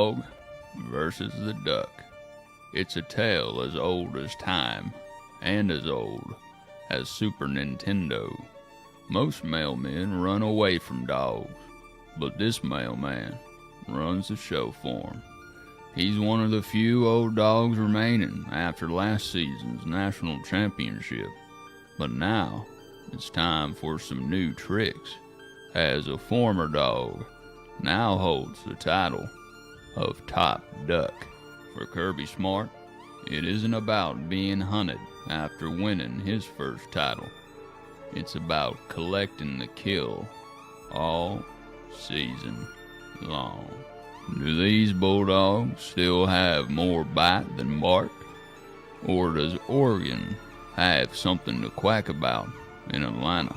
Bulldog versus the Duck. It's a tale as old as time, and as old as Super Nintendo. Most mailmen run away from dogs, but this mailman runs the show for 'em. He's one of the few old dogs remaining after last season's national championship, but now it's time for some new tricks, as a former dog now holds the title of Top Duck. For Kirby Smart, it isn't about being hunted after winning his first title. It's about collecting the kill all season long. Do these Bulldogs still have more bite than bark? Or does Oregon have something to quack about in Atlanta?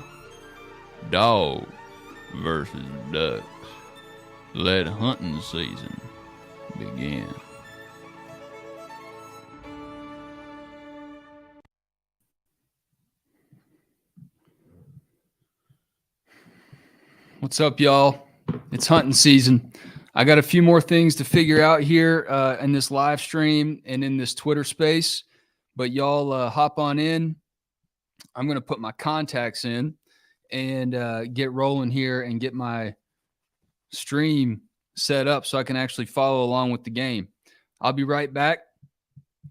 Dogs versus ducks. Let hunting season begin. What's up, y'all? It's hunting season. I got a few more things to figure out here in this live stream and in this Twitter space, but y'all hop on in. I'm going to put my contacts in and get rolling here and get my stream set up so I can actually follow along with the game. I'll be right back.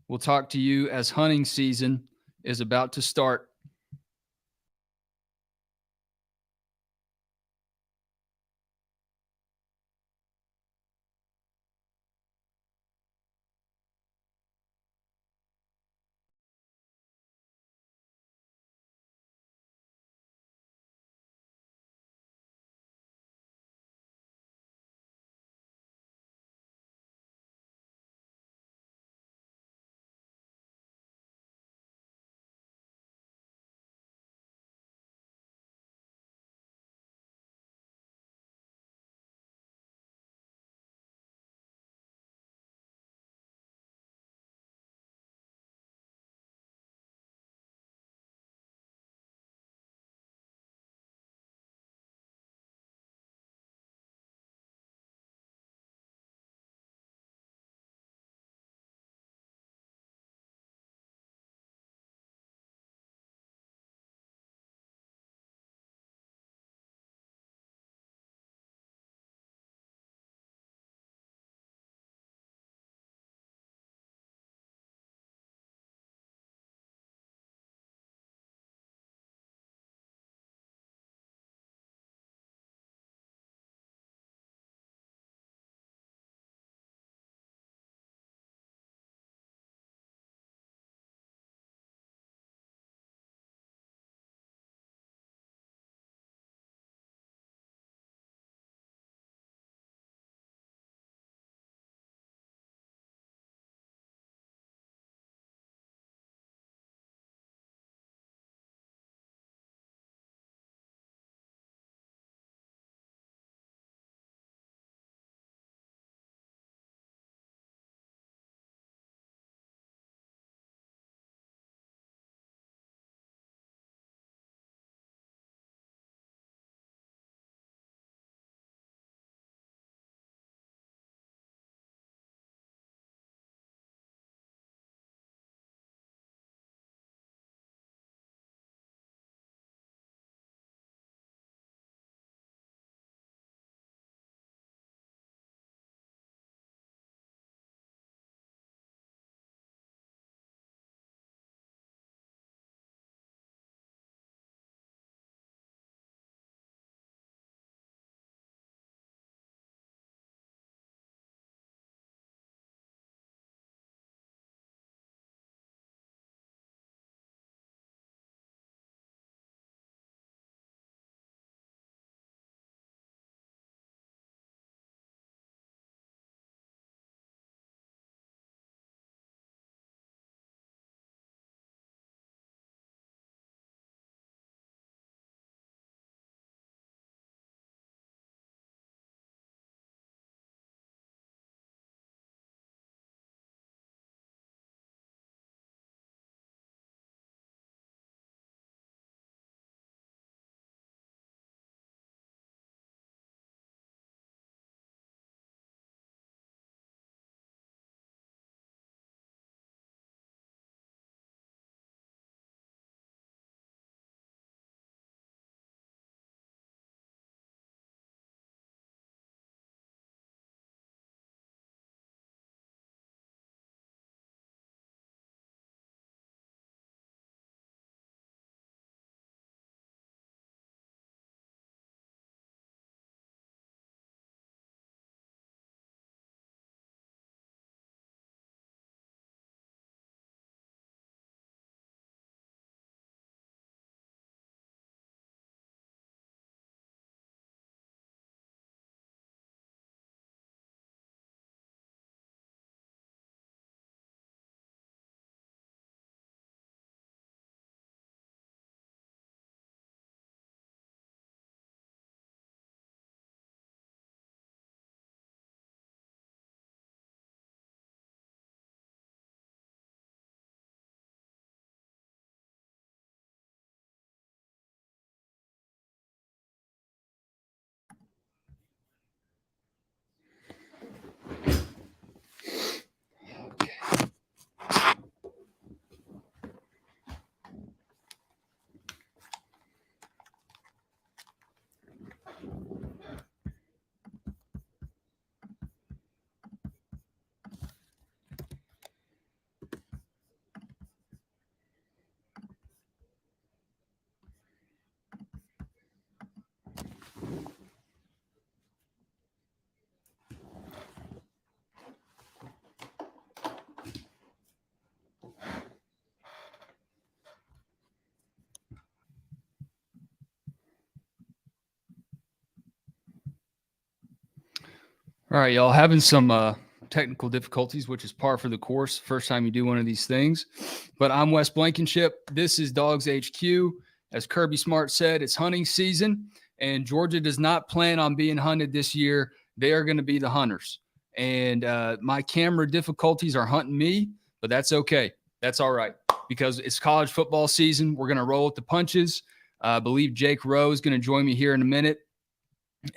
We'll talk to you as hunting season is about to start. All right, y'all, having some technical difficulties, which is par for the course. First time you do one of these things. But I'm Wes Blankenship. This is Dogs HQ. As Kirby Smart said, it's hunting season, and Georgia does not plan on being hunted this year. They are going to be the hunters. And my camera difficulties are hunting me, but that's okay. That's all right, because it's college football season. We're going to roll with the punches. I believe Jake Rowe is going to join me here in a minute,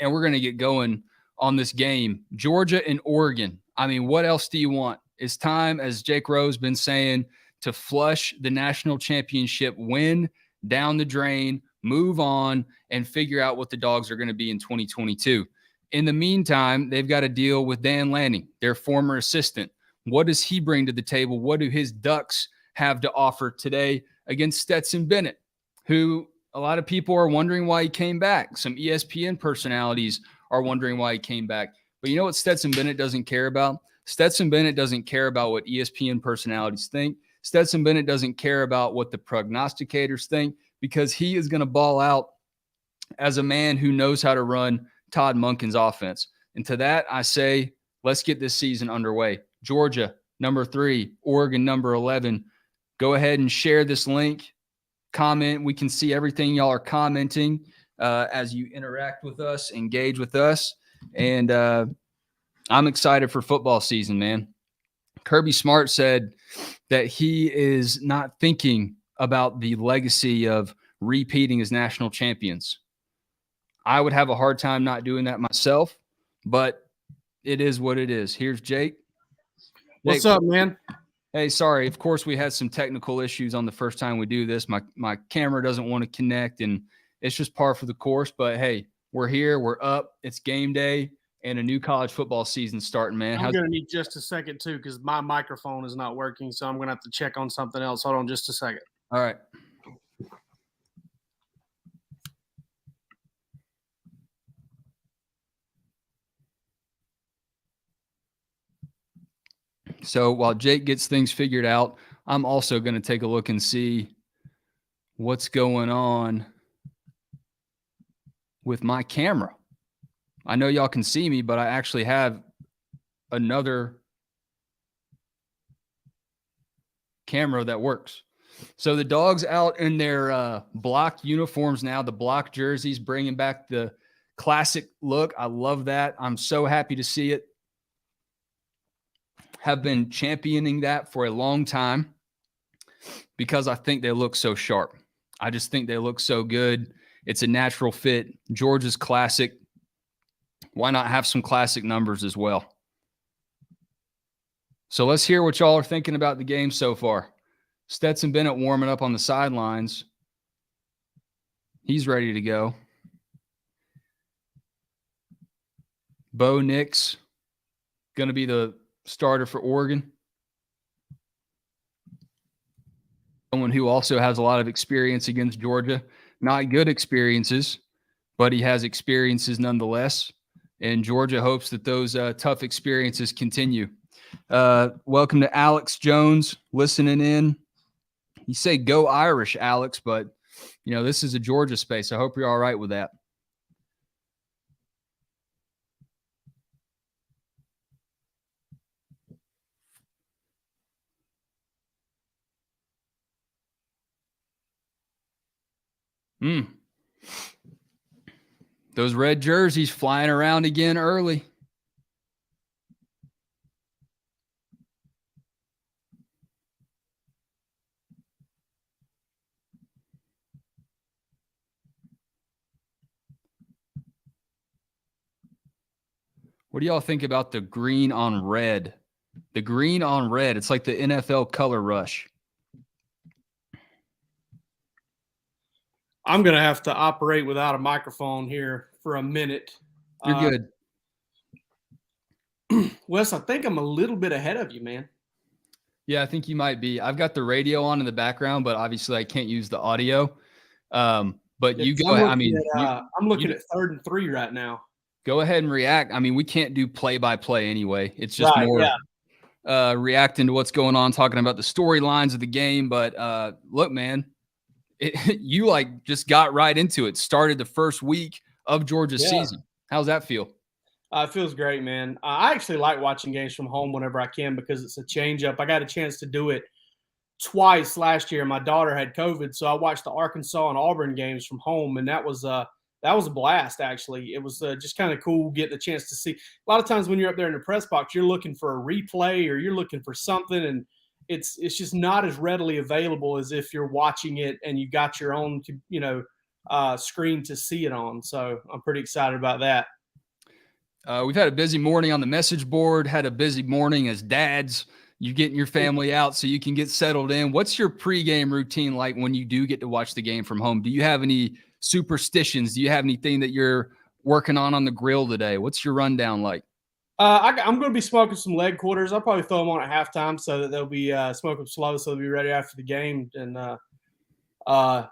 and we're going to get going on this game. Georgia and Oregon. I mean, what else do you want? It's time, as Jake Rowe's been saying, to flush the national championship win down the drain, move on, and figure out what the Dogs are going to be in 2022. In the meantime, they've got to deal with Dan Lanning, their former assistant. What does he bring to the table? What do his Ducks have to offer today against Stetson Bennett, who a lot of people are wondering why he came back? Some ESPN personalities are wondering why he came back. But you know what Stetson Bennett doesn't care about? Stetson Bennett doesn't care about what ESPN personalities think. Stetson Bennett doesn't care about what the prognosticators think, because he is going to ball out as a man who knows how to run Todd Monken's offense. And to that, I say, let's get this season underway. Georgia, number 3, Oregon, number 11. Go ahead and share this link. Comment. We can see everything y'all are commenting as you interact with us, engage with us. And I'm excited for football season, man. Kirby Smart said that he is not thinking about the legacy of repeating as national champions. I would have a hard time not doing that myself, but it is what it is. Here's Jake. What's up, man? Hey, sorry. Of course, we had some technical issues on the first time we do this. My camera doesn't want to connect, and it's just par for the course. But, hey, we're here. We're up. It's game day, and a new college football season starting, man. I'm going to need just a second, too, because my microphone is not working, so I'm going to have to check on something else. Hold on just a second. All right. So while Jake gets things figured out, I'm also going to take a look and see what's going on with my camera. I know y'all can see me, but I actually have another camera that works. So the Dogs out in their block uniforms now, the block jerseys, bringing back the classic look. I love that. I'm so happy to see it. Have been championing that for a long time because I think they look so sharp. I just think they look so good. It's a natural fit. Georgia's classic. Why not have some classic numbers as well? So let's hear what y'all are thinking about the game so far. Stetson Bennett warming up on the sidelines. He's ready to go. Bo Nix going to be the starter for Oregon. Someone who also has a lot of experience against Georgia. Not good experiences, but he has experiences nonetheless. And Georgia hopes that those tough experiences continue. Welcome to Alex Jones listening in. You say go Irish, Alex, but, you know, this is a Georgia space. I hope you're all right with that. Those red jerseys flying around again early. What do y'all think about the green on red? The green on red. It's like the NFL color rush. I'm going to have to operate without a microphone here for a minute. You're good. Wes, I think I'm a little bit ahead of you, man. Yeah, I think you might be. I've got the radio on in the background, but obviously I can't use the audio. But you go ahead. I mean, I'm looking at 3rd and 3 right now. Go ahead and react. I mean, we can't do play-by-play anyway. It's just reacting to what's going on, talking about the storylines of the game. But look, man, you like just got right into it. Started the first week of Georgia's season. How's that feel? It feels great, man. I actually like watching games from home whenever I can because it's a change up. I got a chance to do it twice last year. My daughter had COVID, so I watched the Arkansas and Auburn games from home, and that was a blast. Actually, it was just kind of cool getting a chance to see. A lot of times when you're up there in the press box, you're looking for a replay or you're looking for something, and it's just not as readily available as if you're watching it and you got your own screen to see it on. So I'm pretty excited about that. We've had a busy morning on the message board, had a busy morning as dads. You're getting your family out so you can get settled in. What's your pregame routine like when you do get to watch the game from home? Do you have any superstitions? Do you have anything that you're working on the grill today? What's your rundown like? I'm going to be smoking some leg quarters. I'll probably throw them on at halftime so that they'll be smoking slow, so they'll be ready after the game. And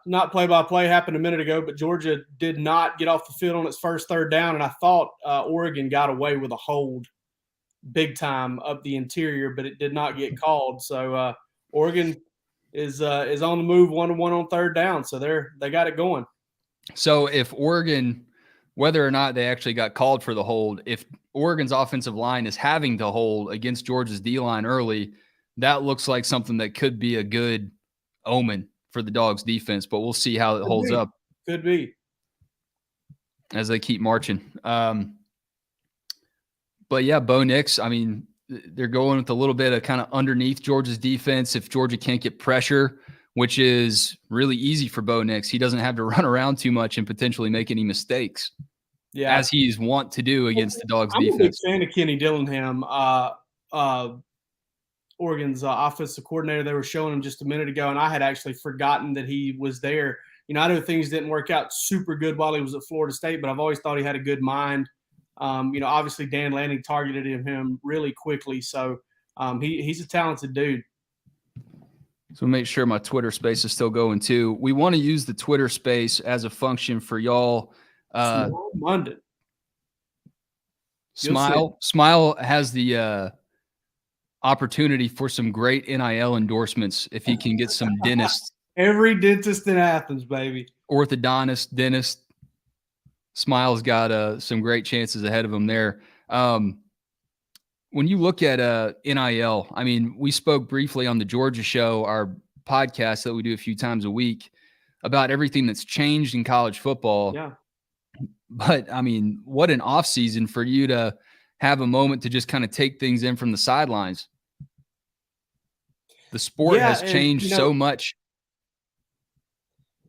not play-by-play happened a minute ago, but Georgia did not get off the field on its first third down, and I thought Oregon got away with a hold big time up the interior, but it did not get called. So Oregon is on the move 1-1 on third down, so they got it going. So if Oregon, whether or not they actually got called for the hold, if Oregon's offensive line is having to hold against Georgia's D-line early, that looks like something that could be a good omen for the Dogs defense, but we'll see how it holds up. Could be. As they keep marching. But yeah, Bo Nix, I mean, they're going with a little bit of kind of underneath Georgia's defense. If Georgia can't get pressure, which is really easy for Bo Nix, he doesn't have to run around too much and potentially make any mistakes. Yeah, as he's wont to do against the Dogs defense. I'm a big fan of Kenny Dillingham, Oregon's offensive coordinator. They were showing him just a minute ago, and I had actually forgotten that he was there. I know things didn't work out super good while he was at Florida State, but I've always thought he had a good mind. Obviously Dan Lanning targeted him really quickly, so he's a talented dude. So make sure my Twitter space is still going too. We want to use the Twitter space as a function for y'all. London. Smile has the opportunity for some great NIL endorsements if he can get some dentists. Every dentist in Athens, baby. Orthodontist, dentist. Smile's got some great chances ahead of him there. When you look at NIL, I mean, we spoke briefly on the Georgia Show, our podcast that we do a few times a week, about everything that's changed in college football. Yeah. But, I mean, what an offseason for you to have a moment to just kind of take things in from the sidelines. The sport has changed so much.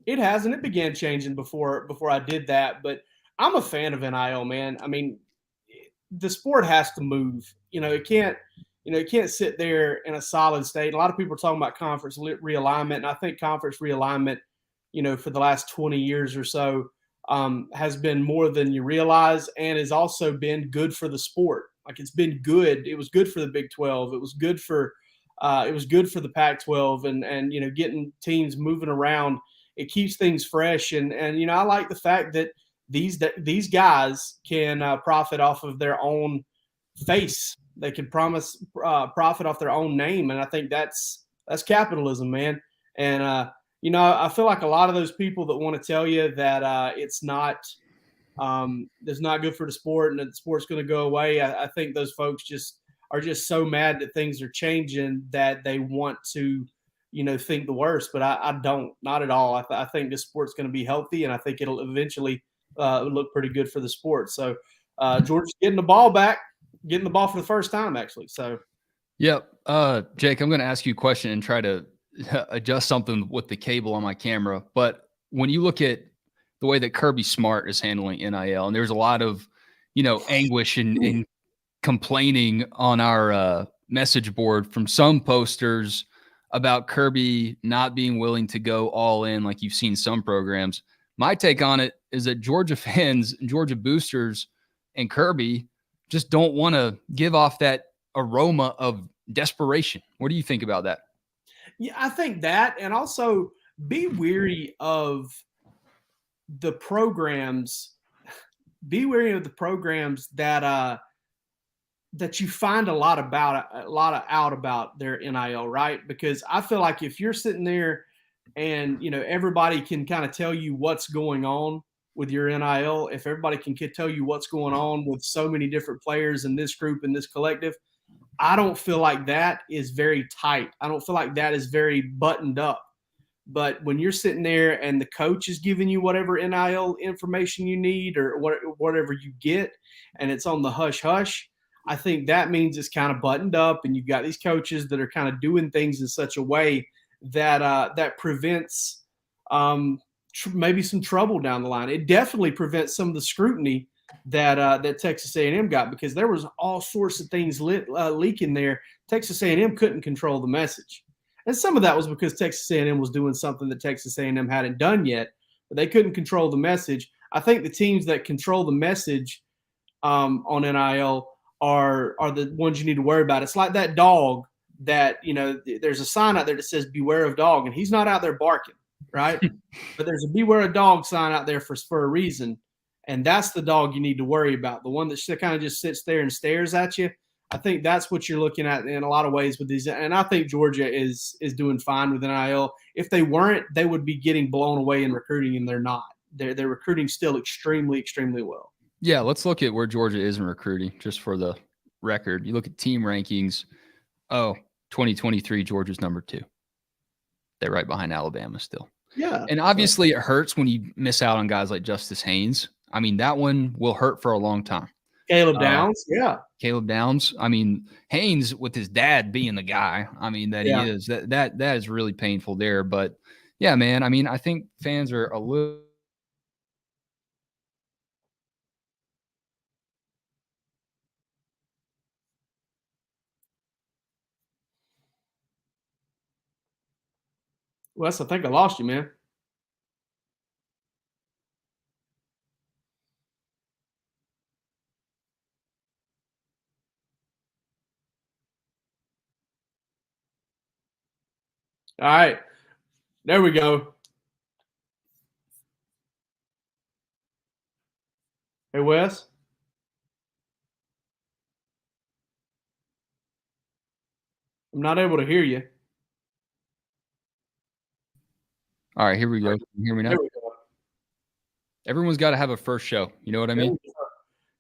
It has, and it began changing before I did that. But I'm a fan of NIL, man. I mean, the sport has to move. It can't sit there in a solid state. A lot of people are talking about conference realignment, and I think conference realignment, for the last 20 years or so, has been more than you realize, and has also been good for the sport. Like, it's been good. It was good for the Big 12. It was good for the Pac-12, and getting teams moving around. It keeps things fresh, and I like the fact that these guys can profit off of their own face. They can profit off their own name, and I think that's capitalism, man. And I feel like a lot of those people that want to tell you that it's not good for the sport and that the sport's going to go away. I think those folks are just so mad that things are changing that they want to think the worst. But I don't, not at all. I think this sport's going to be healthy, and I think it'll eventually look pretty good for the sport. So Georgia's getting the ball back, getting the ball for the first time, actually. So, yep. Jake, I'm going to ask you a question and try to adjust something with the cable on my camera. But when you look at the way that Kirby Smart is handling NIL, and there's a lot of, anguish and complaining on our message board from some posters about Kirby not being willing to go all in like you've seen some programs. My take on it is that Georgia fans, Georgia boosters, and Kirby just don't want to give off that aroma of desperation. What do you think about that? Yeah, I think that, and also be weary of the programs. Be wary of the programs that you find a lot out about their NIL, right? Because I feel like if you're sitting there and everybody can kind of tell you what's going on, with your NIL, if everybody can tell you what's going on with so many different players in this group, in this collective, I don't feel like that is very tight. I don't feel like that is very buttoned up. But when you're sitting there and the coach is giving you whatever NIL information you need or whatever you get, and it's on the hush hush, I think that means it's kind of buttoned up, and you've got these coaches that are kind of doing things in such a way that that prevents maybe some trouble down the line. It definitely prevents some of the scrutiny that Texas A&M got, because there was all sorts of things leaking there. Texas A&M couldn't control the message, and some of that was because Texas A&M was doing something that Texas A&M hadn't done yet, but they couldn't control the message. I think the teams that control the message on NIL are the ones you need to worry about. It's like that dog that, there's a sign out there that says beware of dog, and he's not out there barking, right? But there's a beware of dog sign out there for a reason, and that's the dog you need to worry about, the one that kind of just sits there and stares at you. I think that's what you're looking at in a lot of ways with these, and I think Georgia is doing fine with NIL. If they weren't, they would be getting blown away in recruiting, and they're not. They're recruiting still extremely, extremely well. Yeah, let's look at where Georgia is in recruiting, just for the record. You look at team rankings. 2023, Georgia's number 2. They're right behind Alabama still. Yeah. And obviously it hurts when you miss out on guys like Justice Haynes. I mean, that one will hurt for a long time. Caleb Downs, Caleb Downs. I mean, Haynes with his dad being the guy, he is, that is really painful there. But yeah, man, I think fans are a little – Wes, I think I lost you, man. All right. There we go. Hey, Wes. I'm not able to hear you. All right, here we go. Can you hear me now? There we go. Everyone's got to have a first show. You know what I mean?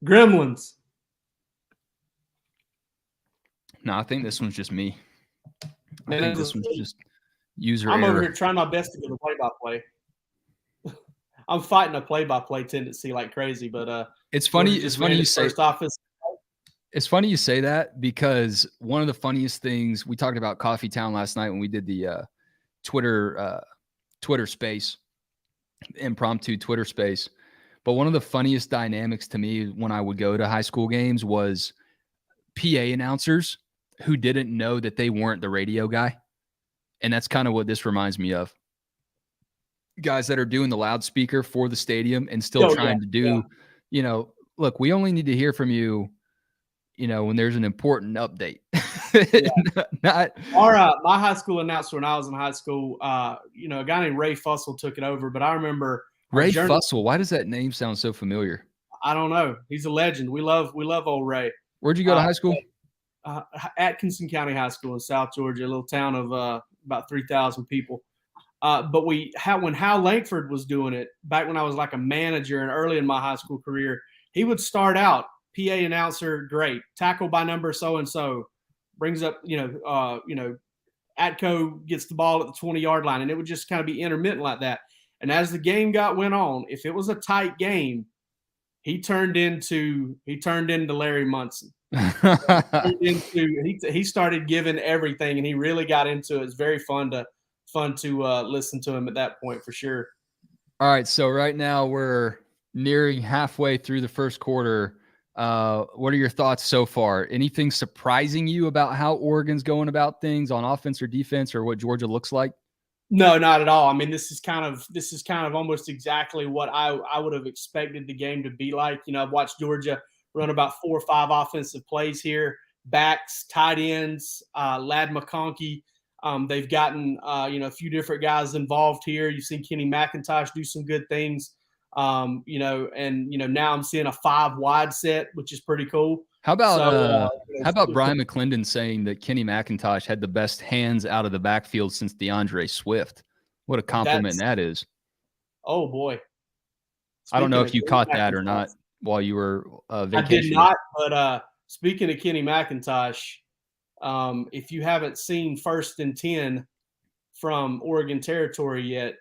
Gremlins. No, I think this one's just me. I Man, think this one's just user I'm error. over here trying my best to get a play-by-play. I'm fighting a play-by-play tendency like crazy, but it's funny. It's funny you say. It's funny you say that, because one of the funniest things we talked about Coffee Town last night when we did the Twitter space, impromptu Twitter space. But one of the funniest dynamics to me when I would go to high school games was PA announcers who didn't know that they weren't the radio guy. And that's kind of what this reminds me of. Guys that are doing the loudspeaker for the stadium and still trying to do, look, we only need to hear from you, when there's an important update. My high school announcer when I was in high school, a guy named Ray Fussell took it over, but I remember Ray Fussell. Why does that name sound so familiar? I don't know. He's a legend. We love old Ray. Where'd you go to high school? Atkinson County High School in South Georgia, a little town of about 3,000 people. But when Hal Langford was doing it, back when I was like a manager and early in my high school career, he would start out, PA announcer, great, tackle by number so-and-so, brings up, Atco gets the ball at the 20-yard line, and it would just kind of be intermittent like that. And as the game went on, if it was a tight game, he turned into Larry Munson. He started giving everything, and he really got into it. It's very fun to listen to him at that point for sure. All right, so right now we're nearing halfway through the first quarter. What are your thoughts so far? Anything surprising you about how Oregon's going about things on offense or defense, or what Georgia looks like? No, not at all. I mean, this is kind of almost exactly what I would have expected the game to be like. I've watched Georgia run about 4 or 5 offensive plays here, backs, tight ends, Ladd McConkey. They've gotten a few different guys involved here. You've seen Kenny McIntosh do some good things. Now I'm seeing a 5 wide set, which is pretty cool. How about Brian McClendon saying that Kenny McIntosh had the best hands out of the backfield since DeAndre Swift? What a compliment that is. Oh boy. I don't know if of you Kenny caught that or McIntosh, not while you were I vacationing. did not, but speaking of Kenny McIntosh, if you haven't seen 1st and 10 from Oregon territory yet,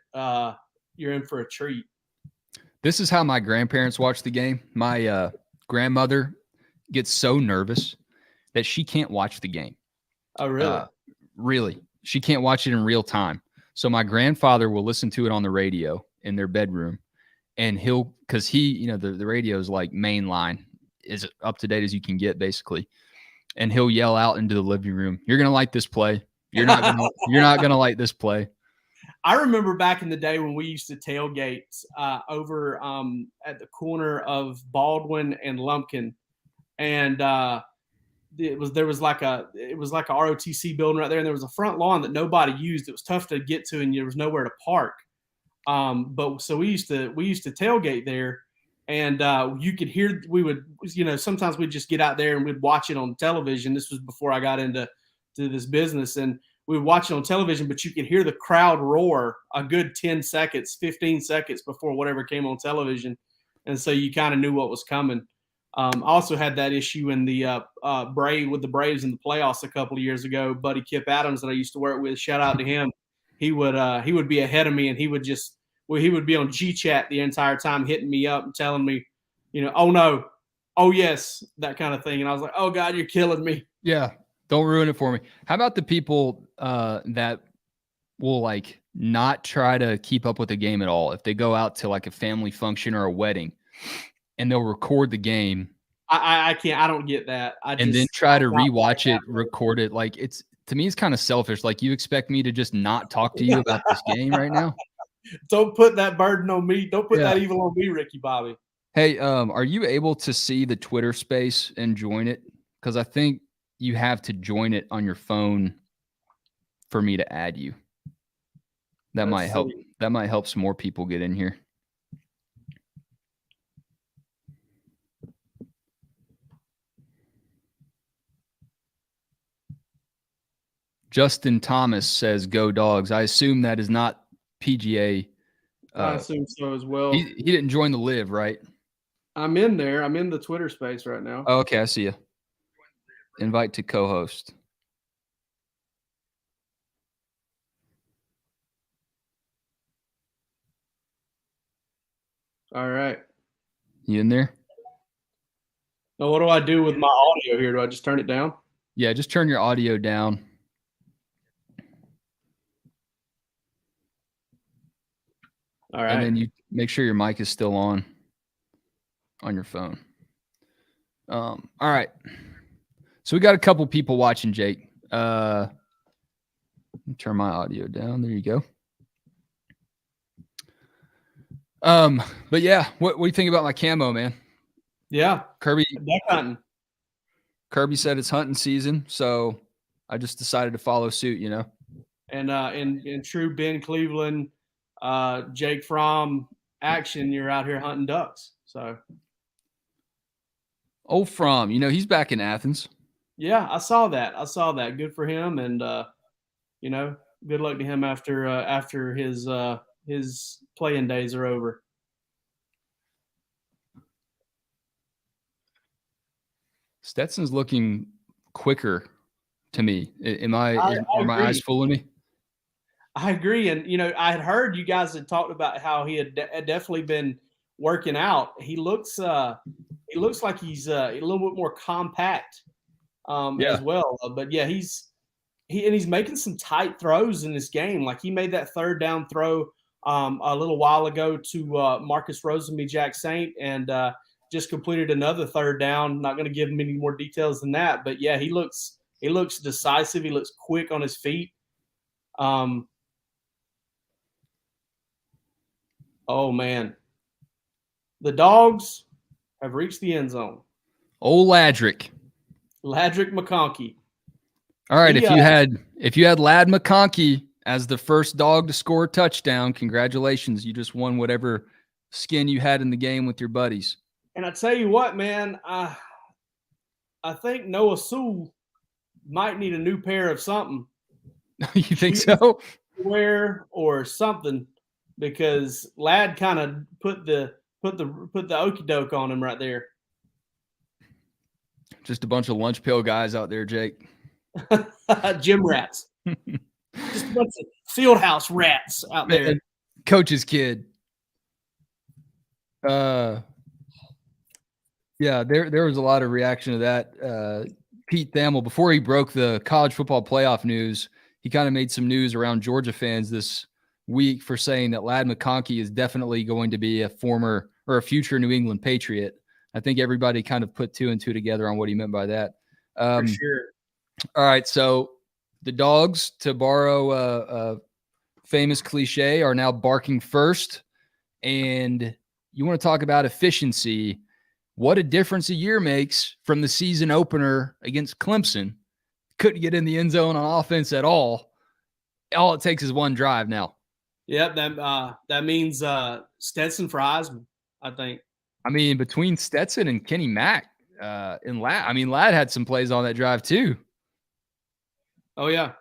you're in for a treat. This is how my grandparents watch the game. My grandmother gets so nervous that she can't watch the game. Oh, really? Really. She can't watch it in real time. So my grandfather will listen to it on the radio in their bedroom, and because the radio is like mainline, is up to date as you can get basically. And he'll yell out into the living room, "You're going to like this play. You're not going to like this play." I remember back in the day when we used to tailgate over at the corner of Baldwin and Lumpkin, and it was like a ROTC building right there, and there was a front lawn that nobody used. It was tough to get to, and there was nowhere to park. But so we used to tailgate there, and you could hear. We would, sometimes we'd just get out there and we'd watch it on television. This was before I got into this business, and we would watch it on television, but you could hear the crowd roar a good 10 seconds, 15 seconds before whatever came on television. And so you kind of knew what was coming. I also had that issue in the with the Braves in the playoffs a couple of years ago. Buddy Kip Adams that I used to work with, shout out to him. He would be ahead of me, and he would be on G-Chat the entire time, hitting me up and telling me, oh no, oh yes, that kind of thing. And I was like, oh God, you're killing me. Yeah. Don't ruin it for me. How about the people that will like not try to keep up with the game at all? If they go out to like a family function or a wedding and they'll record the game. I can't. I don't get that. Then try to rewatch it, record it. Like to me, it's kind of selfish. Like you expect me to just not talk to you about this game right now? Don't put that burden on me. Don't put that evil on me, Ricky Bobby. Hey, are you able to see the Twitter space and join it? Because I think you have to join it on your phone for me to add you. That might help. That might help some more people get in here. Justin Thomas says, "Go Dogs." I assume that is not PGA. I assume so as well. He didn't join the live, right? I'm in there. I'm in the Twitter space right now. Oh, okay, I see you. Invite to co-host. All right. You in there? Now, what do I do with my audio here? Do I just turn it down? Yeah, just turn your audio down. All right. And then you make sure your mic is still on your phone. All right. So we got a couple people watching, Jake. Turn my audio down. There you go. But yeah, what do you think about my camo, man? Yeah. Kirby duck hunting. Kirby said it's hunting season, so I just decided to follow suit, And in true Ben Cleveland, Jake Fromm action, you're out here hunting ducks. So Fromm, he's back in Athens. Yeah, I saw that. Good for him, and good luck to him after his playing days are over. Stetson's looking quicker to me. Are my eyes fooling me? I agree, and I had heard you guys had talked about how he had definitely been working out. He looks like he's a little bit more compact as well. But yeah, he's making some tight throws in this game. Like he made that third down throw a little while ago to Marcus Rosenby Jack Saint, and just completed another third down. Not going to give him any more details than that, but yeah, he looks decisive. He looks quick on his feet. Oh man, the Dogs have reached the end zone. Old Ladrick McConkey. All right, if you had Lad McConkey as the first dog to score a touchdown, congratulations. You just won whatever skin you had in the game with your buddies. And I tell you what, man, I think Noah Sewell might need a new pair of something. You think so? Wear or something, because Lad kind of put the Put the okie doke on him right there. Just a bunch of lunch pail guys out there, Jake. Gym rats. Just a bunch of field house rats out there. And coach's kid. Yeah, there was a lot of reaction to that. Pete Thamel, before he broke the college football playoff news, he kind of made some news around Georgia fans this week for saying that Ladd McConkey is definitely going to be a former or a future New England Patriot. I think everybody kind of put two and two together on what he meant by that. For sure. All right, so the Dogs, to borrow a famous cliche, are now barking first. And you want to talk about efficiency. What a difference a year makes from the season opener against Clemson. Couldn't get in the end zone on offense at all. All it takes is one drive now. Yep, that means Stetson for Heisman, I think. I mean, between Stetson and Kenny Mack and Ladd, I mean, Ladd had some plays on that drive too. Oh, yeah.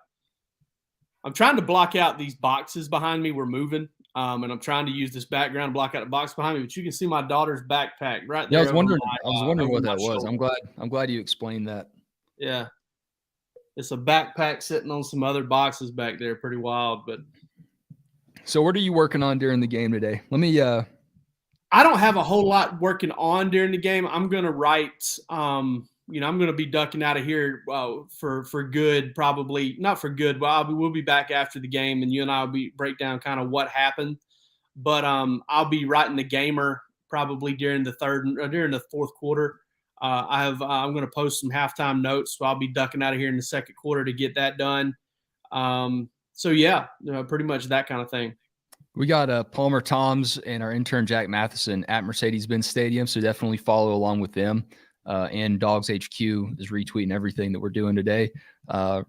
I'm trying to block out these boxes behind me. We're moving, and I'm trying to use this background to block out the box behind me. But you can see my daughter's backpack right there. Yeah, I was wondering what that was. Shoulder. I'm glad you explained that. Yeah, it's a backpack sitting on some other boxes back there. Pretty wild, but. So what are you working on during the game today? Let me I don't have a whole lot working on during the game. I'm going to write I'm going to be ducking out of here for good, probably not for good. Well, we'll be back after the game, and you and I will break down kind of what happened. But I'll be writing the gamer probably during the fourth quarter. I'm going to post some halftime notes, so I'll be ducking out of here in the second quarter to get that done. So yeah, pretty much that kind of thing. We got Palmer Toms and our intern Jack Matheson at Mercedes-Benz Stadium, so definitely follow along with them. And Dogs HQ is retweeting everything that we're doing today.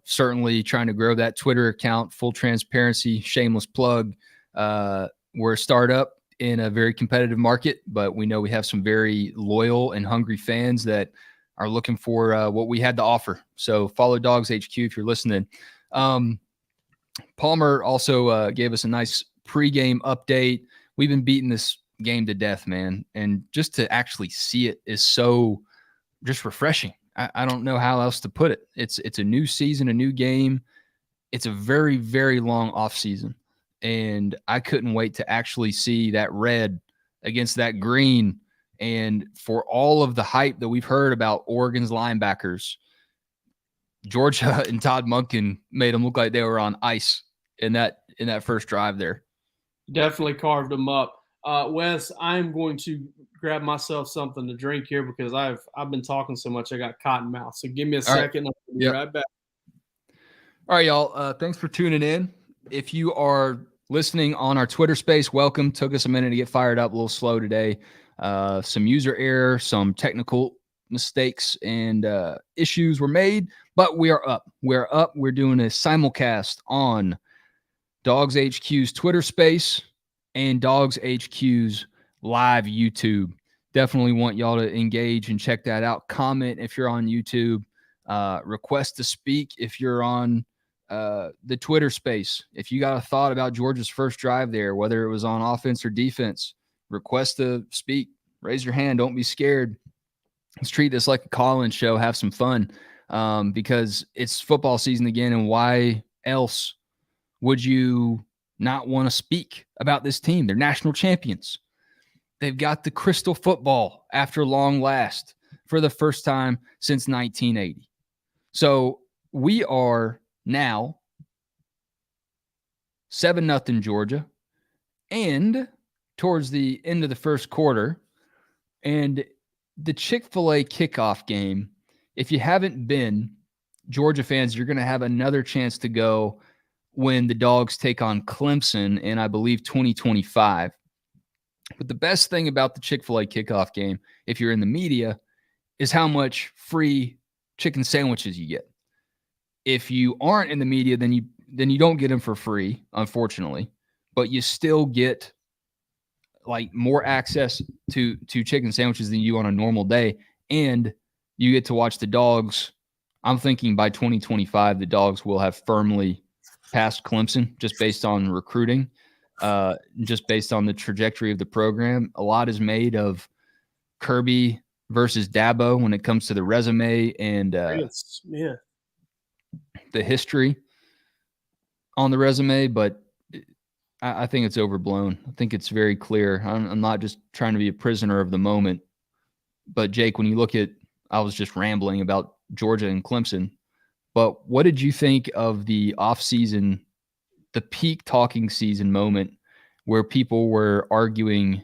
Certainly trying to grow that Twitter account, full transparency, shameless plug. We're a startup in a very competitive market, but we know we have some very loyal and hungry fans that are looking for what we had to offer. So follow Dogs HQ if you're listening. Palmer also gave us a nice pregame update. We've been beating this game to death, man. And just to actually see it is so just refreshing. I don't know how else to put it. It's a new season, a new game. It's a very, very long off season. And I couldn't wait to actually see that red against that green. And for all of the hype that we've heard about Oregon's linebackers, Georgia and Todd Monken made them look like they were on ice in that first drive there. Definitely carved them up. Wes, I'm going to grab myself something to drink here because I've been talking so much I got cotton mouth. So give me a second. I'll be right back. All right, y'all. Thanks for tuning in. If you are listening on our Twitter space, welcome. Took us a minute to get fired up, a little slow today. Some user error, some technical mistakes and issues were made, but we are up. We're up. We're doing a simulcast on Dogs HQ's Twitter space and Dogs HQ's live YouTube. Definitely want y'all to engage and check that out. Comment if you're on YouTube. Request to speak if you're on the Twitter space. If you got a thought about Georgia's first drive there, whether it was on offense or defense, request to speak. Raise your hand. Don't be scared. Let's treat this like a call-in show. Have some fun because it's football season again, and why else would you not want to speak about this team? They're national champions. They've got the crystal football after long last for the first time since 1980. So we are now 7-0 Georgia, and towards the end of the first quarter, and the Chick-fil-A kickoff game, if you haven't been, Georgia fans, you're going to have another chance to go when the Dogs take on Clemson in, I believe, 2025. But the best thing about the Chick-fil-A kickoff game, if you're in the media, is how much free chicken sandwiches you get. If you aren't in the media, then you don't get them for free, unfortunately. But you still get like more access to chicken sandwiches than you on a normal day, and you get to watch the Dogs. I'm thinking by 2025, the Dogs will have firmly past Clemson just based on recruiting. just based on the trajectory of the program. A lot is made of Kirby versus Dabo when it comes to the resume and the history on the resume, but I think it's overblown. I think it's very clear. I'm not just trying to be a prisoner of the moment. But, Jake, when you look at – I was just rambling about Georgia and Clemson. But what did you think of the offseason, the peak talking season moment where people were arguing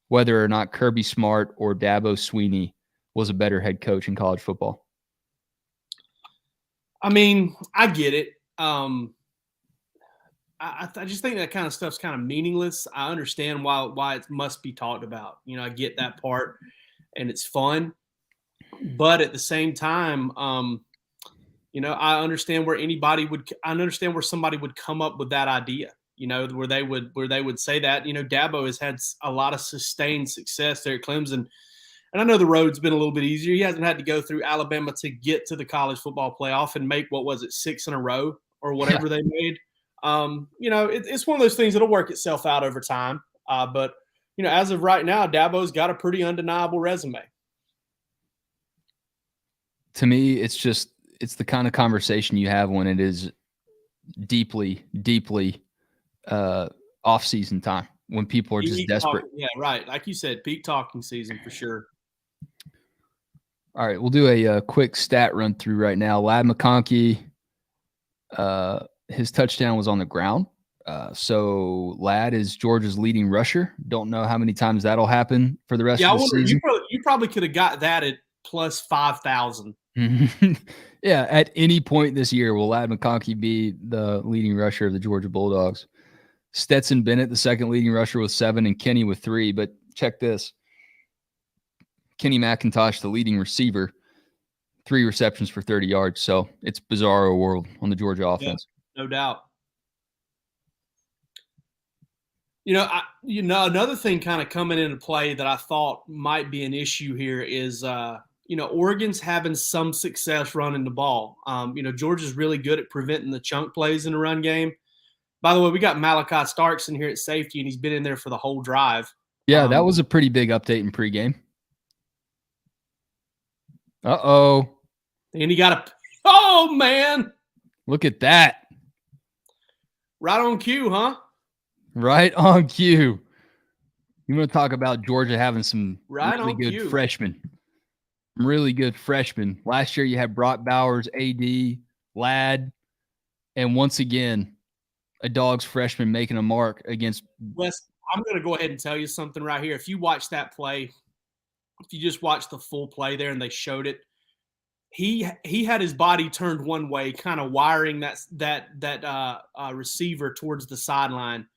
whether or not Kirby Smart or Dabo Swinney was a better head coach in college football? I mean, I get it. I just think that kind of stuff's kind of meaningless. I understand why it must be talked about. You know, I get that part, and it's fun. But at the same time, you know, I understand where somebody would come up with that idea. You know, where they would say that. You know, Dabo has had a lot of sustained success there at Clemson. And I know the road's been a little bit easier. He hasn't had to go through Alabama to get to the college football playoff and make, 6 in a row or whatever they made. You know, it's one of those things that'll work itself out over time. But, you know, as of right now, Dabo's got a pretty undeniable resume. To me, it's the kind of conversation you have when it is deeply, deeply off-season time, when people are just desperate. Yeah, right. Like you said, peak talking season for sure. All right, we'll do a quick stat run through right now. Ladd McConkey, his touchdown was on the ground. So Ladd is Georgia's leading rusher. Don't know how many times that'll happen for the rest of the season. You probably could have got that at plus 5,000. Yeah, at any point this year, will Ladd McConkey be the leading rusher of the Georgia Bulldogs? Stetson Bennett, the second leading rusher, with 7, and Kenny with 3. But check this. Kenny McIntosh, the leading receiver, 3 receptions for 30 yards. So it's bizarro world on the Georgia offense. Yeah, no doubt. You know, another thing kind of coming into play that I thought might be an issue here is, you know, Oregon's having some success running the ball. You know, Georgia's really good at preventing the chunk plays in the run game. By the way, we got Malachi Starks in here at safety, and he's been in there for the whole drive. Yeah, that was a pretty big update in pregame. Uh-oh. And he got oh, man. Look at that. Right on cue, huh? Right on cue. You want to talk about Georgia having some really good freshmen. Really good freshmen. Last year you had Brock Bowers, AD, Ladd, and once again, a Dogs freshman making a mark against Wes. I'm going to go ahead and tell you something right here. If you watch that play, if you just watch the full play there and they showed it, he had his body turned one way, kind of wiring that receiver towards the sideline.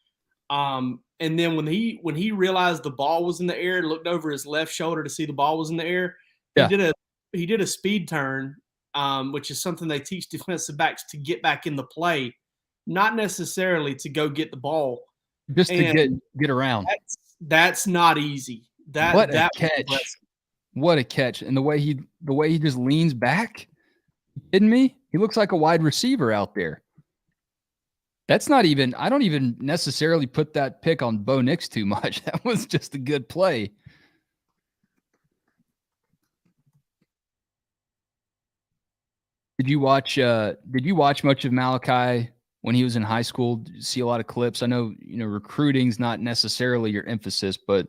And then when he realized the ball was in the air, looked over his left shoulder to see the ball was in the air. Yeah. He did a speed turn, which is something they teach defensive backs to get back in the play, not necessarily to go get the ball. Just to get around. That's not easy. What a catch. What a catch. And the way he just leans back. You kidding me? He looks like a wide receiver out there. That's not even, I don't even necessarily put that pick on Bo Nix too much. That was just a good play. Did you watch much of Malachi when he was in high school? Did you see a lot of clips? I know, you know, recruiting's not necessarily your emphasis, but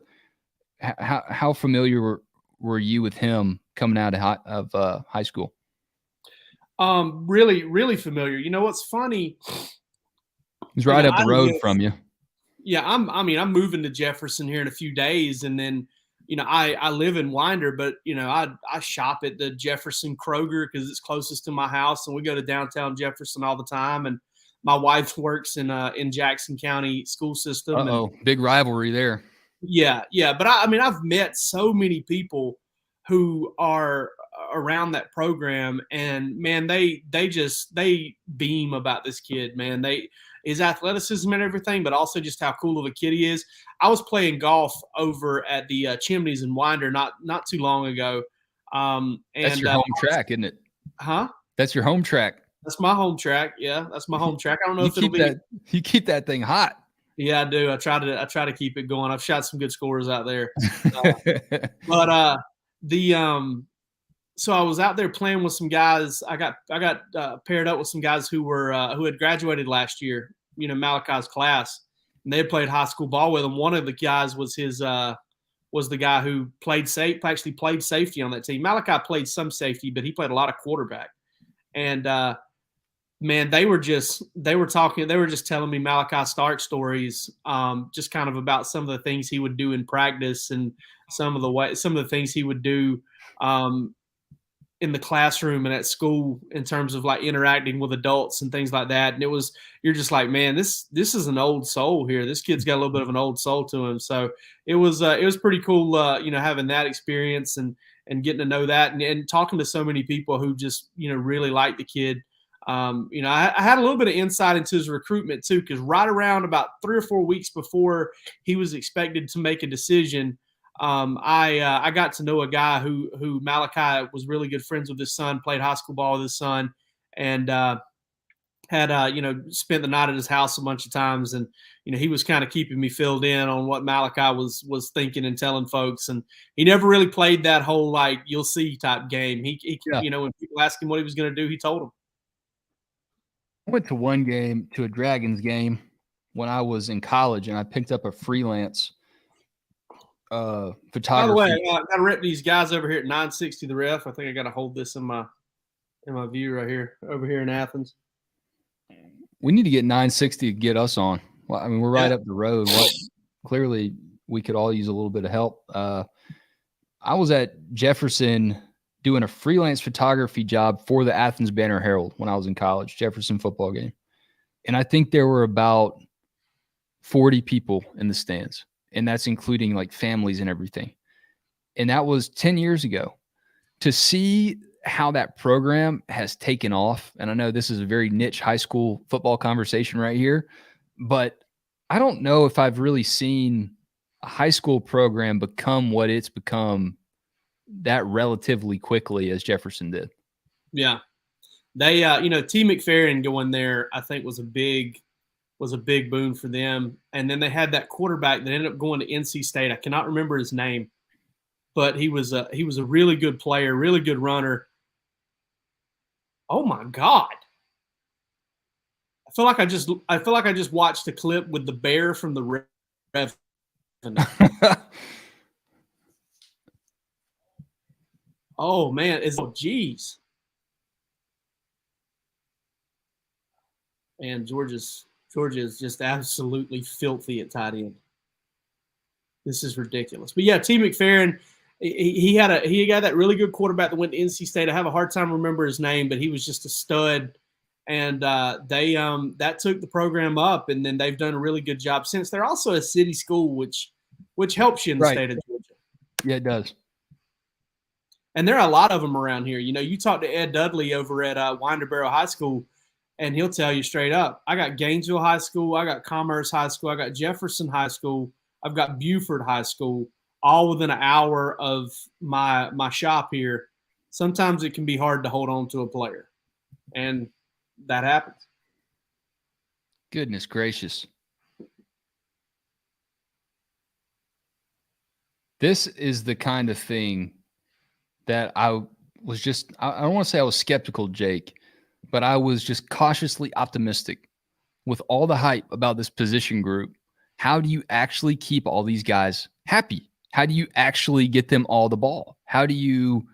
how familiar were you with him coming out of high school? Really, really familiar. You know what's funny? He's right up the road from you. Yeah, I'm moving to Jefferson here in a few days, and then, you know, I live in Winder, but, you know, I shop at the Jefferson Kroger because it's closest to my house, and we go to downtown Jefferson all the time. And my wife works in Jackson County school system. Big rivalry there. Yeah. But I've met so many people who are around that program, and man, they beam about this kid, man. His athleticism and everything, but also just how cool of a kid he is. I was playing golf over at the Chimneys in Winder not too long ago. That's your home track, isn't it? Huh? That's your home track. That's my home track. Yeah, that's my home track. I don't know if it'll be. You keep that thing hot. Yeah, I do. I try to keep it going. I've shot some good scores out there. But so I was out there playing with some guys. I got paired up with some guys who had graduated last year. You know, Malachi's class, and they had played high school ball with him. One of the guys was the guy who actually played safety on that team. Malachi played some safety, but he played a lot of quarterback. And man, they were just telling me Malachi Stark stories, just kind of about some of the things he would do in practice and some of the things he would do in the classroom and at school in terms of like interacting with adults and things like that. And you're just like, man, this is an old soul here. This kid's got a little bit of an old soul to him. So it was pretty cool, having that experience and getting to know that and talking to so many people who just, really like the kid. I had a little bit of insight into his recruitment too, because right around about 3 or 4 weeks before he was expected to make a decision, I got to know a guy who Malachi was really good friends with his son, played high school ball with his son, and had spent the night at his house a bunch of times, and he was kind of keeping me filled in on what Malachi was thinking and telling folks, and he never really played that whole like you'll see type game. He when people asked him what he was going to do, he told them. I went to a Dragons game when I was in college, and I picked up a freelance photography. By the way, I got to rep these guys over here at 960 the ref. I think I got to hold this in my view right here over here in Athens. We need to get 960 to get us on. Well, I mean, we're right up the road. Clearly, we could all use a little bit of help. I was at Jefferson doing a freelance photography job for the Athens Banner Herald when I was in college, Jefferson football game. And I think there were about 40 people in the stands, and that's including like families and everything. And that was 10 years ago. To see how that program has taken off, and I know this is a very niche high school football conversation right here, but I don't know if I've really seen a high school program become what it's become that relatively quickly as Jefferson did. Yeah. They, T. McFerrin going there, I think was a big boon for them. And then they had that quarterback that ended up going to NC State. I cannot remember his name, but he was a really good player, really good runner. Oh my God. I feel like I just watched a clip with the bear from the Revenant. Oh man, geez. And Georgia's just absolutely filthy at tight end. This is ridiculous. But yeah, T. McFerrin, he got that really good quarterback that went to NC State. I have a hard time remembering his name, but he was just a stud. And they that took the program up, and then they've done a really good job since. They're also a city school, which helps you in the state of Georgia. Yeah, it does. And there are a lot of them around here. You talk to Ed Dudley over at Winterboro High School, and he'll tell you straight up, I got Gainesville High School, I got Commerce High School, I got Jefferson High School, I've got Buford High School, all within an hour of my shop here. Sometimes it can be hard to hold on to a player, and that happens. Goodness gracious. This is the kind of thing that I don't want to say I was skeptical, Jake, but I was just cautiously optimistic with all the hype about this position group. How do you actually keep all these guys happy? How do you actually get them all the ball? How do you?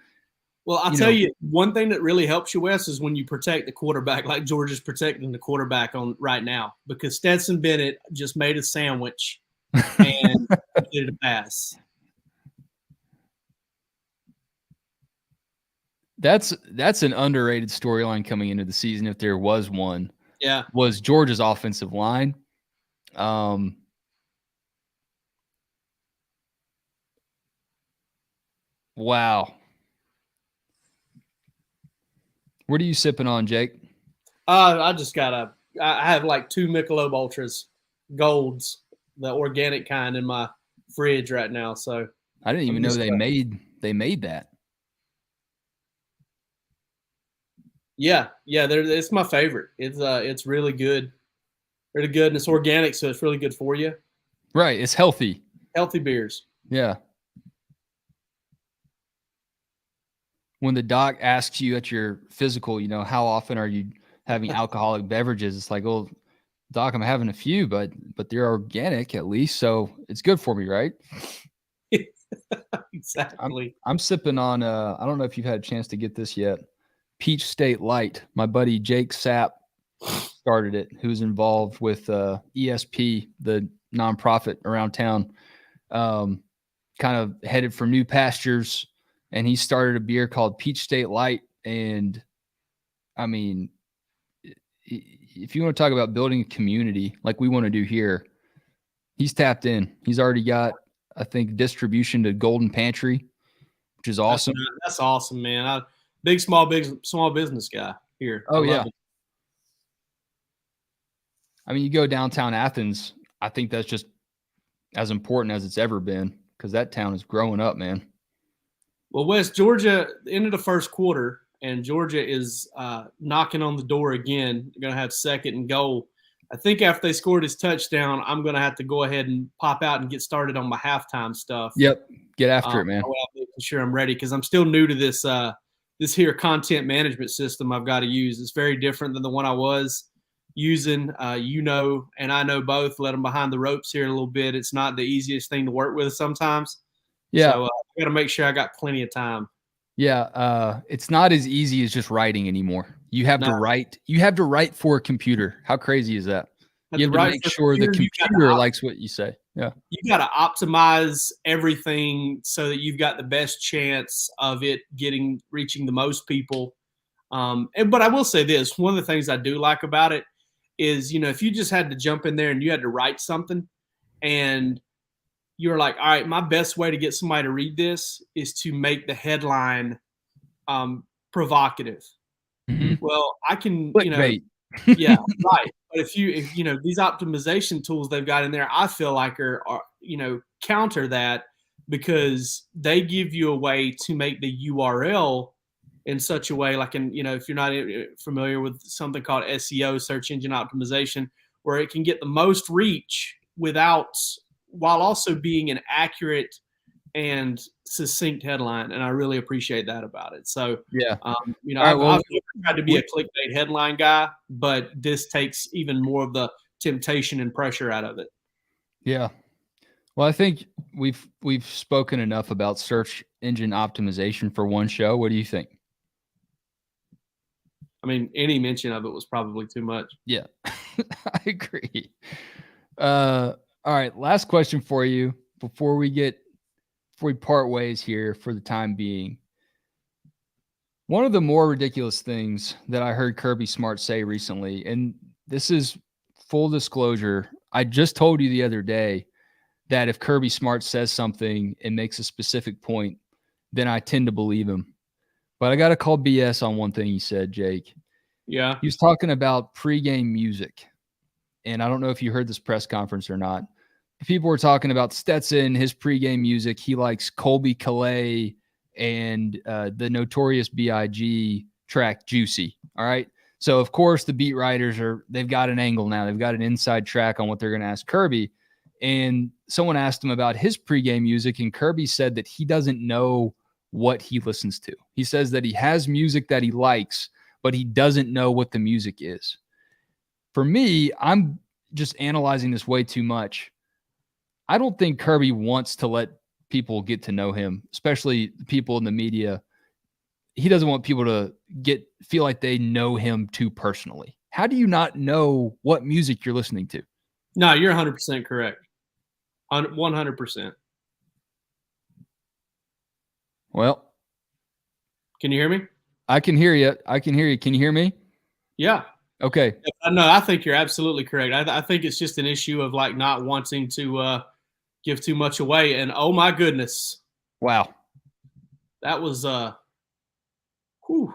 Well, I'll tell you, one thing that really helps you, Wes, is when you protect the quarterback like Georgia's protecting the quarterback on right now, because Stetson Bennett just made a sandwich and did a pass. That's an underrated storyline coming into the season, if there was one. Yeah. Was Georgia's offensive line. Wow. What are you sipping on, Jake? I have like 2 Michelob Ultras Golds, the organic kind, in my fridge right now. So I didn't even know they made that. Yeah, it's my favorite. It's really good. really good, and it's organic, so it's really good for you. Right. It's healthy. Healthy beers. Yeah. When the doc asks you at your physical, how often are you having alcoholic beverages? It's like, well, doc, I'm having a few, but they're organic at least, so it's good for me, right? Exactly. I'm sipping on. I don't know if you've had a chance to get this yet. Peach State Light. My buddy Jake Sapp started it, who's involved with ESP, the nonprofit around town. Kind of headed for new pastures, and he started a beer called Peach State Light. And I mean, if you want to talk about building a community like we want to do here, he's tapped in. He's already got, I think, distribution to Golden Pantry, which is awesome. That's awesome, man. Big small business guy here. Oh, yeah. I mean, you go downtown Athens, I think that's just as important as it's ever been because that town is growing up, man. Well, Wes, Georgia, end of the first quarter, and Georgia is knocking on the door again. They're going to have second and goal. I think after they scored his touchdown, I'm going to have to go ahead and pop out and get started on my halftime stuff. Yep. Get after it, man. Making sure I'm ready because I'm still new to this here content management system I've got to use. It's very different than the one I was using. And I know both. Let them behind the ropes here a little bit. It's not the easiest thing to work with sometimes. Yeah. So I got to make sure I got plenty of time. Yeah. It's not as easy as just writing anymore. You have to write. You have to write for a computer. How crazy is that? You have to make sure the computer likes what you say. Yeah. You got to optimize everything so that you've got the best chance of it reaching the most people. But I will say this, one of the things I do like about it is, if you just had to jump in there and you had to write something and you're like, all right, my best way to get somebody to read this is to make the headline provocative. Mm-hmm. Well, I can, yeah, right. But if these optimization tools they've got in there, I feel like are counter that because they give you a way to make the URL in such a way, like if you're not familiar with something called SEO, search engine optimization, where it can get the most reach while also being an accurate and succinct headline, and I really appreciate that about it. So, yeah, I've never tried to be a clickbait headline guy, but this takes even more of the temptation and pressure out of it. Yeah. Well, I think we've spoken enough about search engine optimization for one show. What do you think? I mean, any mention of it was probably too much. Yeah, I agree. All right, last question for you before we part ways here for the time being. One of the more ridiculous things that I heard Kirby Smart say recently, and this is full disclosure, I just told you the other day that if Kirby Smart says something and makes a specific point, then I tend to believe him. But I got to call BS on one thing he said, Jake. Yeah. He was talking about pregame music. And I don't know if you heard this press conference or not. People were talking about Stetson, his pregame music. He likes Colby Calais and the Notorious B.I.G. track Juicy. All right. So, of course, the beat writers they've got an angle now. They've got an inside track on what they're going to ask Kirby. And someone asked him about his pregame music, and Kirby said that he doesn't know what he listens to. He says that he has music that he likes, but he doesn't know what the music is. For me, I'm just analyzing this way too much. I don't think Kirby wants to let people get to know him, especially people in the media. He doesn't want people to feel like they know him too personally. How do you not know what music you're listening to? No, you're 100% correct. 100%. Well, can you hear me? I can hear you. Can you hear me? Yeah. Okay. No, I think you're absolutely correct. I think it's just an issue of like not wanting to give too much away. And oh my goodness. Wow. That was whew.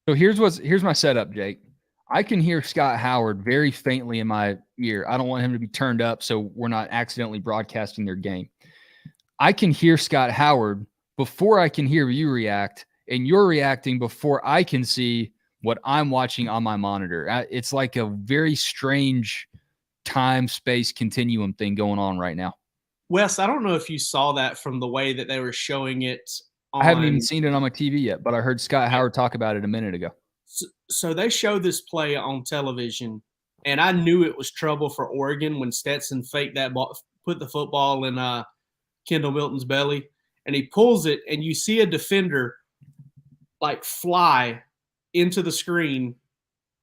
So here's my setup, Jake. I can hear Scott Howard very faintly in my ear. I don't want him to be turned up so we're not accidentally broadcasting their game. I can hear Scott Howard before I can hear you react, and you're reacting before I can see what I'm watching on my monitor. It's like a very strange time space continuum thing going on right now. Wes, I don't know if you saw that from the way that they were showing it on. I haven't even seen it on my TV yet, but I heard Scott Howard talk about it a minute ago. So they showed this play on television, and I knew it was trouble for Oregon when Stetson faked that ball, put the football in Kendall Milton's belly, and he pulls it, and you see a defender like fly into the screen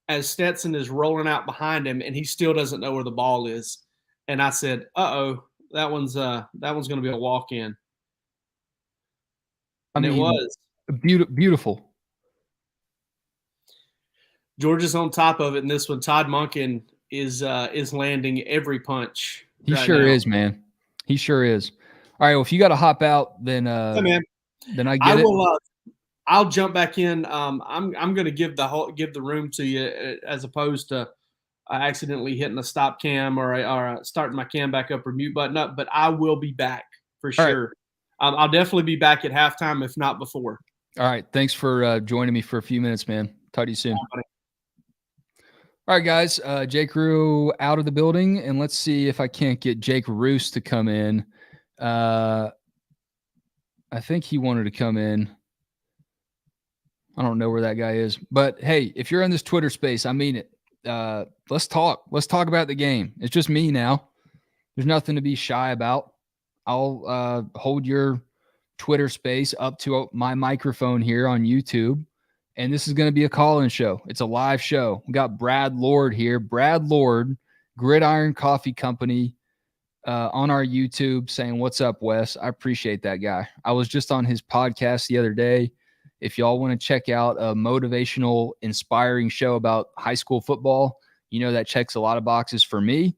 as Stetson is rolling out behind him, and he still doesn't know where the ball is. And I said, "Uh-oh, that one's going to be a walk-in." And it was beautiful. Georgia's on top of it in this one. Todd Monken is landing every punch. He sure is, man. He sure is. All right. Well, if you got to hop out, then man. Then I get it. I'll jump back in. I'm going to give the room to you as opposed to accidentally hitting a stop cam or starting my cam back up or mute button up. But I will be back for sure. Right. I'll definitely be back at halftime, if not before. All right. Thanks for joining me for a few minutes, man. Talk to you soon. All right, guys. Jake Rue out of the building, and let's see if I can't get Jake Roos to come in. I think he wanted to come in. I don't know where that guy is, but hey, if you're in this Twitter space, I mean it. Let's talk. Let's talk about the game. It's just me now. There's nothing to be shy about. I'll hold your Twitter space up to my microphone here on YouTube. And this is going to be a call-in show. It's a live show. We got Brad Lord here. Brad Lord, Gridiron Coffee Company, on our YouTube saying, "What's up, Wes?" I appreciate that guy. I was just on his podcast the other day. If y'all want to check out a motivational, inspiring show about high school football, that checks a lot of boxes for me.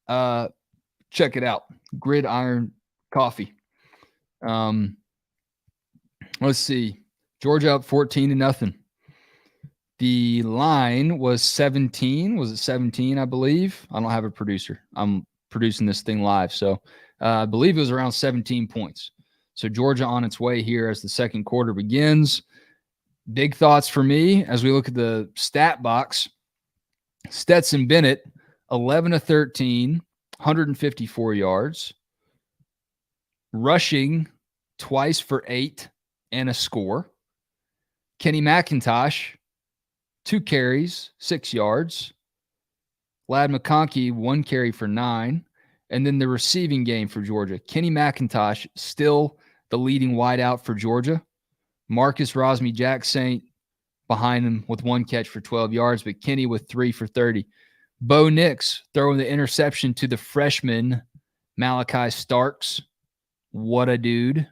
Check it out. Gridiron Coffee. Let's see. Georgia up 14-0. The line was 17. Was it 17, I believe? I don't have a producer. I'm producing this thing live. So I believe it was around 17 points. So Georgia on its way here as the second quarter begins. Big thoughts for me as we look at the stat box. Stetson Bennett, 11-13, 154 yards. Rushing twice for 8 and a score. Kenny McIntosh, 2 carries, 6 yards. Ladd McConkey, 1 carry for 9. And then the receiving game for Georgia. Kenny McIntosh, still the leading wideout for Georgia. Marcus Rosemy-Jack Saint behind him with 1 catch for 12 yards, but Kenny with 3 for 30. Bo Nix throwing the interception to the freshman Malachi Starks. What a dude.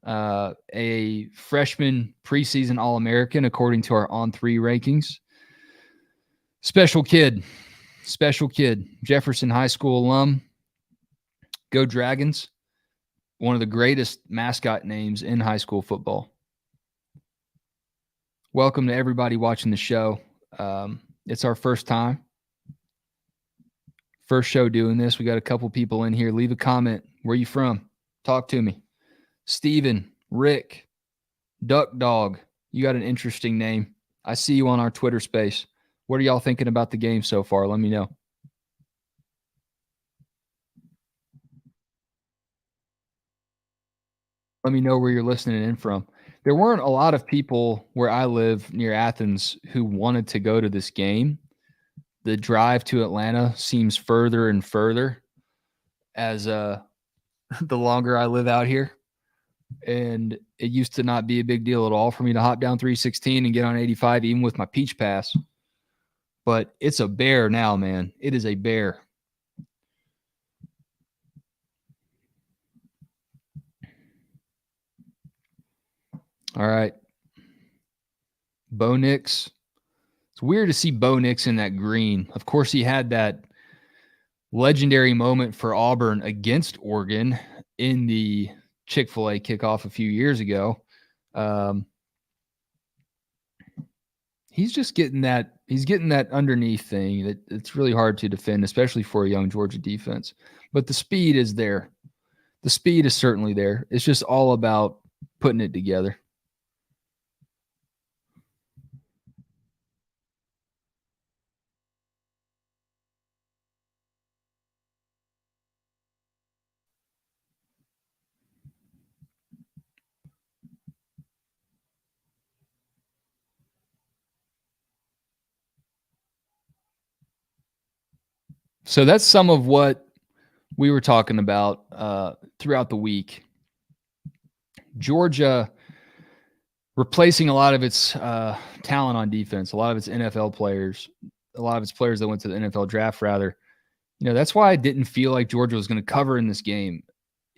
A freshman preseason All-American, according to our On3 rankings. Special kid. Jefferson High School alum. Go Dragons. One of the greatest mascot names in high school football. Welcome to everybody watching the show. It's our first time. First show doing this. We got a couple people in here. Leave a comment. Where you from? Talk to me. Steven, Rick, Duck Dog, you got an interesting name. I see you on our Twitter space. What are y'all thinking about the game so far? Let me know. Let me know where you're listening in from. There weren't a lot of people where I live near Athens who wanted to go to this game. The drive to Atlanta seems further and further as the longer I live out here. And it used to not be a big deal at all for me to hop down 316 and get on 85, even with my Peach Pass. But it's a bear now, man. It is a bear. All right. Bo Nix. It's weird to see Bo Nix in that green. Of course, he had that legendary moment for Auburn against Oregon in the Chick-fil-A kickoff a few years ago. He's just getting that. He's getting that underneath thing that it's really hard to defend, especially for a young Georgia defense. But the speed is there. The speed is certainly there. It's just all about putting it together. So that's some of what we were talking about throughout the week. Georgia replacing a lot of its talent on defense, a lot of its NFL players, a lot of its players that went to the NFL draft, rather. That's why I didn't feel like Georgia was going to cover in this game,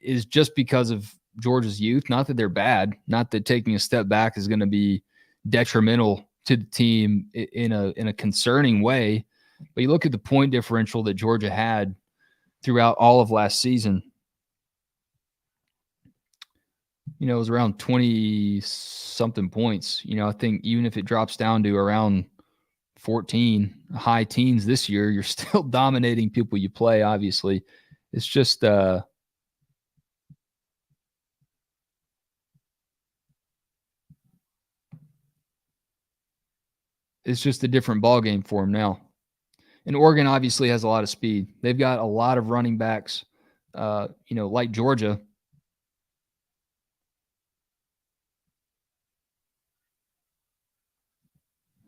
is just because of Georgia's youth. Not that they're bad, not that taking a step back is going to be detrimental to the team in a concerning way. But you look at the point differential that Georgia had throughout all of last season. It was around 20-something points. I think even if it drops down to around 14, high teens this year, you're still dominating people you play, obviously. It's just it's just a different ballgame for them now. And Oregon obviously has a lot of speed. They've got a lot of running backs, like Georgia.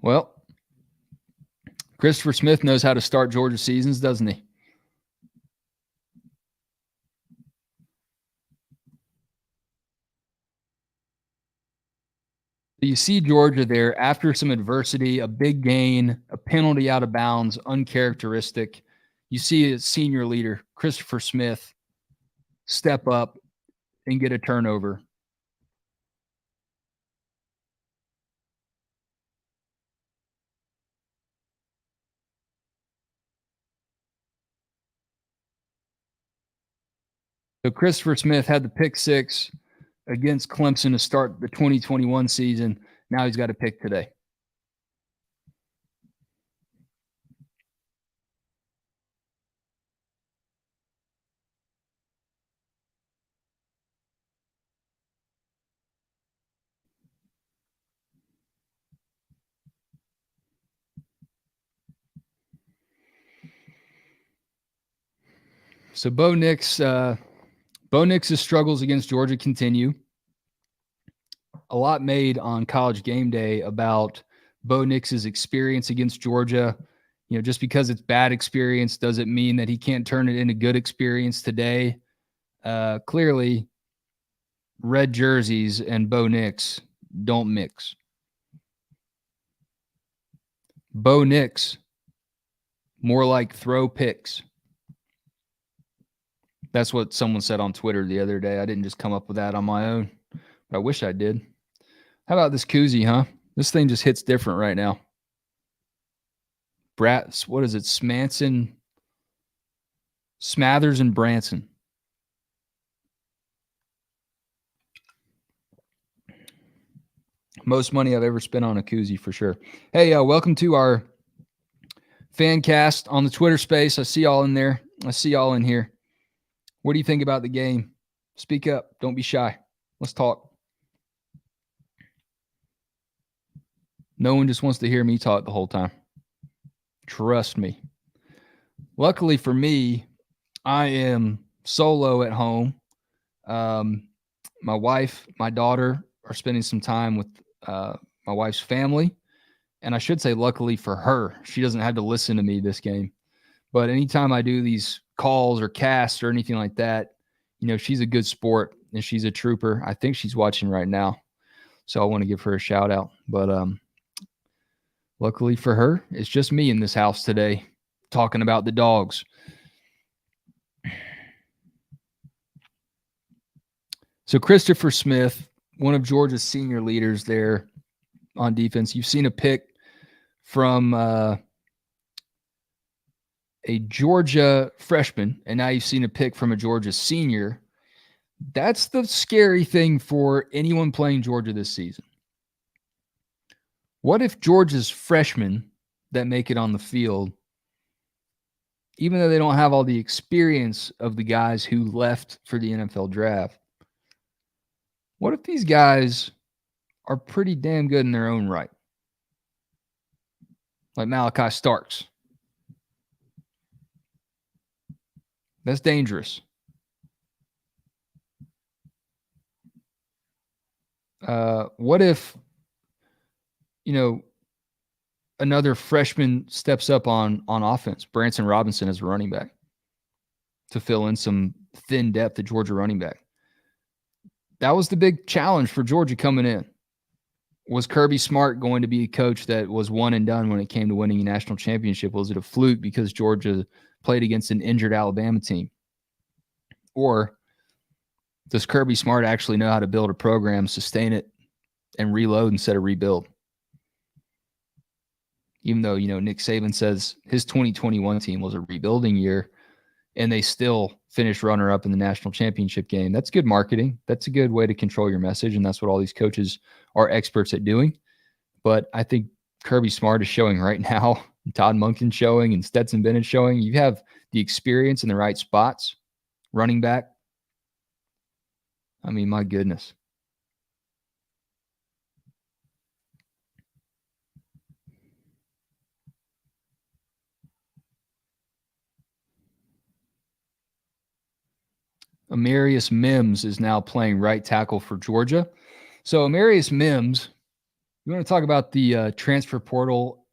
Well, Christopher Smith knows how to start Georgia seasons, doesn't he? You see Georgia there after some adversity, a big gain, a penalty out of bounds, uncharacteristic. You see a senior leader, Christopher Smith, step up and get a turnover. So Christopher Smith had the pick six against Clemson to start the 2021 season. Now he's got a pick today. So Bo Nix's struggles against Georgia continue. A lot made on College Game Day about Bo Nix's experience against Georgia. Just because it's bad experience doesn't mean that he can't turn it into good experience today. Clearly, red jerseys and Bo Nix don't mix. Bo Nix, more like throw picks. That's what someone said on Twitter the other day. I didn't just come up with that on my own, but I wish I did. How about this koozie, huh? This thing just hits different right now. What is it? Smathers and Branson. Most money I've ever spent on a koozie for sure. Hey, welcome to our fan cast on the Twitter space. I see y'all in there. I see y'all in here. What do you think about the game? Speak up. Don't be shy. Let's talk. No one just wants to hear me talk the whole time. Trust me. Luckily for me, I am solo at home. My wife, my daughter are spending some time with my wife's family. And I should say, luckily for her, she doesn't have to listen to me this game. But anytime I do these calls or casts or anything like that, she's a good sport and she's a trooper. I think she's watching right now. So I want to give her a shout out. But luckily for her, it's just me in this house today talking about the Dogs. So Christopher Smith, one of Georgia's senior leaders there on defense. You've seen a pick from a Georgia freshman, and now you've seen a pick from a Georgia senior. That's the scary thing for anyone playing Georgia this season. What if Georgia's freshmen that make it on the field, even though they don't have all the experience of the guys who left for the NFL draft, what if these guys are pretty damn good in their own right? Like Malachi Starks. That's dangerous. What if, another freshman steps up on offense. Branson Robinson as a running back to fill in some thin depth at Georgia running back. That was the big challenge for Georgia coming in. Was Kirby Smart going to be a coach that was one and done when it came to winning a national championship? Was it a fluke because Georgia played against an injured Alabama team? Or does Kirby Smart actually know how to build a program, sustain it, and reload instead of rebuild? Even though, Nick Saban says his 2021 team was a rebuilding year and they still finished runner-up in the national championship game. That's good marketing. That's a good way to control your message, and that's what all these coaches are experts at doing. But I think Kirby Smart is showing right now, Todd Monken's showing, and Stetson Bennett showing. You have the experience in the right spots. Running back. I mean, my goodness. Amarius Mims is now playing right tackle for Georgia. So Amarius Mims, you want to talk about the transfer portal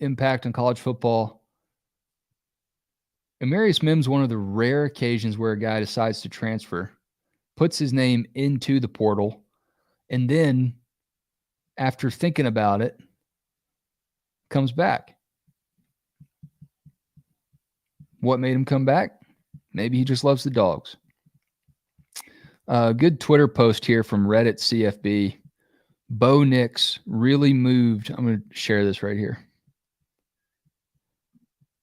impact on college football? Amarius Mims, one of the rare occasions where a guy decides to transfer, puts his name into the portal, and then after thinking about it, comes back. What made him come back? Maybe he just loves the Dogs. Good Twitter post here from Reddit CFB. Bo Nix really moved. I'm going to share this right here.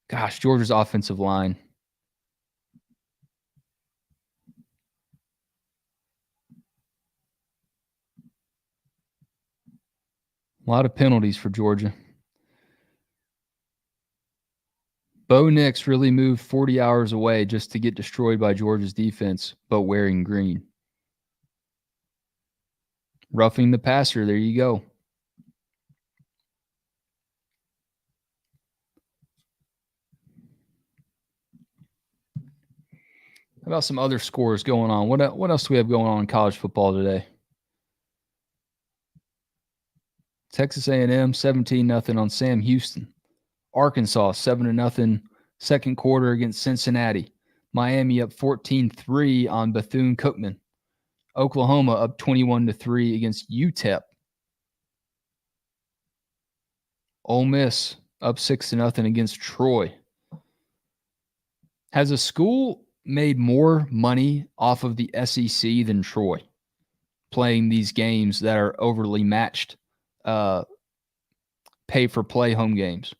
Gosh, Georgia's offensive line. A lot of penalties for Georgia. Bo Nix really moved 40 hours away just to get destroyed by Georgia's defense, but wearing green. Roughing the passer, there you go. How about some other scores going on? What else do we have going on in college football today? Texas A&M 17-0 on Sam Houston. Arkansas 7-0 second quarter against Cincinnati. Miami up 14-3 on Bethune-Cookman. Oklahoma up 21-3 against UTEP. Ole Miss up 6-0 against Troy. Has a school made more money off of the SEC than Troy playing these games that are overly matched pay-for-play home games?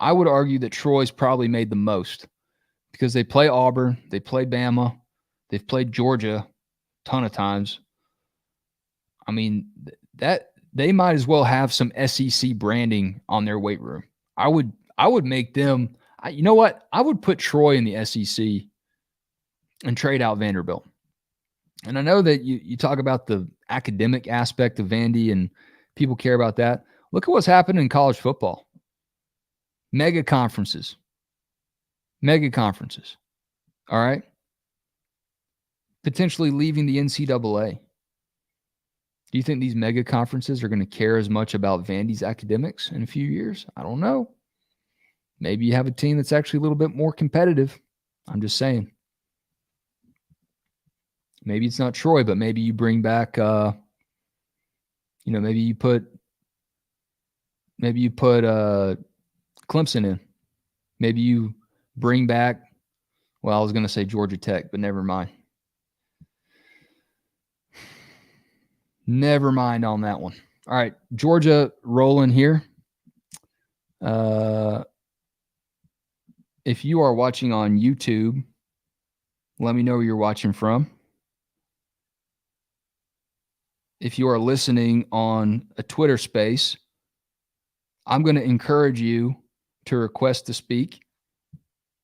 I would argue that Troy's probably made the most because they play Auburn, they play Bama, they've played Georgia a ton of times. I mean, that they might as well have some SEC branding on their weight room. I would make them. You know what? I would put Troy in the SEC and trade out Vanderbilt. And I know that you talk about the academic aspect of Vandy and people care about that. Look at what's happening in college football. Mega conferences. All right. Potentially leaving the NCAA. Do you think these mega conferences are going to care as much about Vandy's academics in a few years? I don't know. Maybe you have a team that's actually a little bit more competitive. I'm just saying. Maybe it's not Troy, but maybe you bring back, maybe you put Clemson in. Maybe you bring back, well, I was going to say Georgia Tech, but never mind. Never mind on that one. All right, Georgia rolling here. If you are watching on YouTube, let me know where you're watching from. If you are listening on a Twitter space, I'm going to encourage you to request to speak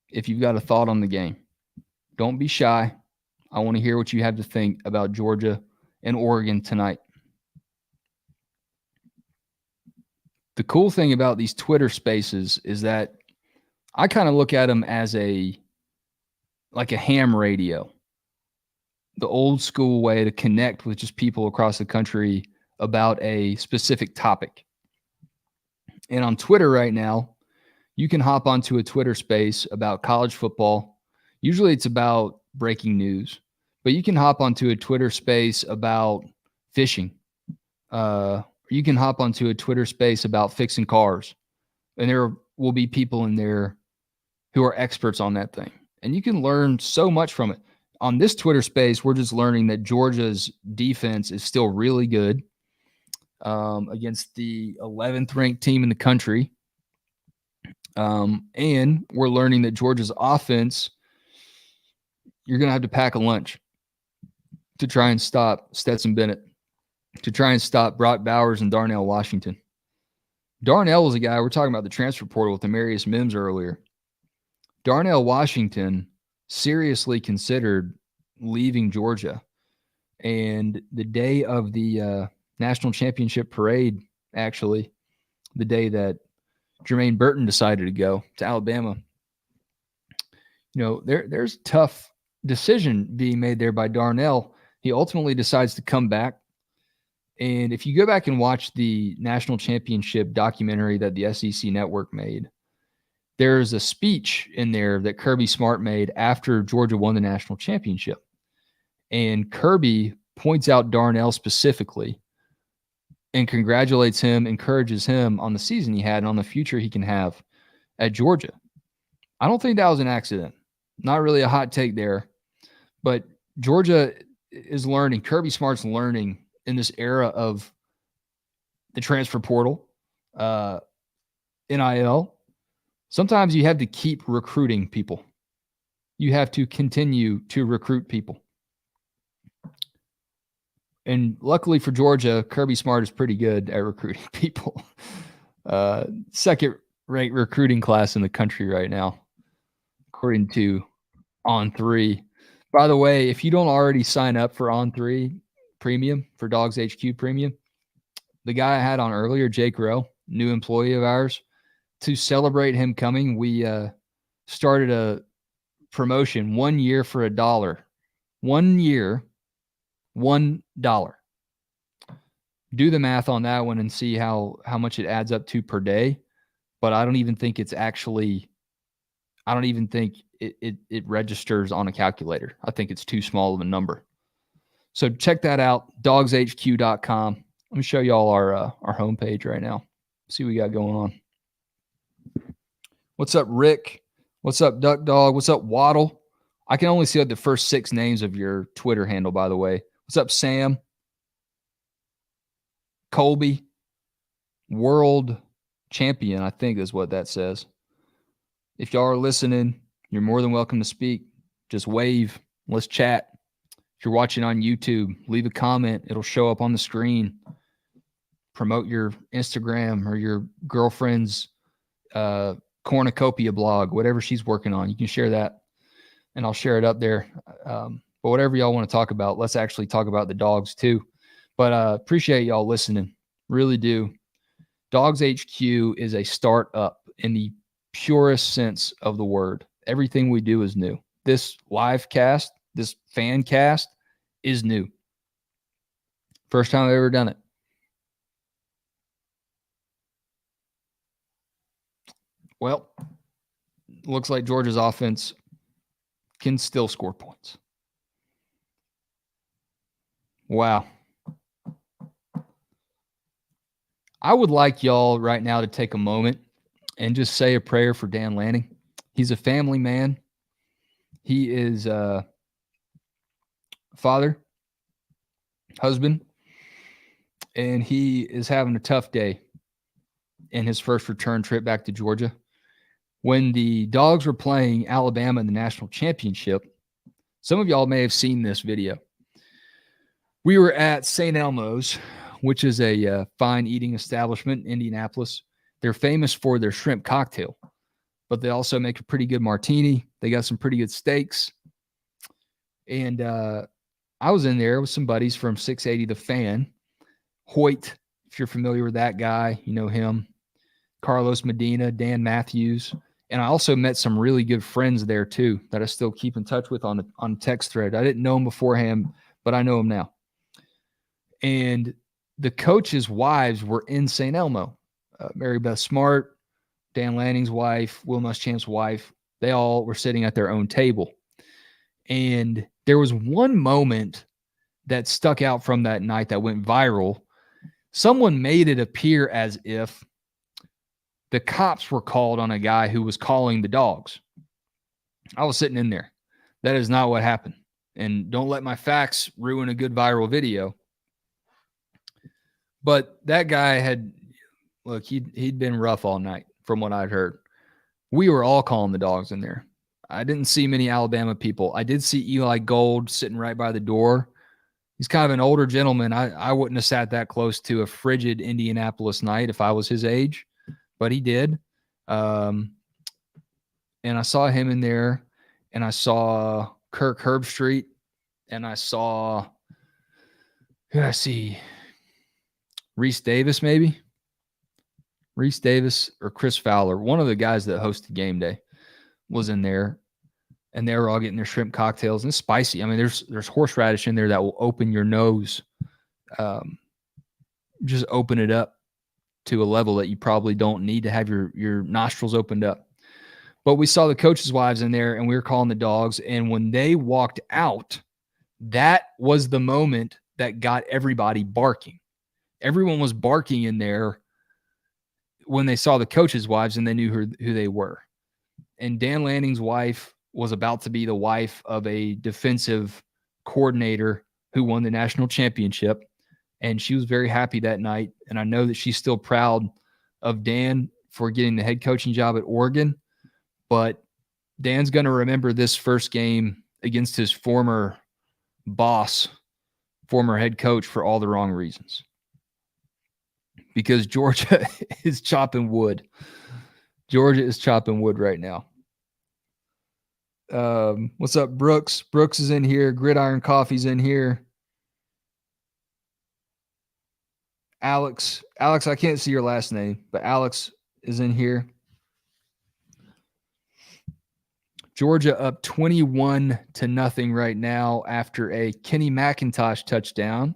if you've got a thought on the game. Don't be shy. I want to hear what you have to think about Georgia and Oregon tonight. The cool thing about these Twitter spaces is that I kind of look at them as like a ham radio, the old school way to connect with just people across the country about a specific topic. And on Twitter right now, you can hop onto a Twitter space about college football. Usually it's about breaking news, but you can hop onto a Twitter space about fishing. You can hop onto a Twitter space about fixing cars. And there will be people in there who are experts on that thing. And you can learn so much from it. On this Twitter space, we're just learning that Georgia's defense is still really good against the 11th ranked team in the country. And we're learning that Georgia's offense, you're going to have to pack a lunch to try and stop Stetson Bennett, to try and stop Brock Bowers and Darnell Washington. Darnell was a guy, we're talking about the transfer portal with Demarius Mims earlier. Darnell Washington seriously considered leaving Georgia. And the day of the national championship parade, actually, the day that Jermaine Burton decided to go to Alabama, there's a tough decision being made there by Darnell. He ultimately decides to come back. And if you go back and watch the national championship documentary that the SEC network made, there's a speech in there that Kirby Smart made after Georgia won the national championship. And Kirby points out Darnell specifically and congratulates him, encourages him on the season he had and on the future he can have at Georgia. I don't think that was an accident. Not really a hot take there. But Georgia is learning, Kirby Smart's learning in this era of the transfer portal, NIL. Sometimes you have to keep recruiting people. You have to continue to recruit people. And luckily for Georgia, Kirby Smart is pretty good at recruiting people. Second-ranked recruiting class in the country right now, according to On3. By the way, if you don't already sign up for On3 Premium, for Dogs HQ Premium, the guy I had on earlier, Jake Rowe, new employee of ours, to celebrate him coming, we started a promotion, 1 year for $1. 1 year, $1. Do the math on that one and see how much it adds up to per day. But I don't even think it registers on a calculator. I think it's too small of a number. So check that out, dogshq.com. Let me show y'all our homepage right now. See what we got going on. What's up, Rick? What's up, Duck Dog? What's up, Waddle? I can only see the first 6 names of your Twitter handle, by the way. What's up, Sam? Colby? World champion, I think is what that says. If y'all are listening, you're more than welcome to speak. Just wave. Let's chat. If you're watching on YouTube, leave a comment. It'll show up on the screen. Promote your Instagram or your girlfriend's cornucopia blog, whatever she's working on. You can share that, and I'll share it up there. But whatever y'all want to talk about, let's actually talk about the dogs too. But appreciate y'all listening. Really do. Dogs HQ is a startup in the purest sense of the word. Everything we do is new. This live cast, this fan cast is new. First time I've ever done it. Well, looks like Georgia's offense can still score points. Wow. I would like y'all right now to take a moment and just say a prayer for Dan Lanning. He's a family man. He is a father, husband, and he is having a tough day in his first return trip back to Georgia. When the Dogs were playing Alabama in the national championship, some of y'all may have seen this video. We were at St. Elmo's, which is a fine eating establishment in Indianapolis. They're famous for their shrimp cocktail, but they also make a pretty good martini. They got some pretty good steaks. And I was in there with some buddies from 680 The Fan. Hoyt, if you're familiar with that guy, you know him. Carlos Medina, Dan Matthews. And I also met some really good friends there too that I still keep in touch with on text thread. I didn't know them beforehand, but I know them now. And the coaches' wives were in St. Elmo. Mary Beth Smart, Dan Lanning's wife, Will Muschamp's wife. They all were sitting at their own table. And there was one moment that stuck out from that night that went viral. Someone made it appear as if the cops were called on a guy who was calling the dogs. I was sitting in there. That is not what happened. And don't let my facts ruin a good viral video. But that guy he'd been rough all night from what I'd heard. We were all calling the dogs in there. I didn't see many Alabama people. I did see Eli Gold sitting right by the door. He's kind of an older gentleman. I wouldn't have sat that close to a frigid Indianapolis night if I was his age, but he did. And I saw him in there, and I saw Kirk Herbstreit, and I saw, who did I see? Reese Davis, maybe? Reese Davis or Chris Fowler, one of the guys that hosted game day, was in there, and they were all getting their shrimp cocktails, and it's spicy. I mean, there's horseradish in there that will open your nose, just open it up to a level that you probably don't need to have your nostrils opened up. But we saw the coaches' wives in there, and we were calling the dogs, and when they walked out, that was the moment that got everybody barking. Everyone was barking in there when they saw the coaches' wives, and they knew who they were. And Dan Lanning's wife was about to be the wife of a defensive coordinator who won the national championship. And she was very happy that night. And I know that she's still proud of Dan for getting the head coaching job at Oregon. But Dan's going to remember this first game against his former boss, former head coach, for all the wrong reasons. Because Georgia is chopping wood. Georgia is chopping wood right now. What's up, Brooks? Brooks is in here. Gridiron Coffee's in here. Alex, I can't see your last name, but Alex is in here. Georgia up 21-0 right now after a Kenny McIntosh touchdown.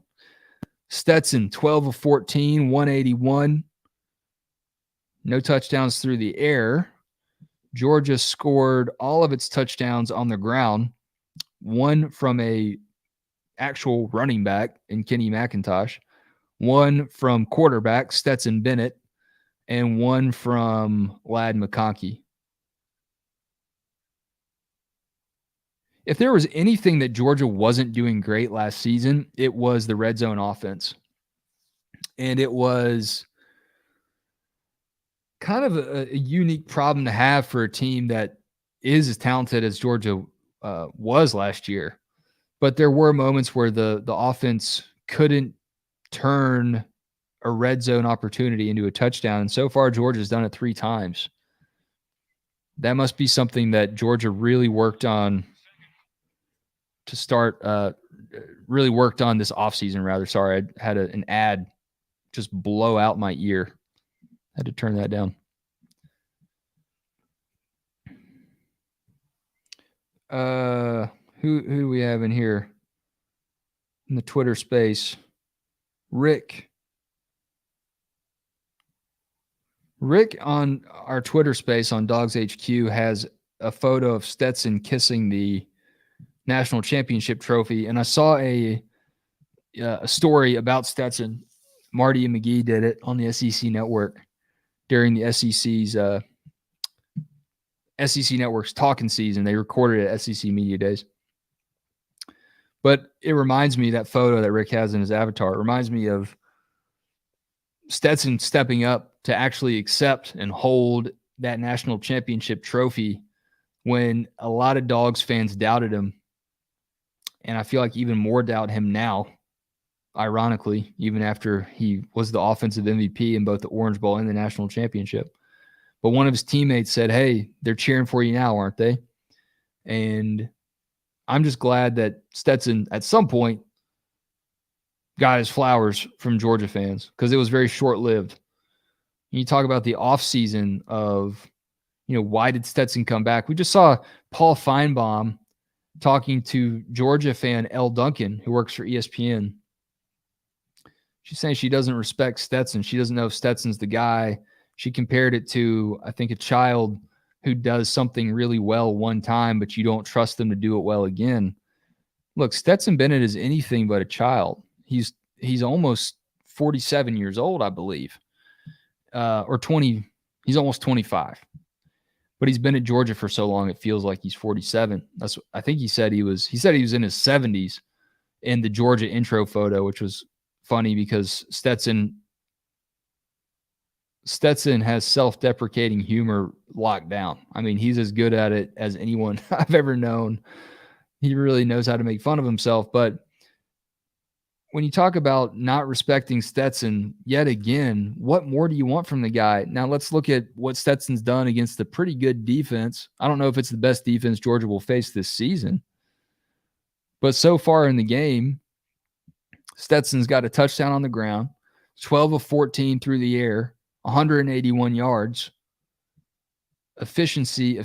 Stetson, 12 of 14, 181. No touchdowns through the air. Georgia scored all of its touchdowns on the ground. One from a actual running back in Kenny McIntosh. One from quarterback Stetson Bennett. And one from Ladd McConkey. If there was anything that Georgia wasn't doing great last season, it was the red zone offense. And it was kind of a unique problem to have for a team that is as talented as Georgia was last year. But there were moments where the offense couldn't turn a red zone opportunity into a touchdown. And so far, Georgia's done it 3 times. That must be something that Georgia really worked on to start, really worked on this offseason, rather. Sorry, I had an ad just blow out my ear. Had to turn that down. Who do we have in here in the Twitter space? Rick on our Twitter space on Dogs HQ has a photo of Stetson kissing the national championship trophy, and I saw a story about Stetson. Marty and McGee did it on the SEC Network during the SEC Network's talking season. They recorded it at SEC Media Days. But it reminds me, that photo that Rick has in his avatar, it reminds me of Stetson stepping up to actually accept and hold that national championship trophy when a lot of Dogs fans doubted him. And I feel like even more doubt him now, ironically, even after he was the offensive MVP in both the Orange Bowl and the national championship. But one of his teammates said, hey, they're cheering for you now, aren't they? And I'm just glad that Stetson at some point got his flowers from Georgia fans, because it was very short-lived. You talk about the offseason of, why did Stetson come back? We just saw Paul Feinbaum talking to Georgia fan Elle Duncan, who works for ESPN. She's saying she doesn't respect Stetson. She doesn't know if Stetson's the guy. She compared it to, I think, a child who does something really well one time, but you don't trust them to do it well again. Look, Stetson Bennett is anything but a child. He's almost 47 years old, I believe, or 20. He's almost 25, but he's been at Georgia for so long it feels like he's 47. I think he said he was in his 70s in the Georgia intro photo, which was funny because Stetson has self-deprecating humor locked down. I mean, he's as good at it as anyone I've ever known. He really knows how to make fun of himself. But when you talk about not respecting Stetson, yet again, what more do you want from the guy? Now let's look at what Stetson's done against a pretty good defense. I don't know if it's the best defense Georgia will face this season, but so far in the game, Stetson's got a touchdown on the ground, 12 of 14 through the air, 181 yards. Efficiency.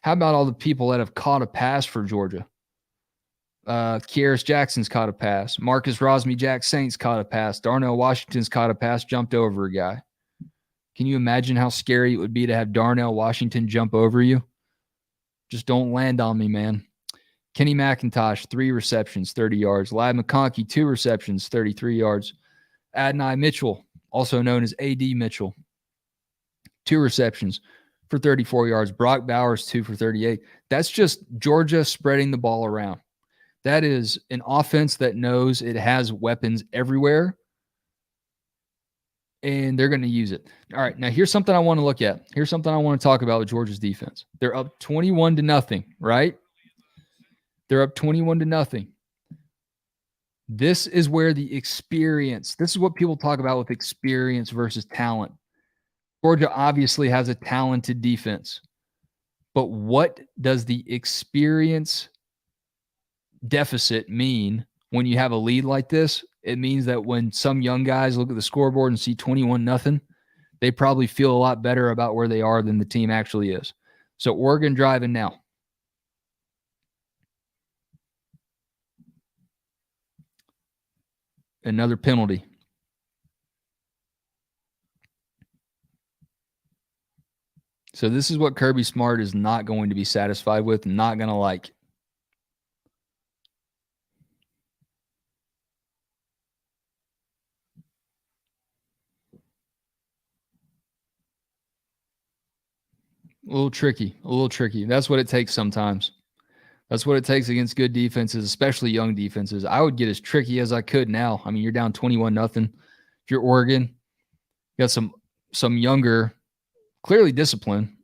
How about all the people that have caught a pass for Georgia? Kieris Jackson's caught a pass. Marcus Rosemy-Jack Saints caught a pass. Darnell Washington's caught a pass, jumped over a guy. Can you imagine how scary it would be to have Darnell Washington jump over you? Just don't land on me, man. Kenny McIntosh, 3 receptions, 30 yards. Ladd McConkey, 2 receptions, 33 yards. Adonai Mitchell, also known as A.D. Mitchell, 2 receptions for 34 yards. Brock Bowers, 2 for 38. That's just Georgia spreading the ball around. That is an offense that knows it has weapons everywhere, and they're going to use it. All right, now here's something I want to look at. Here's something I want to talk about with Georgia's defense. They're up 21-0, right? They're up 21-0. This is where the experience, this is what people talk about with experience versus talent. Georgia obviously has a talented defense, but what does the experience deficit mean when you have a lead like this? It means that when some young guys look at the scoreboard and see 21-0, they probably feel a lot better about where they are than the team actually is. So Oregon driving now. Another penalty. So this is what Kirby Smart is not going to be satisfied with, not going to like. A little tricky. That's what it takes sometimes. That's what it takes against good defenses, especially young defenses. I would get as tricky as I could now. I mean, you're down 21-0. If you're Oregon, you got some younger, clearly disciplined,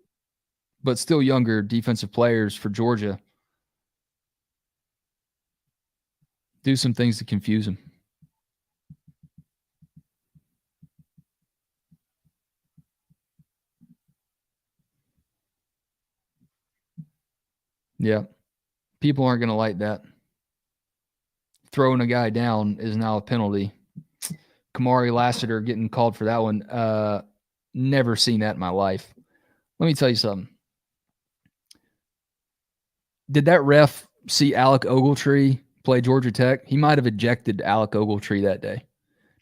but still younger defensive players for Georgia. Do some things to confuse them. Yeah. People aren't going to like that. Throwing a guy down is now a penalty. Kamari Lassiter getting called for that one. Never seen that in my life. Let me tell you something. Did that ref see Alec Ogletree play Georgia Tech? He might have ejected Alec Ogletree that day.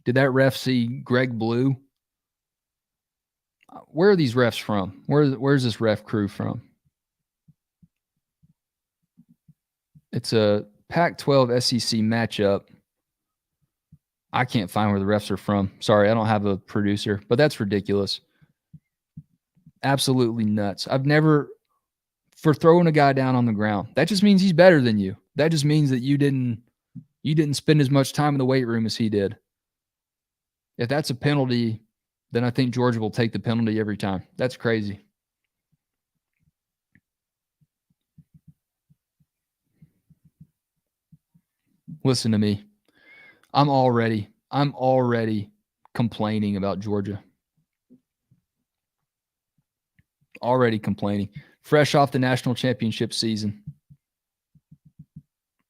Did that ref see Greg Blue? Where are these refs from? Where's this ref crew from? It's a Pac-12 SEC matchup. I can't find where the refs are from. Sorry, I don't have a producer, but that's ridiculous. Absolutely nuts. I've never, for throwing a guy down on the ground, that just means he's better than you. That just means that you didn't spend as much time in the weight room as he did. If that's a penalty, then I think Georgia will take the penalty every time. That's crazy. Listen to me. I'm already complaining about Georgia. Already complaining. Fresh off the national championship season.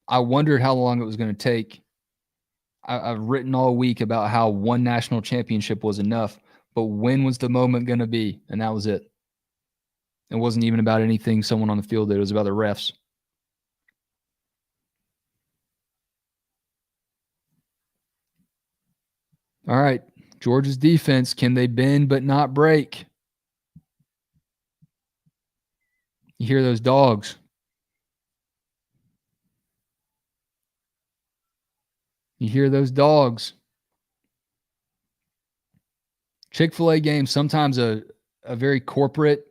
I wondered how long it was going to take. I've written all week about how one national championship was enough, but when was the moment going to be? And that was it. It wasn't even about anything someone on the field did. It was about the refs. All right, Georgia's defense, can they bend but not break? You hear those dogs. You hear those dogs. Chick-fil-A game, sometimes a very corporate,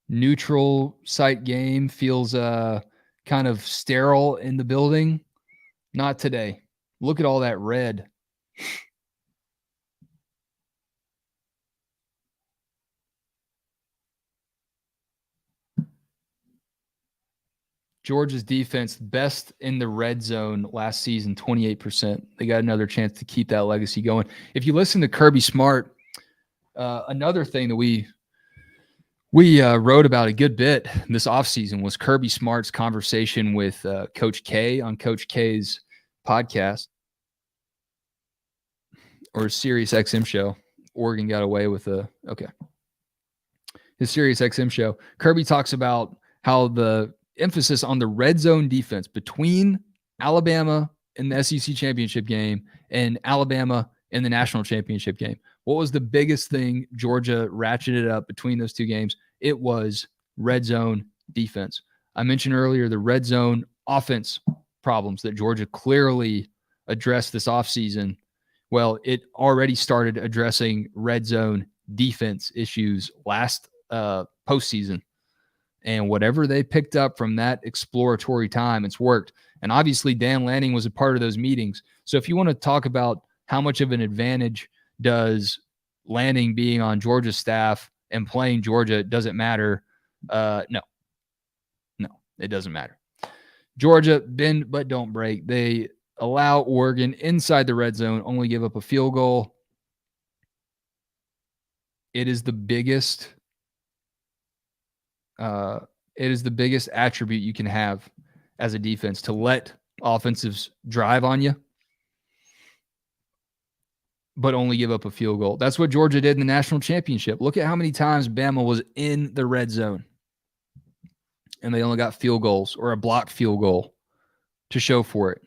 neutral site game feels kind of sterile in the building. Not today. Look at all that red. Georgia's defense, best in the red zone last season, 28%. They got another chance to keep that legacy going. If you listen to Kirby Smart, another thing that we wrote about a good bit this offseason was Kirby Smart's conversation with Coach K on Coach K's podcast or Sirius XM show. Oregon got away with his Sirius XM show. Kirby talks about how the emphasis on the red zone defense between Alabama in the SEC championship game and Alabama in the national championship game. What was the biggest thing Georgia ratcheted up between those two games? It was red zone defense. I mentioned earlier the red zone offense problems that Georgia clearly addressed this offseason. Well, it already started addressing red zone defense issues last postseason. And whatever they picked up from that exploratory time, it's worked. And obviously, Dan Lanning was a part of those meetings. So if you want to talk about how much of an advantage does Lanning being on Georgia's staff and playing Georgia, does it matter? No, it doesn't matter. Georgia, bend but don't break. They allow Oregon inside the red zone, only give up a field goal. It is the biggest attribute you can have as a defense, to let offensives drive on you, but only give up a field goal. That's what Georgia did in the national championship. Look at how many times Bama was in the red zone, and they only got field goals or a blocked field goal to show for it.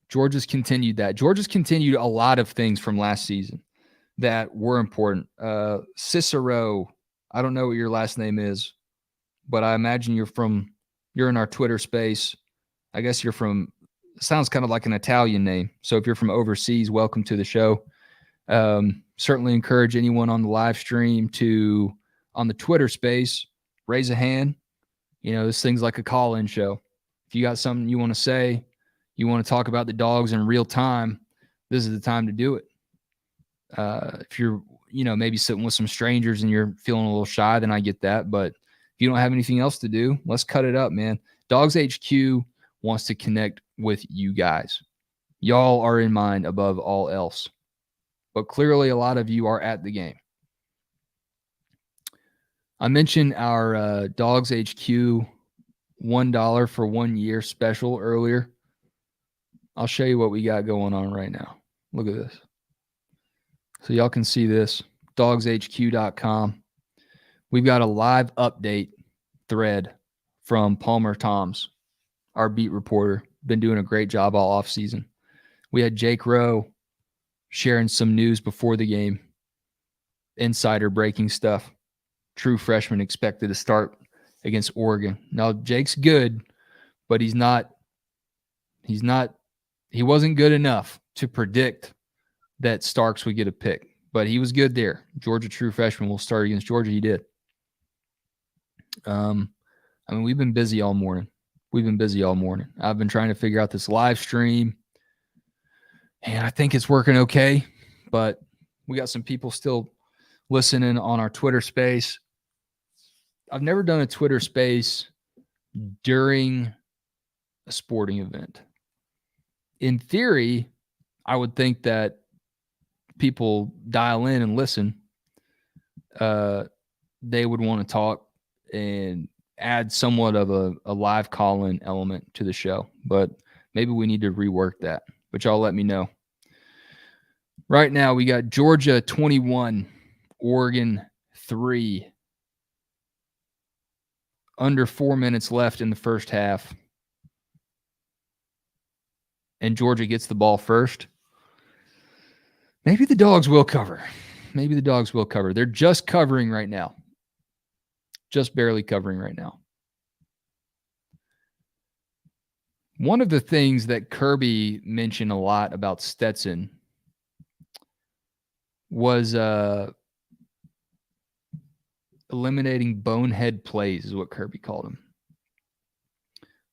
Georgia's continued that. Georgia's continued a lot of things from last season that were important. Cicero, I don't know what your last name is, but I imagine you're in our Twitter space. I guess you're from, sounds kind of like an Italian name. So if you're from overseas, welcome to the show. Certainly encourage anyone on the live stream to, on the Twitter space, raise a hand. You know, this thing's like a call-in show. If you got something you want to say, you want to talk about the dogs in real time, this is the time to do it. If you're, maybe sitting with some strangers and you're feeling a little shy, then I get that. But if you don't have anything else to do, let's cut it up, man. Dogs HQ wants to connect with you guys. Y'all are in mind above all else. But clearly a lot of you are at the game. I mentioned our Dogs HQ $1 for 1 year special earlier. I'll show you what we got going on right now. Look at this. So y'all can see this, dogshq.com. We've got a live update thread from Palmer Toms, our beat reporter. Been doing a great job all offseason. We had Jake Rowe sharing some news before the game, insider breaking stuff. True freshman expected to start against Oregon. Now, Jake's good, but he wasn't good enough to predict that Starks would get a pick, but he was good there. Georgia true freshman will start against Georgia. He did. We've been busy all morning. I've been trying to figure out this live stream, and I think it's working okay, but we got some people still listening on our Twitter space. I've never done a Twitter space during a sporting event. In theory, I would think that people dial in and listen. They would want to talk and add somewhat of a live call-in element to the show, but maybe we need to rework that, but y'all let me know. Right now, we got Georgia 21, Oregon 3. Under 4 minutes left in the first half. And Georgia gets the ball first. Maybe the Dogs will cover. Maybe the Dogs will cover. They're just covering right now. Just barely covering right now. One of the things that Kirby mentioned a lot about Stetson was eliminating bonehead plays, is what Kirby called them.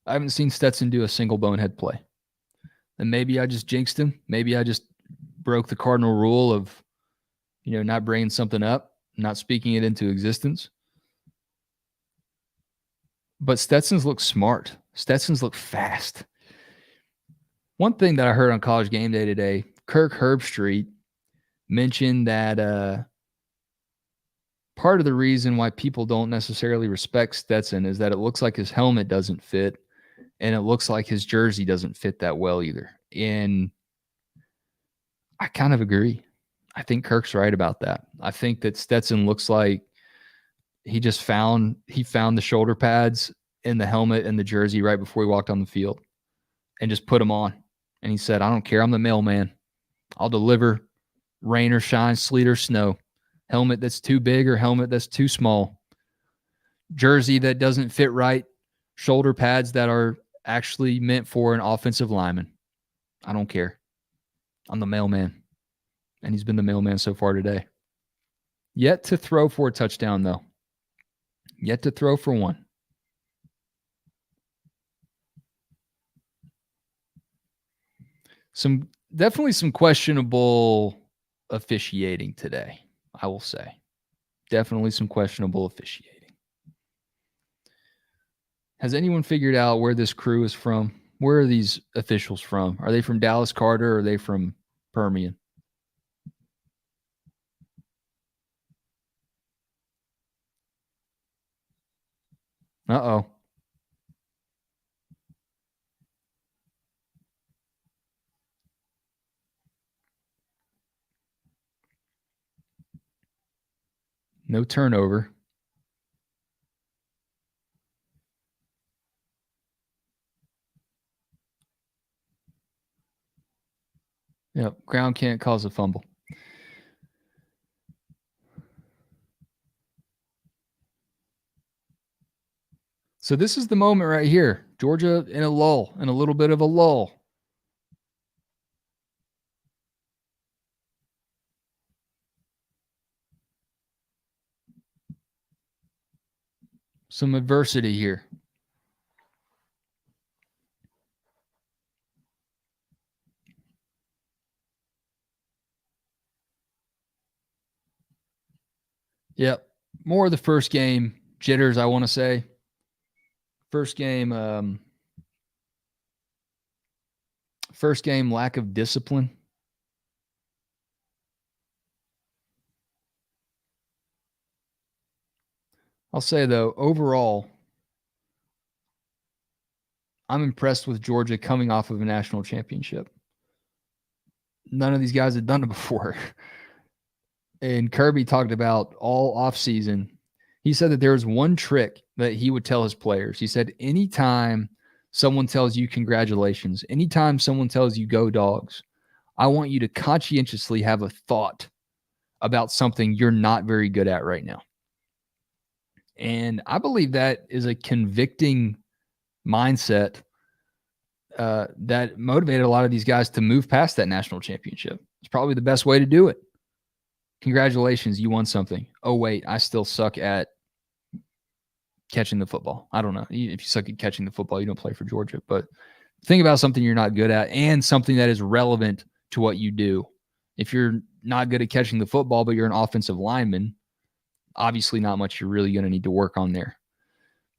I haven't seen Stetson do a single bonehead play. And maybe I just jinxed him. Maybe I just broke the cardinal rule of, not bringing something up, not speaking it into existence. But Stetson's look smart. Stetson's look fast. One thing that I heard on College Game Day today, Kirk Herbstreit mentioned that part of the reason why people don't necessarily respect Stetson is that it looks like his helmet doesn't fit, and it looks like his jersey doesn't fit that well either. And I kind of agree. I think Kirk's right about that. I think that Stetson looks like he found the shoulder pads in the helmet and the jersey right before he walked on the field and just put them on. And he said, I don't care. I'm the mailman. I'll deliver rain or shine, sleet or snow. Helmet that's too big or helmet that's too small. Jersey that doesn't fit right. Shoulder pads that are actually meant for an offensive lineman. I don't care. I'm the mailman. And he's been the mailman so far today. Yet to throw for a touchdown, though. Yet to throw for one. Definitely some questionable officiating today, I will say. Definitely some questionable officiating. Has anyone figured out where this crew is from? Where are these officials from? Are they from Dallas Carter or are they from Permian? Uh-oh. No turnover. Yep, ground can't cause a fumble. So this is the moment right here. Georgia in a lull, in a little bit of a lull. Some adversity here. Yep. More of the first game jitters, I want to say. First game lack of discipline. I'll say, though, overall, I'm impressed with Georgia coming off of a national championship. None of these guys had done it before. And Kirby talked about all offseason. He said that there was one trick that he would tell his players. He said, anytime someone tells you congratulations, anytime someone tells you go Dogs, I want you to conscientiously have a thought about something you're not very good at right now. And I believe that is a convicting mindset that motivated a lot of these guys to move past that national championship. It's probably the best way to do it. Congratulations, you won something. Oh, wait, I still suck at catching the football. I don't know. If you suck at catching the football, you don't play for Georgia. But think about something you're not good at and something that is relevant to what you do. If you're not good at catching the football, but you're an offensive lineman, obviously not much you're really going to need to work on there.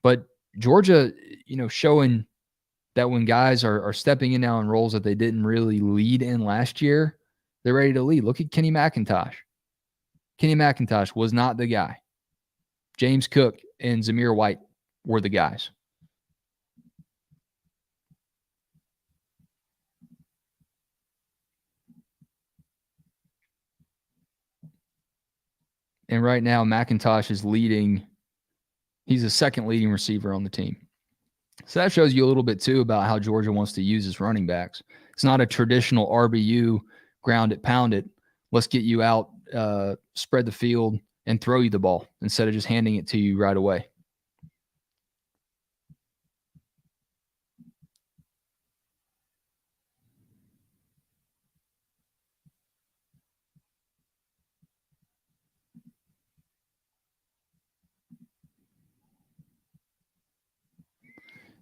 But Georgia, showing that when guys are stepping in now in roles that they didn't really lead in last year, they're ready to lead. Look at Kenny McIntosh. Kenny McIntosh was not the guy. James Cook and Zamir White were the guys. And right now, McIntosh is leading. He's the second leading receiver on the team. So that shows you a little bit, too, about how Georgia wants to use its running backs. It's not a traditional RBU ground it, pound it. Let's get you out, spread the field, and throw you the ball instead of just handing it to you right away.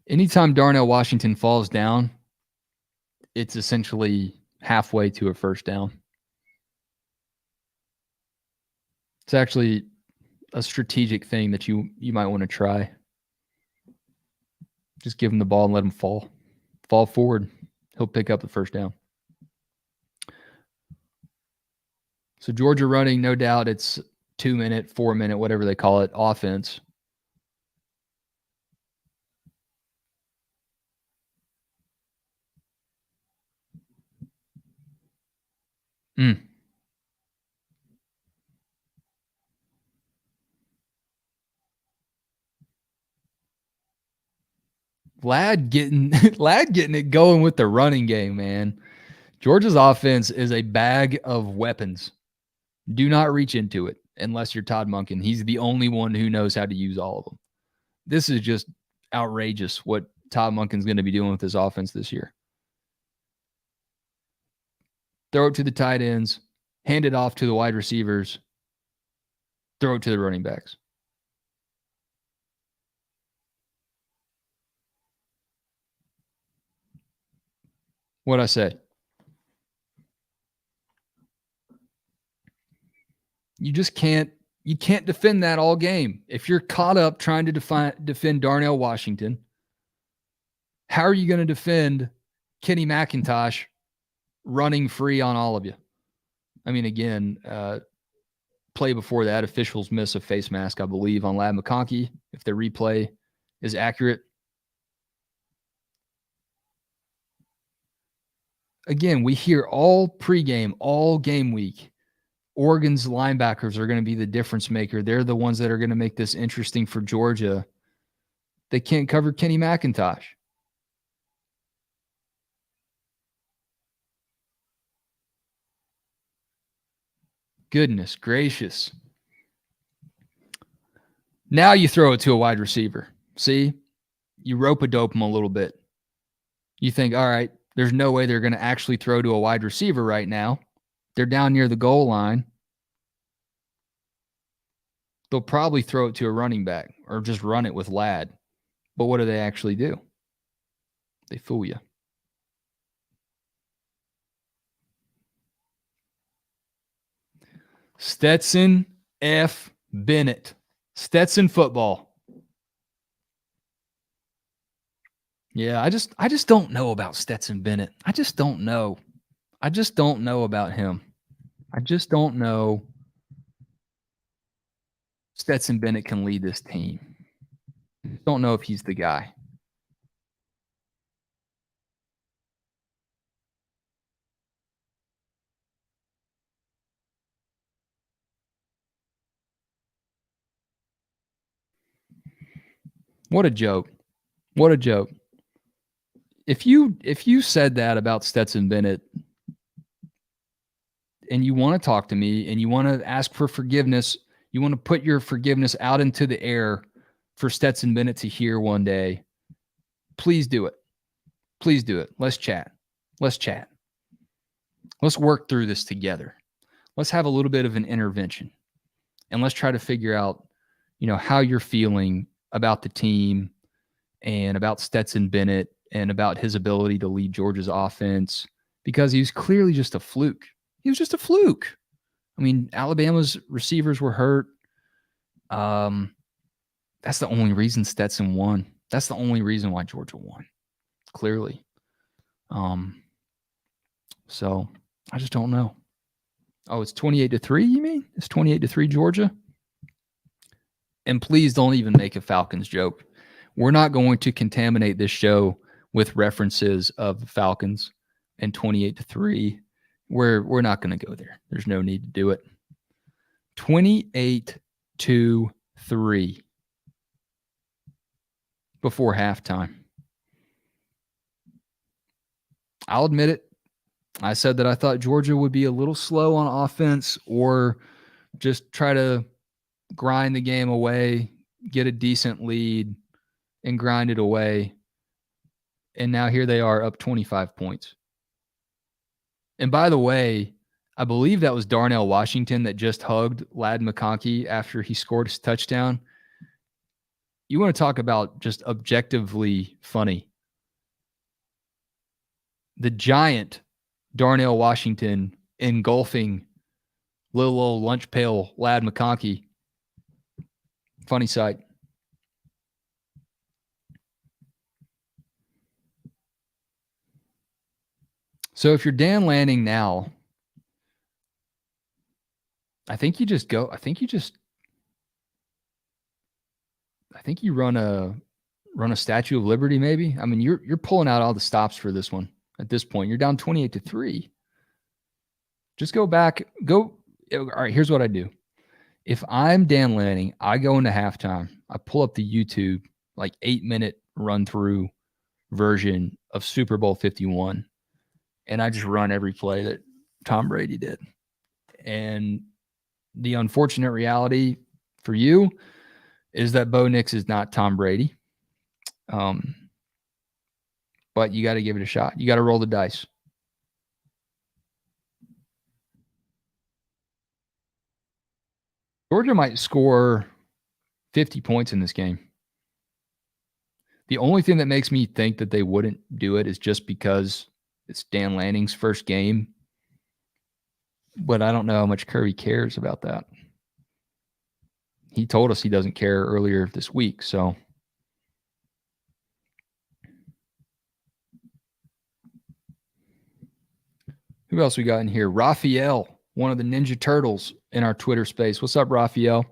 Anytime Darnell Washington falls down, it's essentially halfway to a first down. It's actually a strategic thing that you might want to try. Just give him the ball and let him fall forward. He'll pick up the first down. So Georgia running, no doubt it's 2 minute, 4 minute, whatever they call it, offense. Ladd getting it going with the running game, man. Georgia's offense is a bag of weapons. Do not reach into it unless you're Todd Monken. He's the only one who knows how to use all of them. This is just outrageous what Todd Monken's going to be doing with his offense this year. Throw it to the tight ends, hand it off to the wide receivers, throw it to the running backs. What'd I say? You just can't defend that all game. If you're caught up trying to defend Darnell Washington, how are you going to defend Kenny McIntosh running free on all of you? I mean, again, play before that, officials miss a face mask, I believe, on Ladd McConkey, if the replay is accurate. Again, we hear all pregame, all game week, Oregon's linebackers are going to be the difference maker. They're the ones that are going to make this interesting for Georgia. They can't cover Kenny McIntosh. Goodness gracious. Now you throw it to a wide receiver. See? You rope-a-dope them a little bit. You think, all right, there's no way they're going to actually throw to a wide receiver right now. They're down near the goal line. They'll probably throw it to a running back or just run it with Ladd. But what do they actually do? They fool you. Stetson F. Bennett. Stetson football. Yeah, I just don't know about Stetson Bennett. I just don't know. I just don't know about him. I just don't know Stetson Bennett can lead this team. Don't know if he's the guy. What a joke. What a joke. If you said that about Stetson Bennett and you want to talk to me and you want to ask for forgiveness, you want to put your forgiveness out into the air for Stetson Bennett to hear one day, please do it. Please do it. Let's chat. Let's chat. Let's work through this together. Let's have a little bit of an intervention. And let's try to figure out, how you're feeling about the team and about Stetson Bennett and about his ability to lead Georgia's offense, because he was clearly just a fluke. He was just a fluke. I mean, Alabama's receivers were hurt. That's the only reason Stetson won. That's the only reason why Georgia won, clearly. So I just don't know. Oh, it's 28-3, you mean? It's 28-3 Georgia? And please don't even make a Falcons joke. We're not going to contaminate this show with references of the Falcons and 28-3. We're not going to go there. There's no need to do it. 28-3 before halftime. I'll admit it. I said that I thought Georgia would be a little slow on offense or just try to grind the game away, get a decent lead, and grind it away. And now here they are up 25 points. And by the way, I believe that was Darnell Washington that just hugged Ladd McConkey after he scored his touchdown. You want to talk about just objectively funny. The giant Darnell Washington engulfing little old lunch pail Ladd McConkey. Funny sight. So if you're Dan Lanning now, I think you run a Statue of Liberty, maybe. I mean, you're pulling out all the stops for this one at this point. You're down 28-3. Just go back. All right, here's what I do. If I'm Dan Lanning, I go into halftime. I pull up the YouTube, like 8-minute run-through version of Super Bowl 51, and I just run every play that Tom Brady did. And the unfortunate reality for you is that Bo Nix is not Tom Brady. But you got to give it a shot. You got to roll the dice. Georgia might score 50 points in this game. The only thing that makes me think that they wouldn't do it is just because it's Dan Lanning's first game. But I don't know how much Kirby cares about that. He told us he doesn't care earlier this week, so. Who else we got in here? Raphael, one of the Ninja Turtles in our Twitter space. What's up, Raphael?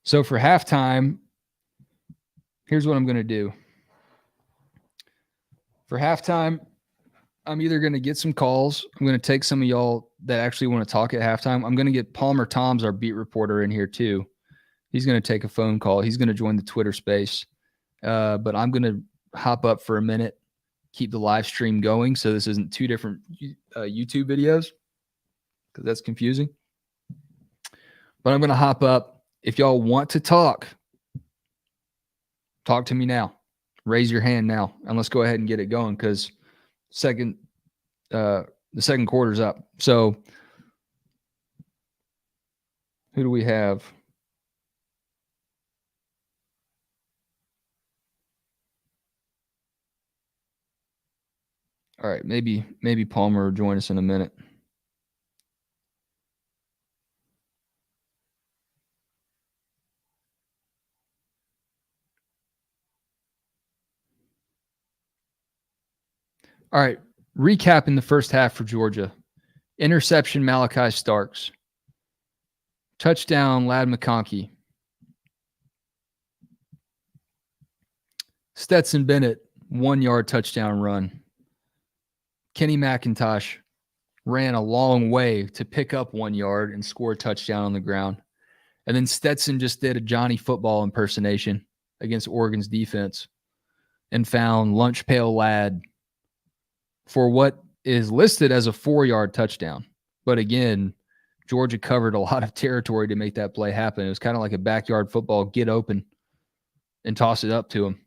So for halftime, here's what I'm going to do. For halftime, I'm either going to get some calls. I'm going to take some of y'all that actually want to talk at halftime. I'm going to get Palmer Toms, our beat reporter, in here too. He's going to take a phone call. He's going to join the Twitter space. But I'm going to hop up for a minute, keep the live stream going so this isn't two different YouTube videos because that's confusing. But I'm going to hop up. If y'all want to talk to me now. Raise your hand now, and let's go ahead and get it going because the second quarter's up. So who do we have? All right, maybe Palmer will join us in a minute. All right, recapping the first half for Georgia. Interception, Malachi Starks. Touchdown, Ladd McConkey. Stetson Bennett, 1-yard touchdown run. Kenny McIntosh ran a long way to pick up 1 yard and score a touchdown on the ground. And then Stetson just did a Johnny football impersonation against Oregon's defense and found Lunch Pail Ladd for what is listed as a 4-yard touchdown. But again, Georgia covered a lot of territory to make that play happen. It was kind of like a backyard football, get open and toss it up to him.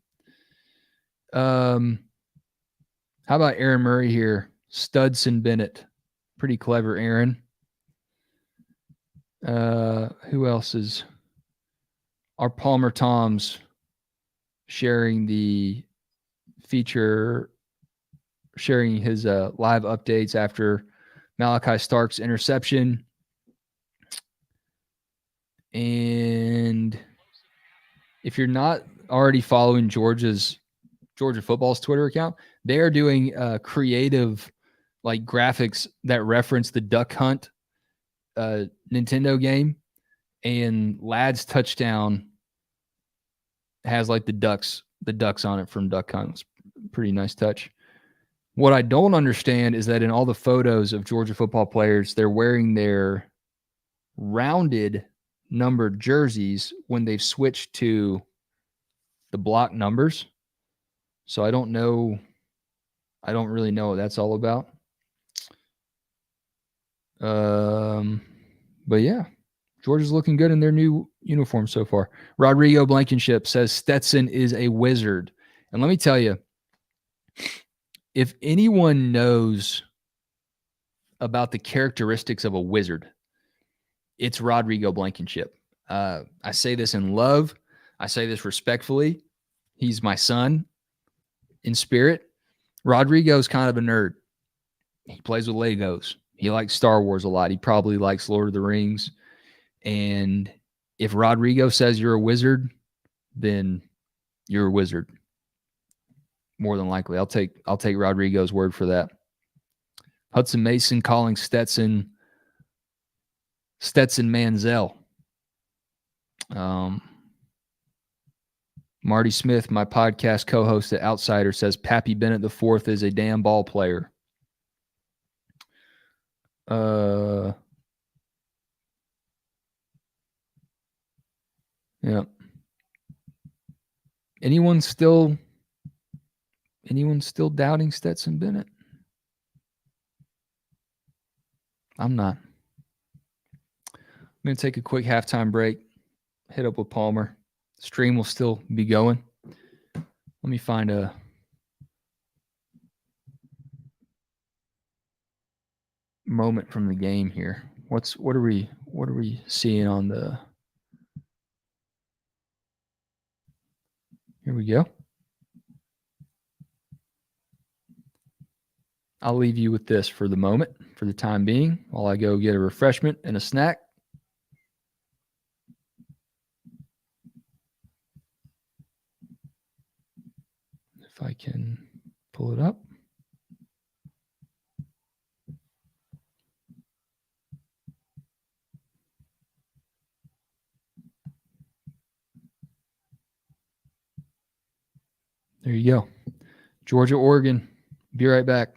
How about Aaron Murray here? Stetson Bennett. Pretty clever, Aaron. Who else is? Our Palmer Toms sharing the feature, sharing his live updates after Malachi Stark's interception. And if you're not already following Georgia football's Twitter account, they are doing creative like graphics that reference the Duck Hunt Nintendo game, and Ladd's touchdown has like the ducks on it from Duck Hunt. It's a pretty nice touch. What I don't understand is that in all the photos of Georgia football players, they're wearing their rounded numbered jerseys when they've switched to the block numbers. So I don't know. I don't really know what that's all about. But yeah, Georgia's looking good in their new uniform so far. Rodrigo Blankenship says Stetson is a wizard. And let me tell you, if anyone knows about the characteristics of a wizard, it's Rodrigo Blankenship. I say this in love. I say this respectfully. He's my son in spirit. Rodrigo's kind of a nerd. He plays with Legos. He likes Star Wars a lot. He probably likes Lord of the Rings. And if Rodrigo says you're a wizard, then you're a wizard. More than likely. I'll take Rodrigo's word for that. Hudson Mason calling Stetson Manziel. Marty Smith, my podcast co-host at Outsider, says Pappy Bennett IV is a damn ball player. Yeah. Anyone still doubting Stetson Bennett? I'm not. I'm going to take a quick halftime break. Hit up with Palmer. Stream will still be going. Let me find a moment from the game here. What are we seeing on the? Here we go. I'll leave you with this for the moment, for the time being, while I go get a refreshment and a snack. If I can pull it up. There you go. Georgia, Oregon. Be right back.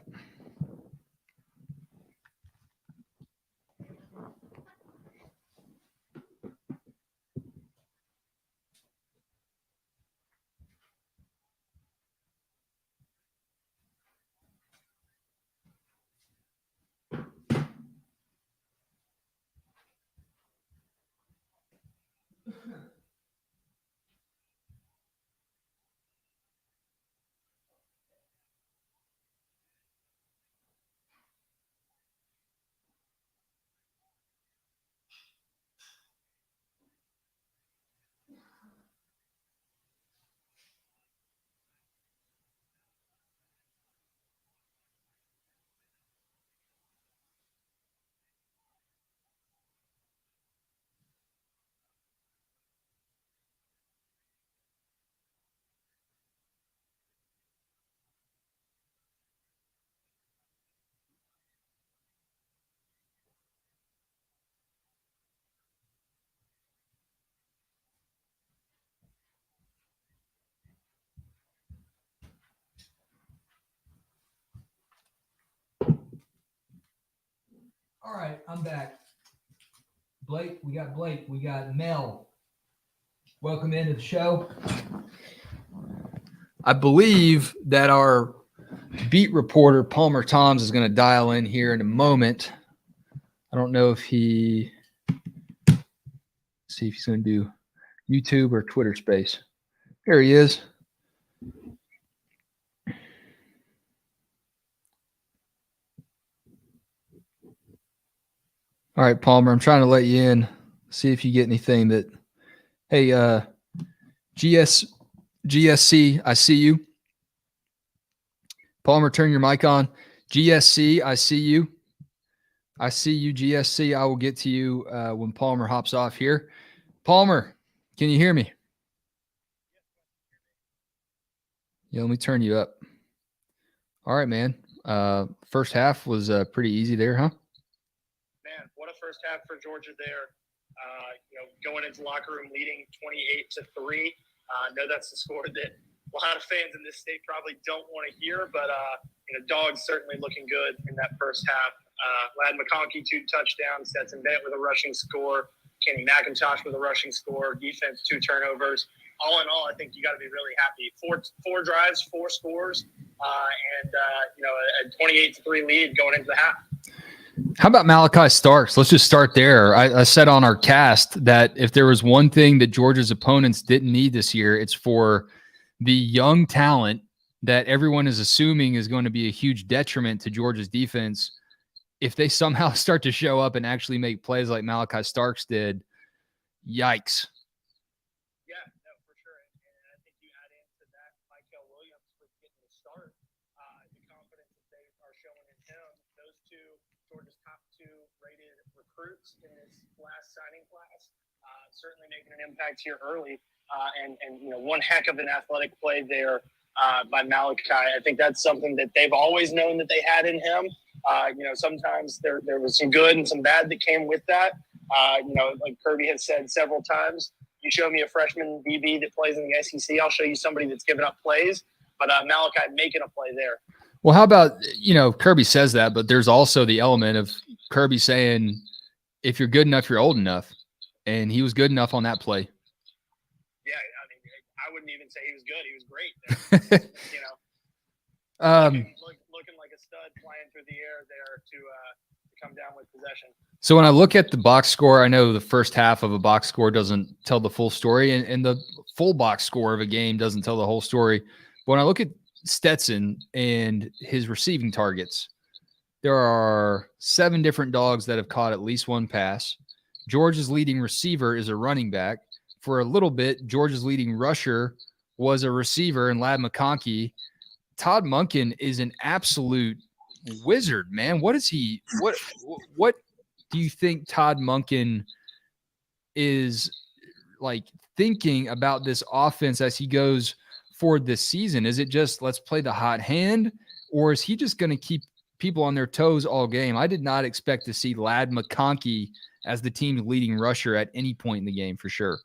All right, I'm back. Blake, we got Mel. Welcome into the show. I believe that our beat reporter, Palmer Toms, is going to dial in here in a moment. I don't know if see if he's going to do YouTube or Twitter Space. There he is. All right, Palmer, I'm trying to let you in. See if you get anything that, hey, GSC, I see you. Palmer, turn your mic on. GSC, I see you. I see you, GSC. I will get to you when Palmer hops off here. Palmer, can you hear me? Yeah, let me turn you up. All right, man. First half was pretty easy there, huh? Man, what a first half for Georgia there. Going into locker room leading 28-3. I know that's the score that a lot of fans in this state probably don't want to hear, but Dogs certainly looking good in that first half. Lad McConkey, 2 touchdowns. Stetson Bennett with a rushing score. Kenny McIntosh with a rushing score. Defense, 2 turnovers. all in all, I think you got to be really happy. Four drives, 4 scores, and a 28-3 lead going into the half. How about Malachi Starks? Let's just start there. I said on our cast that if there was one thing that Georgia's opponents didn't need this year, it's for the young talent that everyone is assuming is going to be a huge detriment to Georgia's defense. If they somehow start to show up and actually make plays like Malachi Starks did, yikes. Yeah, no, for sure. And I think you add into that Michael Williams with getting the start, the confidence that they are showing in him. Those two, Georgia's top 2 rated recruits in this last signing class, certainly making an impact here early. And one heck of an athletic play there by Malachi. I think that's something that they've always known that they had in him. Sometimes there was some good and some bad that came with that. Like Kirby has said several times, you show me a freshman DB that plays in the SEC, I'll show you somebody that's given up plays. But Malachi making a play there. Well, how about, Kirby says that, but there's also the element of Kirby saying, if you're good enough, you're old enough. And he was good enough on that play. Yeah, I mean, I wouldn't even say he was good. He was great. Looking like a stud flying through the air there to come down with possession. So when I look at the box score, I know the first half of a box score doesn't tell the full story, and the full box score of a game doesn't tell the whole story. But when I look at Stetson and his receiving targets, there are 7 different dogs that have caught at least one pass. Georgia's leading receiver is a running back. For a little bit, Georgia's leading rusher was a receiver in Ladd McConkey. Todd Monken is an absolute wizard, man. What is he? What do you think Todd Monken is like thinking about this offense as he goes forward this season? Is it just let's play the hot hand, or is he just going to keep people on their toes all game? I did not expect to see Ladd McConkey as the team's leading rusher at any point in the game, for sure.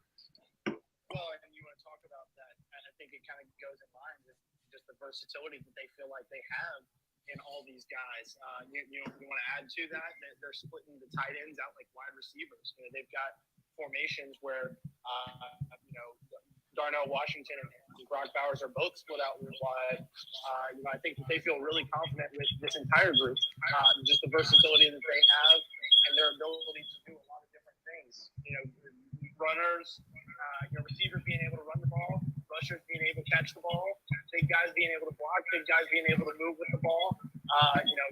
Well, and you want to talk about that, and I think it kind of goes in line with just the versatility that they feel like they have in all these guys. You want to add to that they're splitting the tight ends out like wide receivers. They've got formations where Darnell Washington and Brock Bowers are both split out wide. I think that they feel really confident with this entire group, just the versatility that they have and their ability to do a lot of different things. Runners, receivers being able to run the ball, rushers being able to catch the ball, big guys being able to block, big guys being able to move with the ball.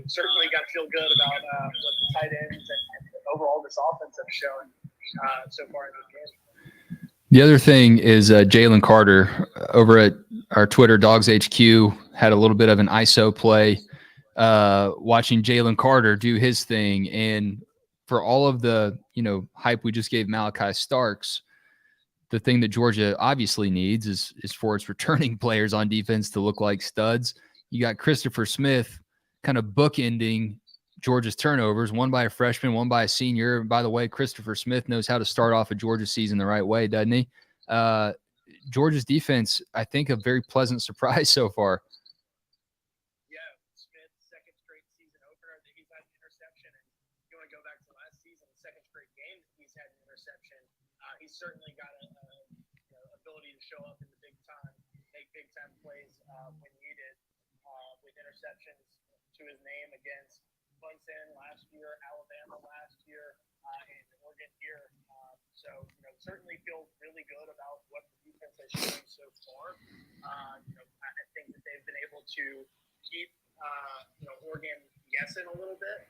Certainly got to feel good about what the tight ends and overall this offense have shown so far in this game. The other thing is Jalen Carter over at our Twitter, Dogs HQ, had a little bit of an ISO play, watching Jalen Carter do his thing. And for all of the, hype we just gave Malachi Starks, the thing that Georgia obviously needs is for its returning players on defense to look like studs. You got Christopher Smith kind of bookending Georgia's turnovers, one by a freshman, one by a senior. And by the way, Christopher Smith knows how to start off a Georgia season the right way, doesn't he? Georgia's defense, I think, a very pleasant surprise so far. Yeah, Smith, second straight season opener that he's had an interception. And if you want to go back to last season, the second straight game that he's had an interception. He's certainly got an ability to show up in the big time, make big time plays when needed, with interceptions to his name against Clemson last year, Alabama last year, and Oregon here. Certainly feel really good about what the defense has shown so far. I think that they've been able to keep Oregon guessing a little bit.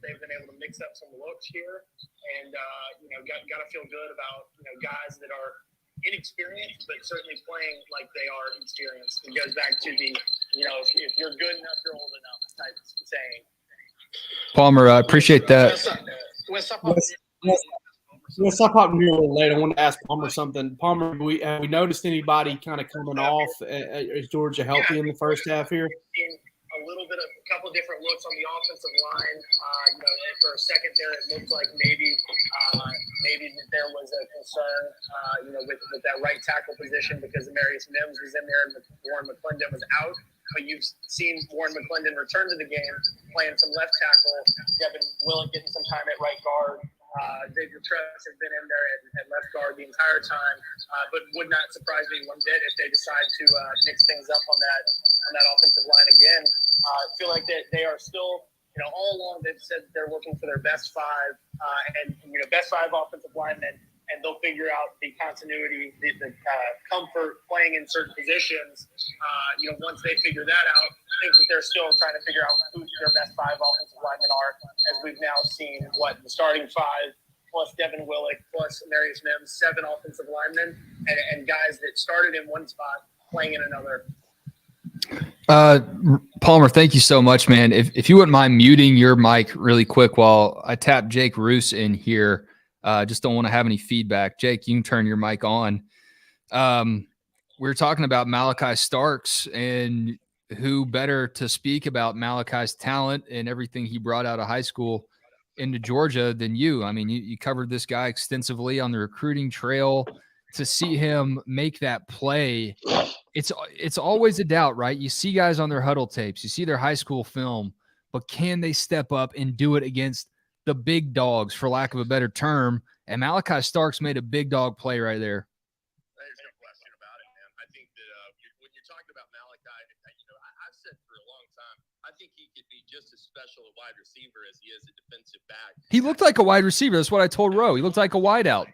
They've been able to mix up some looks here, and got to feel good about guys that are inexperienced, but certainly playing like they are experienced. It goes back to the if you're good enough, you're old enough type saying. Palmer, I appreciate that. Let's talk about me a little late. I want to ask Palmer something. Palmer, have we noticed anybody kind of coming off? Is Georgia healthy in the first half here? A little bit of a couple of different looks on the offensive line. For a second there, it looked like maybe that there was a concern, with that right tackle position because Amarius Mims was in there and Warren McClendon was out. But you've seen Warren McClendon return to the game, playing some left tackle. Devin Willett getting some time at right guard. Xavier Truss has been in there at left guard the entire time, but would not surprise me one bit if they decide to mix things up on that offensive line again. I feel like they are still, all along they've said they're looking for their best five and best five offensive linemen, and they'll figure out the continuity, the comfort playing in certain positions. Once they figure that out, I think that they're still trying to figure out who their best five offensive linemen are, as we've now seen the starting five plus Devin Willick plus Marius Mims, 7 offensive linemen, and guys that started in one spot playing in another. Palmer, thank you so much, man. If you wouldn't mind muting your mic really quick while I tap Jake Roos in here. Just don't want to have any feedback. Jake, you can turn your mic on. We were talking about Malachi Starks, and who better to speak about Malachi's talent and everything he brought out of high school into Georgia than you. I mean, you covered this guy extensively on the recruiting trail. To see him make that play, it's always a doubt, right? You see guys on their huddle tapes, you see their high school film, but can they step up and do it against the big dogs, for lack of a better term? And Malachi Starks made a big dog play right there. There's no question about it, man. I think that when you're talking about Malachi, I've said for a long time, I think he could be just as special a wide receiver as he is a defensive back. He looked like a wide receiver. That's what I told Roe. He looked like a wideout.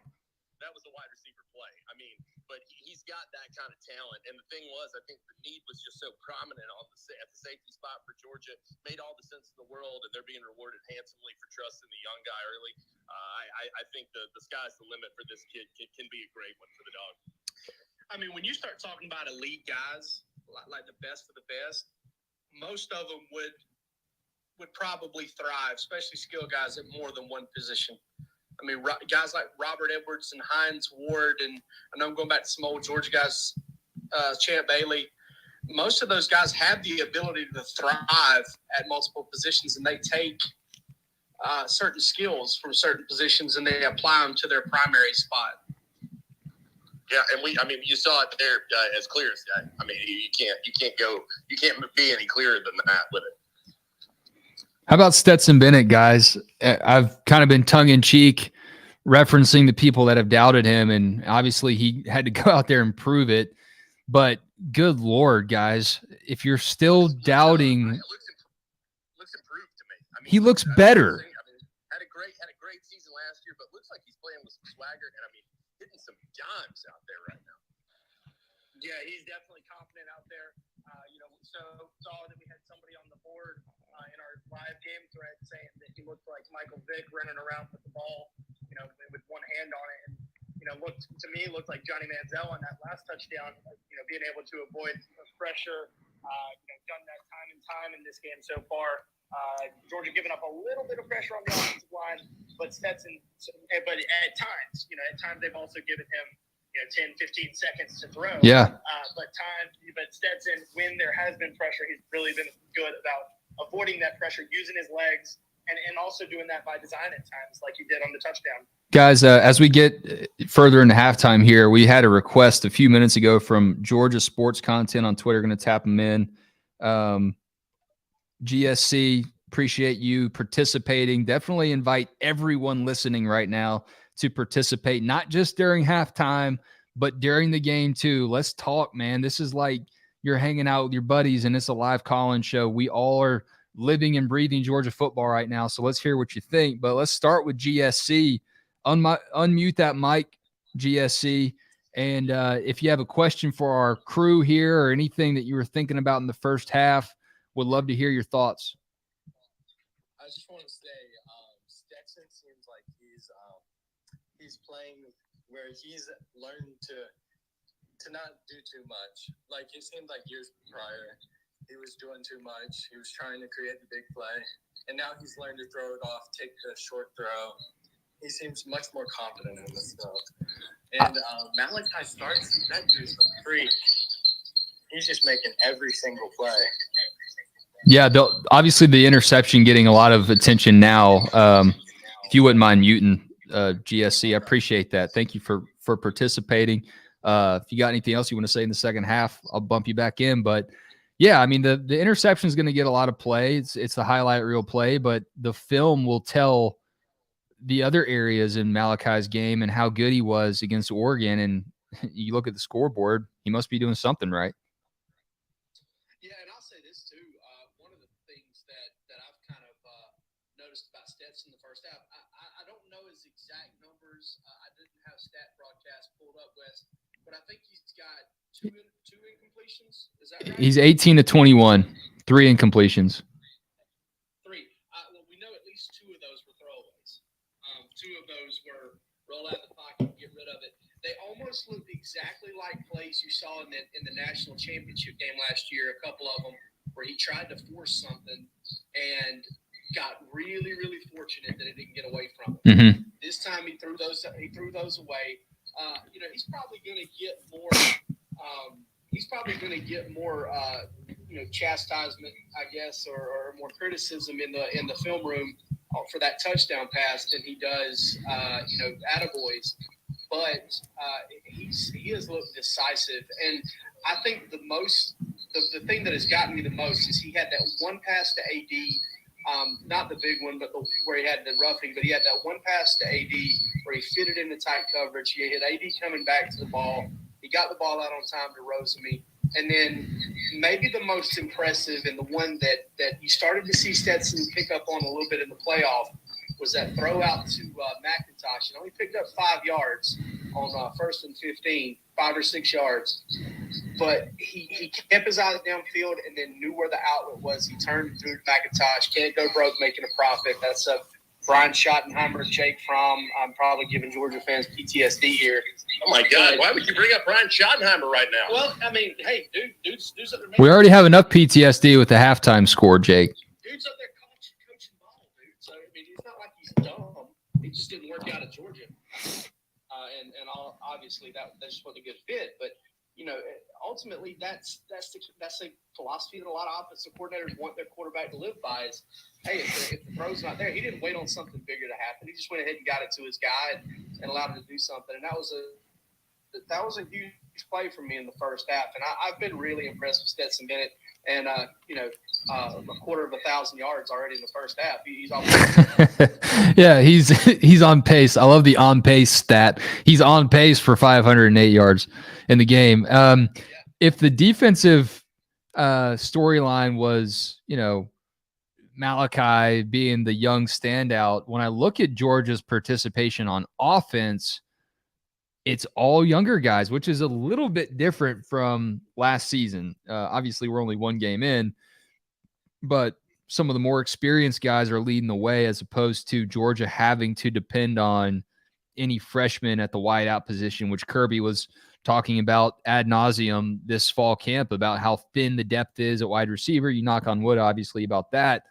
That was a wide receiver play. I mean, but he's got that kind of talent. And the thing was, I think the need was just so prominent at the safety spot for Georgia. Made all the sense in the world, and they're being rewarded handsomely for trusting the young guy early. I think the sky's the limit for this kid. Can be a great one for the dog. I mean, when you start talking about elite guys, like the best of the best, most of them would probably thrive, especially skill guys at more than one position. I mean, guys like Robert Edwards and Hines Ward, and I know I'm going back to some old Georgia guys, Champ Bailey. Most of those guys have the ability to thrive at multiple positions, and they take certain skills from certain positions and they apply them to their primary spot. Yeah, and you saw it there as clear as that. I mean, you can't be any clearer than that with it. How about Stetson Bennett, guys? I've kind of been tongue-in-cheek referencing the people that have doubted him, and obviously he had to go out there and prove it. But good Lord, guys, if you're still doubting, looks improved to me. I mean, he looks better. Had a great season last year, but looks like he's playing with some swagger, and hitting some dimes out there right now. Yeah, he's definitely confident out there. So saw that we had somebody on the board in our live game thread saying that he looked like Michael Vick running around with the ball, with one hand on it. And, looked like Johnny Manziel on that last touchdown, being able to avoid pressure, done that time and time in this game so far. Georgia giving up a little bit of pressure on the offensive line, but Stetson, but at times they've also given him 10, 15 seconds to throw. Yeah. But Stetson, when there has been pressure, he's really been good about avoiding that pressure, using his legs, and also doing that by design at times, like he did on the touchdown. Guys, as we get further into halftime here, we had a request a few minutes ago from Georgia Sports Content on Twitter. Going to tap them in. GSC, appreciate you participating. Definitely invite everyone listening right now to participate, not just during halftime, but during the game too. Let's talk, man. This is like you're hanging out with your buddies and it's a live call-in show. We all are living and breathing Georgia football right now. So let's hear what you think, but let's start with GSC. Unmute that mic, GSC. And if you have a question for our crew here or anything that you were thinking about in the first half, would love to hear your thoughts. I just want to say Stetson seems like he's playing where he's learned to not do too much. Like it seemed like years prior, he was doing too much. He was trying to create the big play, and now he's learned to throw it off, take the short throw. He seems much more confident in this stuff. And Malachi Starks, that dude's a freak. He's just making every single play. Yeah, obviously the interception getting a lot of attention now. If you wouldn't mind muting GSC, I appreciate that. Thank you for participating. If you got anything else you want to say in the second half, I'll bump you back in. But yeah, I mean the interception is going to get a lot of play. It's a highlight reel play, but the film will tell the other areas in Malachi's game and how good he was against Oregon, and you look at the scoreboard, he must be doing something right. Yeah, and I'll say this too. One of the things that I've kind of noticed about Stetson in the first half, I don't know his exact numbers. I didn't have stat broadcast pulled up, Wes, but I think he's got two incompletions. Is that right? He's 18 to 21, 3 incompletions. 3. Well, we know at least 2 of those were throwaways. 2 of those were roll out the pocket, get rid of it. They almost looked exactly like plays you saw in the national championship game last year. A couple of them where he tried to force something and got really, really fortunate that it didn't get away from him. Mm-hmm. This time he threw those away. He's probably going to get more. Chastisement, I guess, or more criticism in the film room for that touchdown pass than he does, attaboys. But he has looked decisive, and I think the thing that has gotten me the most is he had that one pass to AD, not the big one, but where he had the roughing, but he had that one pass to AD where he fitted into tight coverage. He had AD coming back to the ball. He got the ball out on time to Rosemy. And then maybe the most impressive and the one that you started to see Stetson pick up on a little bit in the playoff was that throw out to McIntosh. He only picked up 5 yards on 1st and 15, 5 or 6 yards. But he kept his eyes downfield and then knew where the outlet was. He turned through to McIntosh. Can't go broke making a profit. That's a Brian Schottenheimer, Jake Fromm. I'm probably giving Georgia fans PTSD here. Oh, my God. Why would you bring up Brian Schottenheimer right now? Well, I mean, hey, dude's up there. We already have enough PTSD with the halftime score, Jake. Dude's up there coaching ball, dude. So, I mean, it's not like he's dumb. He just didn't work out at Georgia. Obviously, that just wasn't a good fit. But, ultimately, that's a philosophy that a lot of offensive coordinators want their quarterback to live by is, hey, if the throw's not there, he didn't wait on something bigger to happen. He just went ahead and got it to his guy and allowed him to do something. And that was a huge play for me in the first half. And I've been really impressed with Stetson Bennett. And, a 250 yards already in the first half. He's on Yeah, he's on pace. I love the on pace stat. He's on pace for 508 yards in the game. If the defensive storyline was, Malachi being the young standout, when I look at Georgia's participation on offense, it's all younger guys, which is a little bit different from last season. Obviously, we're only 1 game in, but some of the more experienced guys are leading the way as opposed to Georgia having to depend on any freshmen at the wideout position, which Kirby was talking about ad nauseum this fall camp about how thin the depth is at wide receiver. You knock on wood, obviously, about that,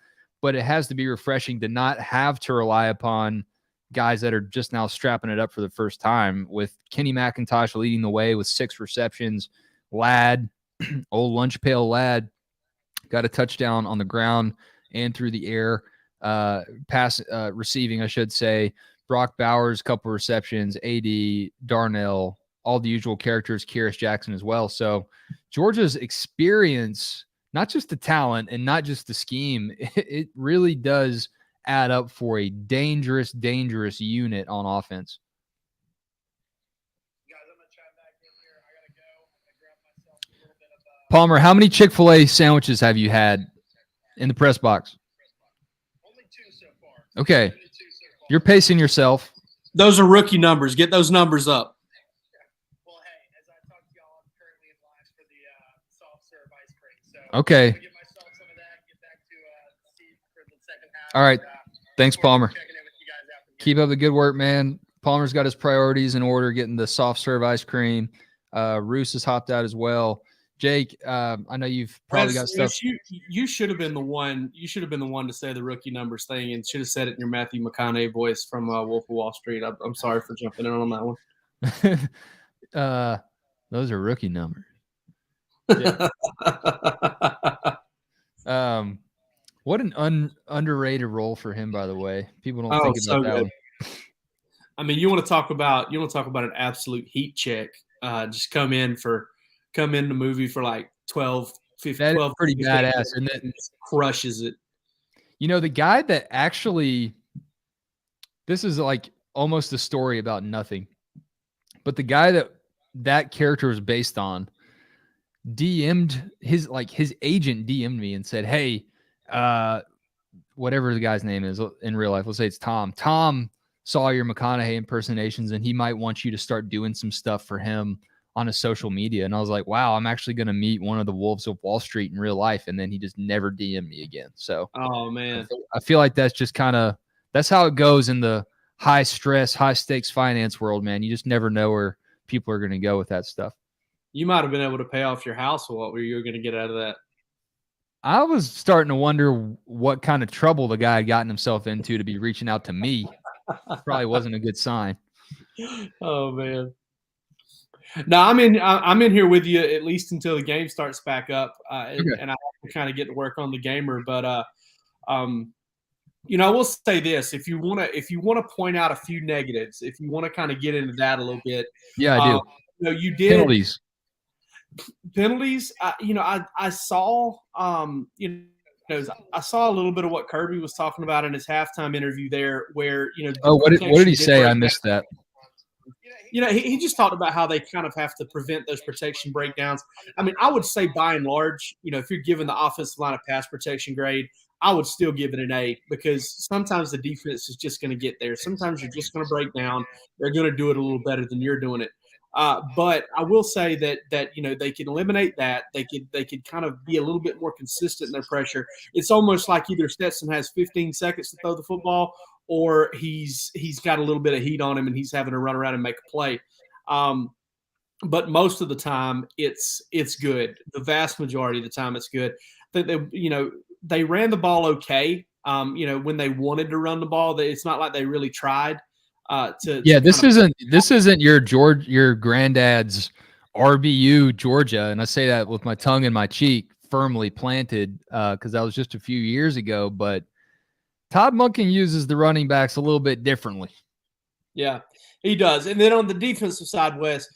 but it has to be refreshing to not have to rely upon guys that are just now strapping it up for the first time, with Kenny McIntosh leading the way with 6 receptions. Ladd, old lunch pail Ladd, got a touchdown on the ground and through the air, receiving, I should say. Brock Bowers, couple receptions, AD, Darnell, all the usual characters, Kyrus Jackson as well. So Georgia's experience, not just the talent and not just the scheme, it really does add up for a dangerous unit on offense. Guys, I'm going to chime back in here. I got to go. I'm going to grab myself a little bit of Palmer, how many Chick-fil-A sandwiches have you had in the press box? only 2 so far. Okay. Only 2 so far. You're pacing yourself. Those are rookie numbers. Get those numbers up. Well, hey, as I talked to y'all, I'm currently in line for the soft serve ice cream. So Okay. I'm gonna get myself some of that, get back to Steve for the second half. All right. Thanks, Palmer. Checking in with you guys after the game. Keep up the good work, man. Palmer's got his priorities in order, getting the soft serve ice cream. Roos has hopped out as well. Jake, I know you've probably got stuff. You should have been the one. You should have been the one to say the rookie numbers thing, and should have said it in your Matthew McConaughey voice from Wolf of Wall Street. I'm sorry for jumping in on that one. Those are rookie numbers. Yeah. What an underrated role for him, by the way. People don't think about that one. I mean, you want to talk about an absolute heat check. Just come in the movie for like 12, 15, That is 12, pretty 15 badass, minutes isn't it? and just crushes it. The guy that actually This is like almost a story about nothing. But the guy that character was based on DM'd his agent DM'd me and said, "Hey, whatever the guy's name is in real life, let's say it's Tom. Tom saw your McConaughey impersonations and he might want you to start doing some stuff for him on his social media." And I was like, wow, I'm actually going to meet one of the Wolves of Wall Street in real life. And then he just never DM'd me again. So oh man, I feel like that's just that's how it goes in the high stress, high stakes finance world, man. You just never know where people are going to go with that stuff. you might have been able to pay off your house. What were you going to get out of that? I was starting to wonder what kind of trouble the guy had gotten himself into to be reaching out to me. Probably wasn't a good sign. Oh man. No, I'm in here with you at least until the game starts back up, and I have to kind of get to work on the gamer. But I will say this: if you want to point out a few negatives, if you want to kind of get into that a little bit, yeah, I do. You did penalties. I saw I saw a little bit of what Kirby was talking about in his halftime interview there, where what did he say? I missed that. He just talked about how they kind of have to prevent those protection breakdowns. I mean, I would say by and large, if you're giving the offensive line a pass protection grade, I would still give it an A, because sometimes the defense is just going to get there. Sometimes you're just going to break down. They're going to do it a little better than you're doing it. But I will say that they can eliminate that. They could kind of be a little bit more consistent in their pressure. It's almost like either Stetson has 15 seconds to throw the football, or he's got a little bit of heat on him and he's having to run around and make a play. But most of the time it's good. The vast majority of the time it's good. They ran the ball okay. When they wanted to run the ball, it's not like they really tried. This isn't your granddad's RBU Georgia, and I say that with my tongue in my cheek firmly planted, because that was just a few years ago. But Todd Monken uses the running backs a little bit differently. Yeah, he does. And then on the defensive side, Wes,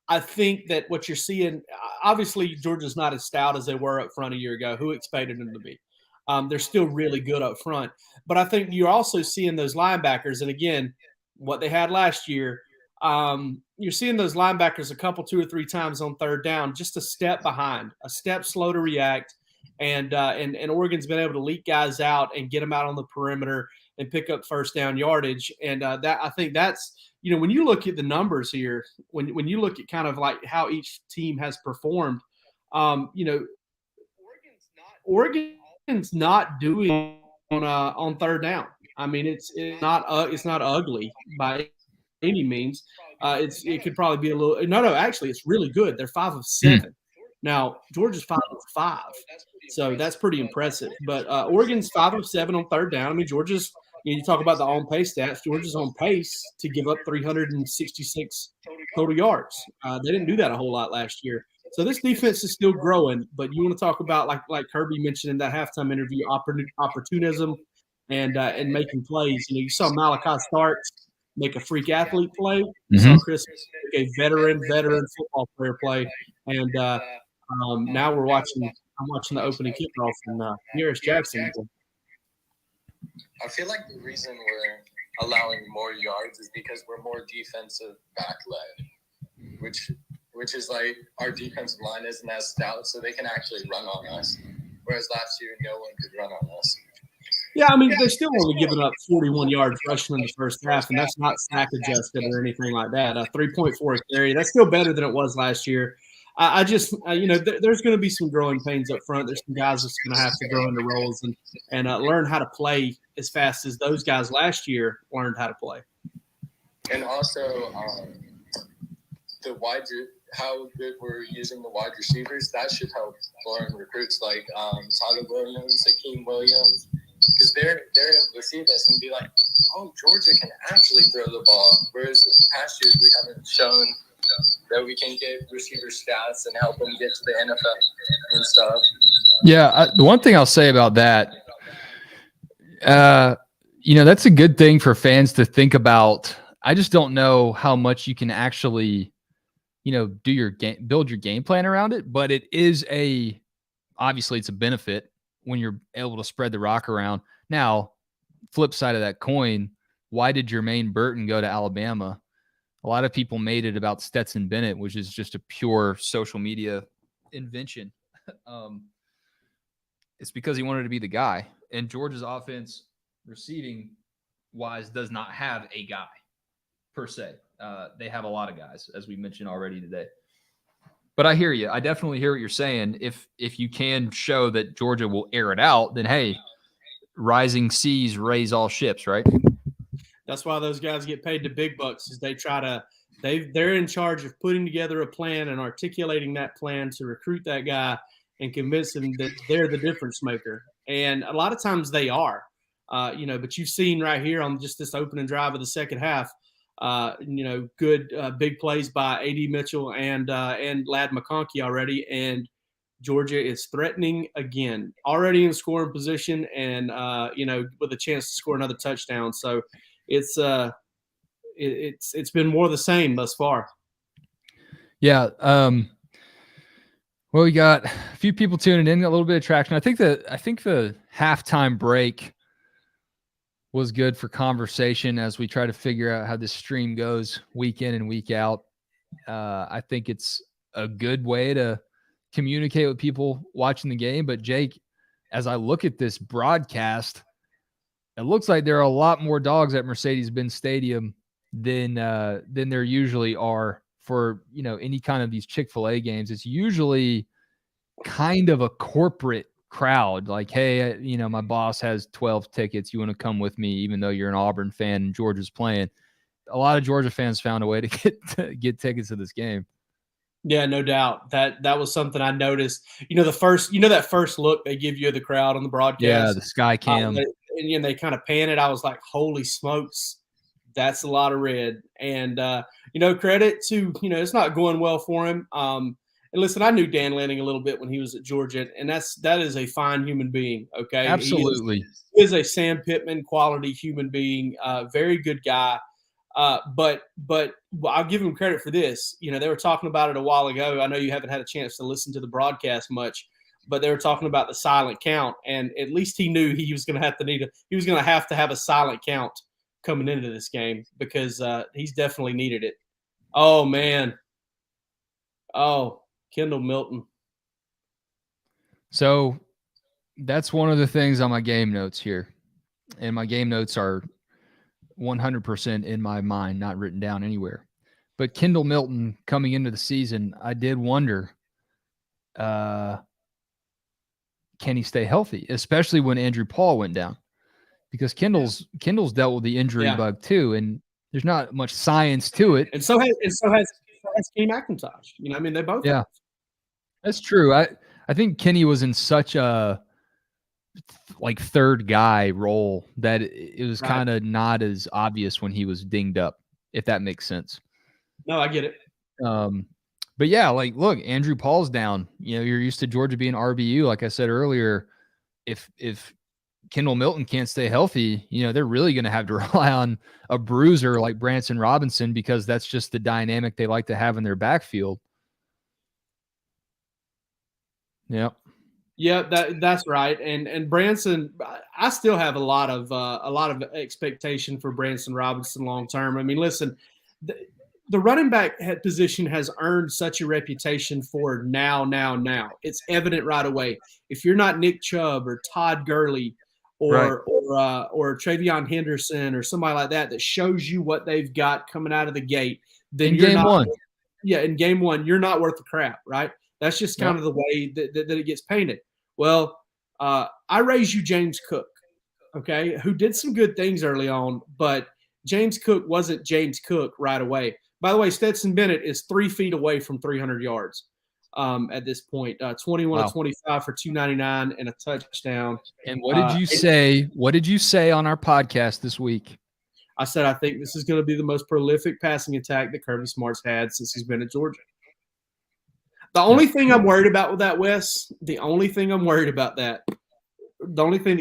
I think that what you're seeing, obviously Georgia's not as stout as they were up front a year ago. Who expected them to be? They're still really good up front, but I think you're also seeing those linebackers, and again, what they had last year, you're seeing those linebackers a couple, 2 or 3 times on third down, just a step behind, a step slow to react. And Oregon's been able to leak guys out and get them out on the perimeter and pick up first down yardage. And that, I think that's, when you look at the numbers here, when you look at kind of like how each team has performed, Oregon's not doing on third down. I mean, it's not ugly by any means. It could probably be a little. No, actually, it's really good. They're 5 of 7. Now Georgia's 5 of 5, so that's pretty impressive. But Oregon's 5 of 7 on third down. I mean, Georgia's. You talk about the on pace stats. Georgia's on pace to give up 366 total yards. They didn't do that a whole lot last year. So this defense is still growing. But you want to talk about like Kirby mentioned in that halftime interview, opportunism. And making plays. You saw Malachi Starks make a freak athlete play. You saw Chris make a veteran football player play. And now I'm watching the opening kickoff from Harris Jackson. I feel like the reason we're allowing more yards is because we're more defensive back led, which is like our defensive line isn't as stout, so they can actually run on us. Whereas last year, no one could run on us. Yeah, I mean, they're still only giving up 41 yards rushing in the first half, and that's not sack adjusted or anything like that. 3.4 carry, that's still better than it was last year. I just, there's going to be some growing pains up front. There's some guys that's going to have to grow into roles and learn how to play as fast as those guys last year learned how to play. And also, how good we're using the wide receivers, that should help foreign recruits like Tyler Williams, Akeem Williams. Because they're able to see this and be like, oh, Georgia can actually throw the ball. Whereas past years, we haven't shown that we can get receiver stats and help them get to the NFL and stuff. Yeah, the one thing I'll say about that, that's a good thing for fans to think about. I just don't know how much you can actually, do your game, build your game plan around it. But it is obviously it's a benefit when you're able to spread the rock around. Now, flip side of that coin, why did Jermaine Burton go to Alabama? A lot of people made it about Stetson Bennett, which is just a pure social media invention. It's because he wanted to be the guy. And Georgia's offense, receiving wise, does not have a guy per se. They have a lot of guys, as we mentioned already today. But I hear you. I definitely hear what you're saying. If you can show that Georgia will air it out, then hey, rising seas raise all ships, right? That's why those guys get paid the big bucks. Is they're in charge of putting together a plan and articulating that plan to recruit that guy and convince them that they're the difference maker. And a lot of times they are, but you've seen right here on just this opening drive of the second half, good big plays by A.D. Mitchell and Ladd McConkey already. And Georgia is threatening again, already in scoring position and, with a chance to score another touchdown. So it's been more of the same thus far. Yeah. Well, we got a few people tuning in, a little bit of traction. I think the halftime break was good for conversation as we try to figure out how this stream goes week in and week out. I think it's a good way to communicate with people watching the game. But Jake, as I look at this broadcast, it looks like there are a lot more dogs at Mercedes-Benz Stadium than there usually are for, any kind of these Chick-fil-A games. It's usually kind of a corporate crowd. Like, hey, my boss has 12 tickets. You want to come with me, even though you're an Auburn fan and Georgia's playing. A lot of Georgia fans found a way to get tickets to this game. Yeah, no doubt. That was something I noticed. That first look they give you of the crowd on the broadcast. Yeah, the sky cam. And they kind of pan it. I was like, holy smokes, that's a lot of red. And, credit to, it's not going well for him. And listen, I knew Dan Lanning a little bit when he was at Georgia, and that is a fine human being, okay? Absolutely. He is a Sam Pittman quality human being, very good guy. But I'll give him credit for this. They were talking about it a while ago. I know you haven't had a chance to listen to the broadcast much, but they were talking about the silent count, and at least he knew he was going to have to have a silent count coming into this game because he's definitely needed it. Oh man. Oh, Kendall Milton. So that's one of the things on my game notes here, and my game notes are 100% in my mind, not written down anywhere. But Kendall Milton coming into the season, I did wonder, can he stay healthy, especially when Andrew Paul went down? Because Kendall's dealt with the injury bug too, and there's not much science to it. And so has Kenny McIntosh. They both. Yeah, that's true. I think Kenny was in such a third guy role that it was kind of not as obvious when he was dinged up, if that makes sense. No, I get it. But yeah, look, Andrew Paul's down. You're used to Georgia being RBU. Like I said earlier, if Kendall Milton can't stay healthy, they're really going to have to rely on a bruiser like Branson Robinson because that's just the dynamic they like to have in their backfield. Yep. Yeah, that's right. And Branson, I still have a lot of expectation for Branson Robinson long term. Listen, the running back position has earned such a reputation for now. It's evident right away. If you're not Nick Chubb or Todd Gurley or Travion Henderson or somebody like that shows you what they've got coming out of the gate, then in game one. Yeah, in game one, you're not worth the crap, right? That's just kind of the way that it gets painted. Well, I raise you James Cook, okay, who did some good things early on, but James Cook wasn't James Cook right away. By the way, Stetson Bennett is 3 feet away from 300 yards at this point. 21 to 25 for 299 and a touchdown. And what did you say? What did you say on our podcast this week? I said I think this is going to be the most prolific passing attack that Kirby Smart's had since he's been at Georgia. The only thing I'm worried about with that, Wes, the only thing that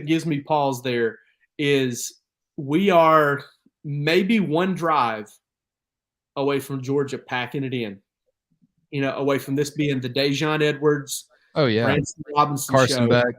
gives me pause there is we are maybe one drive away from Georgia packing it in, away from this being the Dejon Edwards, Branson Robinson Carson show. Beck.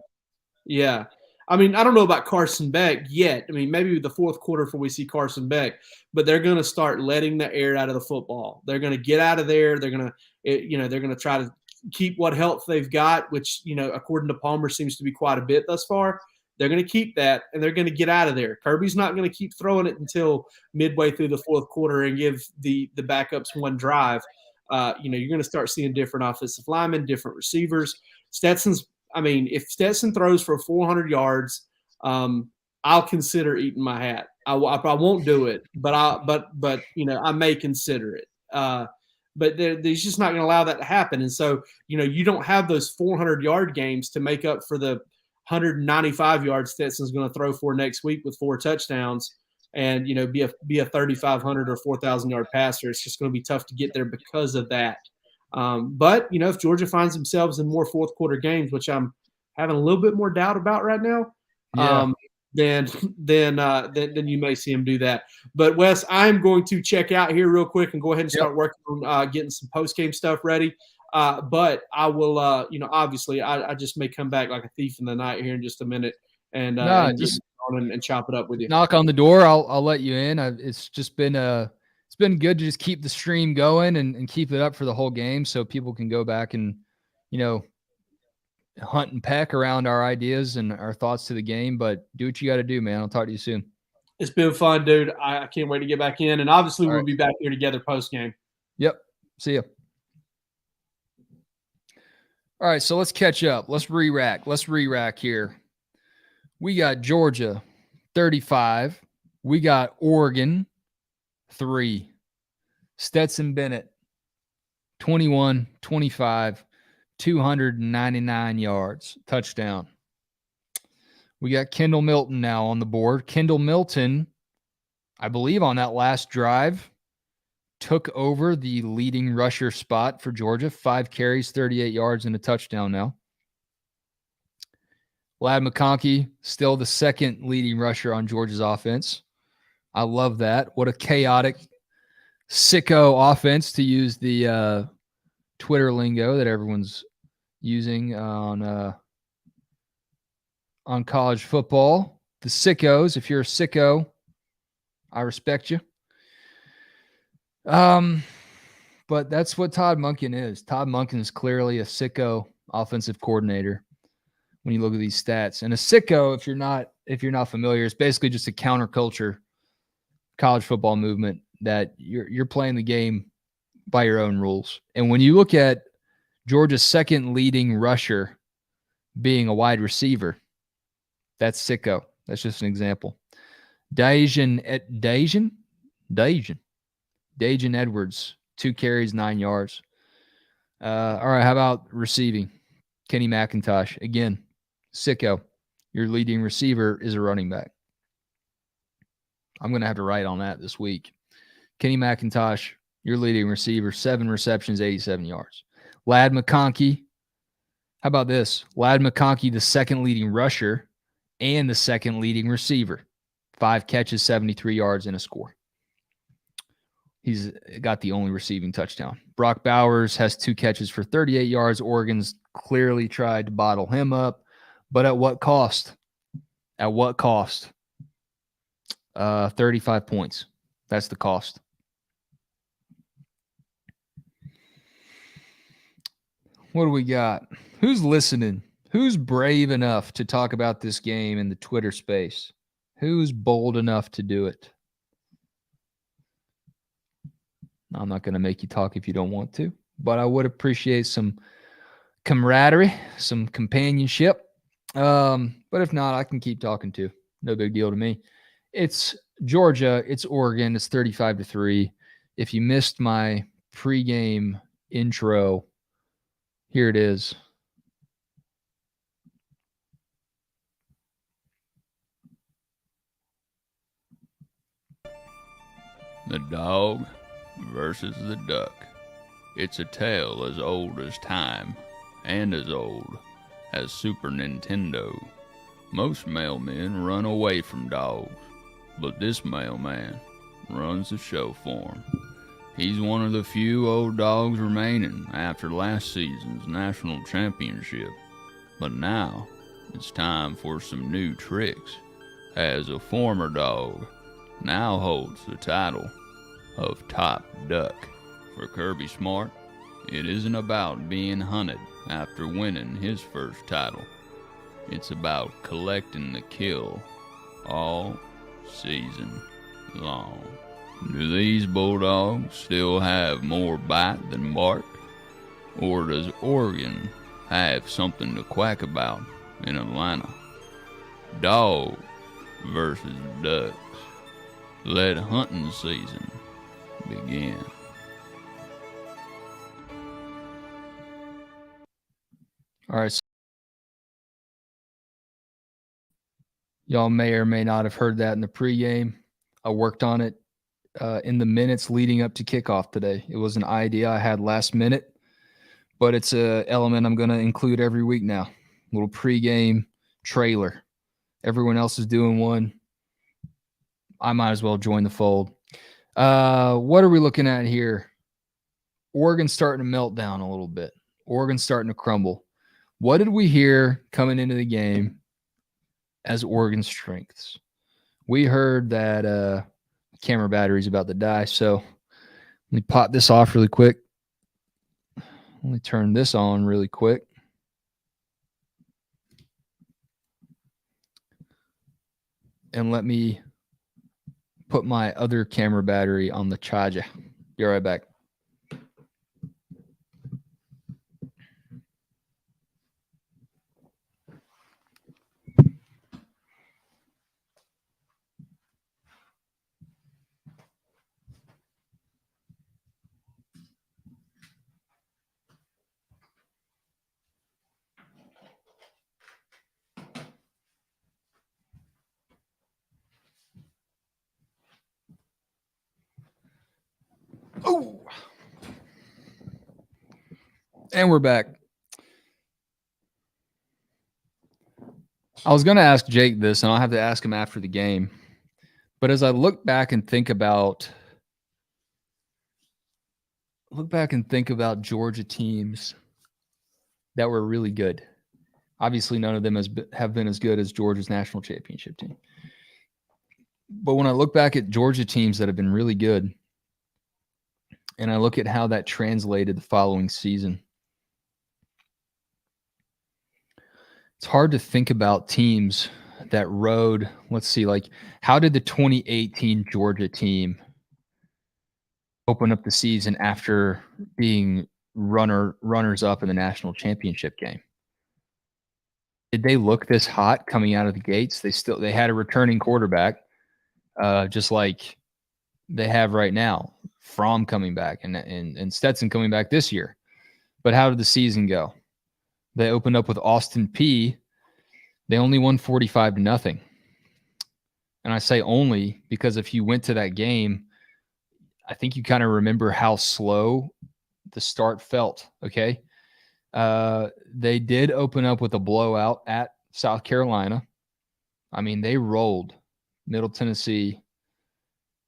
Yeah. I mean, I don't know about Carson Beck yet. I mean, maybe the fourth quarter before we see Carson Beck, but they're going to start letting the air out of the football. They're going to get out of there. They're going to try to keep what health they've got, which, according to Palmer, seems to be quite a bit thus far. They're going to keep that, and they're going to get out of there. Kirby's not going to keep throwing it until midway through the fourth quarter and give the backups one drive. You're going to start seeing different offensive linemen, different receivers. If Stetson throws for 400 yards, I'll consider eating my hat. I won't do it, but I may consider it. But he's just not going to allow that to happen. And so, you don't have those 400-yard games to make up for the 195 yards Stetson's going to throw for next week with 4 touchdowns and, be a 3,500 or 4,000-yard passer. It's just going to be tough to get there because of that. But, if Georgia finds themselves in more fourth quarter games, which I'm having a little bit more doubt about right now, then you may see him do that. But Wes, I'm going to check out here real quick and go ahead and start working on getting some post-game stuff ready. But I will, obviously I just may come back like a thief in the night here in just a minute and just on and chop it up with you. Knock on the door. I'll let you in. It's just been it's been good to just keep the stream going and keep it up for the whole game so people can go back and, hunt and peck around our ideas and our thoughts to the game. But do what you got to do, man. I'll talk to you soon. It's been fun, dude. I can't wait to get back in. And obviously we'll be back here together post-game. Yep. See ya. All right, so let's catch up. Let's re-rack here. We got Georgia, 35. We got Oregon, 3. Stetson Bennett, 21, 25, 299 yards, touchdown. We got Kendall Milton now on the board. Kendall Milton, I believe on that last drive, took over the leading rusher spot for Georgia. 5 carries, 38 yards, and a touchdown now. Ladd McConkey, still the second leading rusher on Georgia's offense. I love that. What a chaotic, sicko offense, to use the Twitter lingo that everyone's using on college football. The sickos, if you're a sicko, I respect you. But that's what Todd Monken is. Todd Monken is clearly a sicko offensive coordinator when you look at these stats. And a sicko, if you're not familiar, is basically just a counterculture college football movement that you're playing the game by your own rules. And when you look at Georgia's second leading rusher being a wide receiver, that's sicko. That's just an example. Dajan Edwards, 2 carries, 9 yards. All right, how about receiving? Kenny McIntosh, again, sicko. Your leading receiver is a running back. I'm going to have to write on that this week. Kenny McIntosh, your leading receiver, 7 receptions, 87 yards. Ladd McConkey, how about this? Ladd McConkey, the second leading rusher and the second leading receiver. 5 catches, 73 yards, and a score. He's got the only receiving touchdown. Brock Bowers has 2 catches for 38 yards. Oregon's clearly tried to bottle him up, but at what cost? At what cost? 35 points. That's the cost. What do we got? Who's listening? Who's brave enough to talk about this game in the Twitter space? Who's bold enough to do it? I'm not going to make you talk if you don't want to, but I would appreciate some camaraderie, some companionship. But if not, I can keep talking too. No big deal to me. It's Georgia. It's Oregon. It's 35-3. If you missed my pregame intro, here it is. The dog versus the duck. It's a tale as old as time and as old as Super Nintendo. Most mailmen run away from dogs, but this mailman runs the show for 'em. He's one of the few old dogs remaining after last season's national championship, but now it's time for some new tricks, as a former dog now holds the title of top duck. For Kirby Smart, it isn't about being hunted after winning his first title. It's about collecting the kill all season long. Do these Bulldogs still have more bite than bark? Or does Oregon have something to quack about in Atlanta? Dogs versus ducks. Let hunting season begin. All right. Y'all may or may not have heard that in the pregame. I worked on it in the minutes leading up to kickoff today. It was an idea I had last minute, but it's an element I'm going to include every week now. Little pregame trailer. Everyone else is doing one. I might as well join the fold. What are we looking at here? Oregon's starting to melt down a little bit. Oregon's starting to crumble. What did we hear coming into the game as Oregon's strengths? We heard that camera battery's about to die, so let me pop this off really quick. Let me turn this on really quick. And let me put my other camera battery on the charger. Be right back. Oh, and we're back. I was going to ask Jake this, and I'll have to ask him after the game. But as I look back and think about Georgia teams that were really good. Obviously, none of them have been as good as Georgia's national championship team. But when I look back at Georgia teams that have been really good, and I look at how that translated the following season, it's hard to think about teams that rode. Let's see, like, how did the 2018 Georgia team open up the season after being runners up in the national championship game? Did they look this hot coming out of the gates? They had a returning quarterback, just like they have right now. Fromm coming back and Stetson coming back this year. But how did the season go? They opened up with Austin Peay. They only won 45-0. And I say only because if you went to that game, I think you kind of remember how slow the start felt, okay? They did open up with a blowout at South Carolina. I mean, they rolled Middle Tennessee.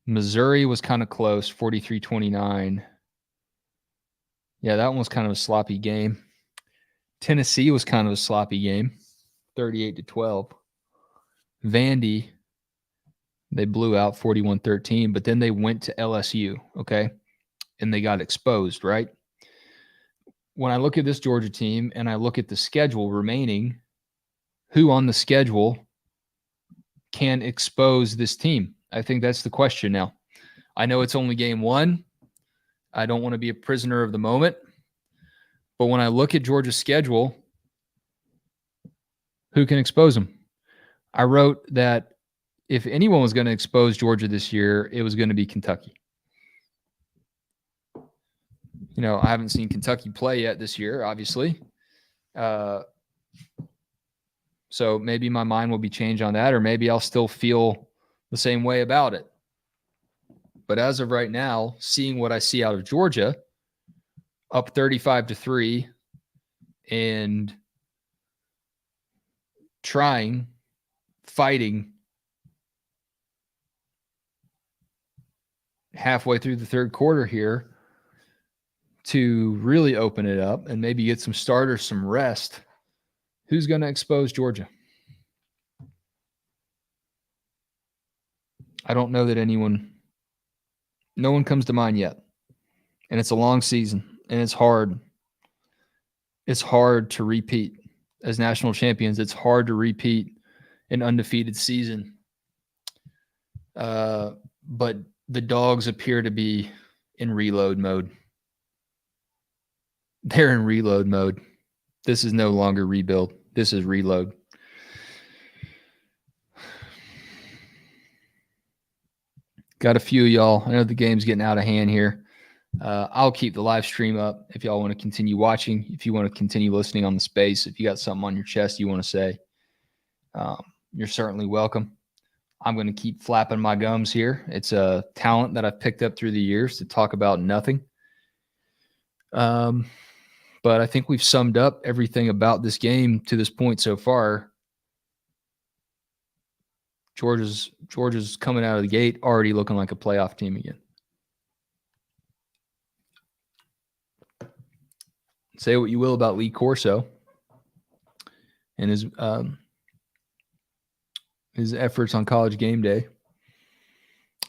Missouri was kind of close, 43-29. Yeah, that one was kind of a sloppy game. Tennessee was kind of a sloppy game, 38-12. Vandy, they blew out 41-13, but then they went to LSU, okay? And they got exposed, right? When I look at this Georgia team and I look at the schedule remaining, who on the schedule can expose this team? I think that's the question now. I know it's only game one. I don't want to be a prisoner of the moment. But when I look at Georgia's schedule, who can expose them? I wrote that if anyone was going to expose Georgia this year, it was going to be Kentucky. You know, I haven't seen Kentucky play yet this year, obviously. So maybe my mind will be changed on that, or maybe I'll still feel the same way about it. But as of right now, seeing what I see out of Georgia, up 35-3 and fighting halfway through the third quarter here to really open it up and maybe get some starters some rest. Who's going to expose Georgia? I don't know that no one comes to mind yet. And it's a long season, and it's hard. It's hard to repeat as national champions. It's hard to repeat an undefeated season. But the Dogs appear to be in reload mode. They're in reload mode. This is no longer rebuild. This is reload. Got a few of y'all. I know the game's getting out of hand here. I'll keep the live stream up if y'all want to continue watching. If you want to continue listening on the space, if you got something on your chest you want to say, you're certainly welcome. I'm going to keep flapping my gums here. It's a talent that I've picked up through the years to talk about nothing. But I think we've summed up everything about this game to this point so far. Georgia's coming out of the gate already looking like a playoff team again. Say what you will about Lee Corso and his efforts on College Game Day.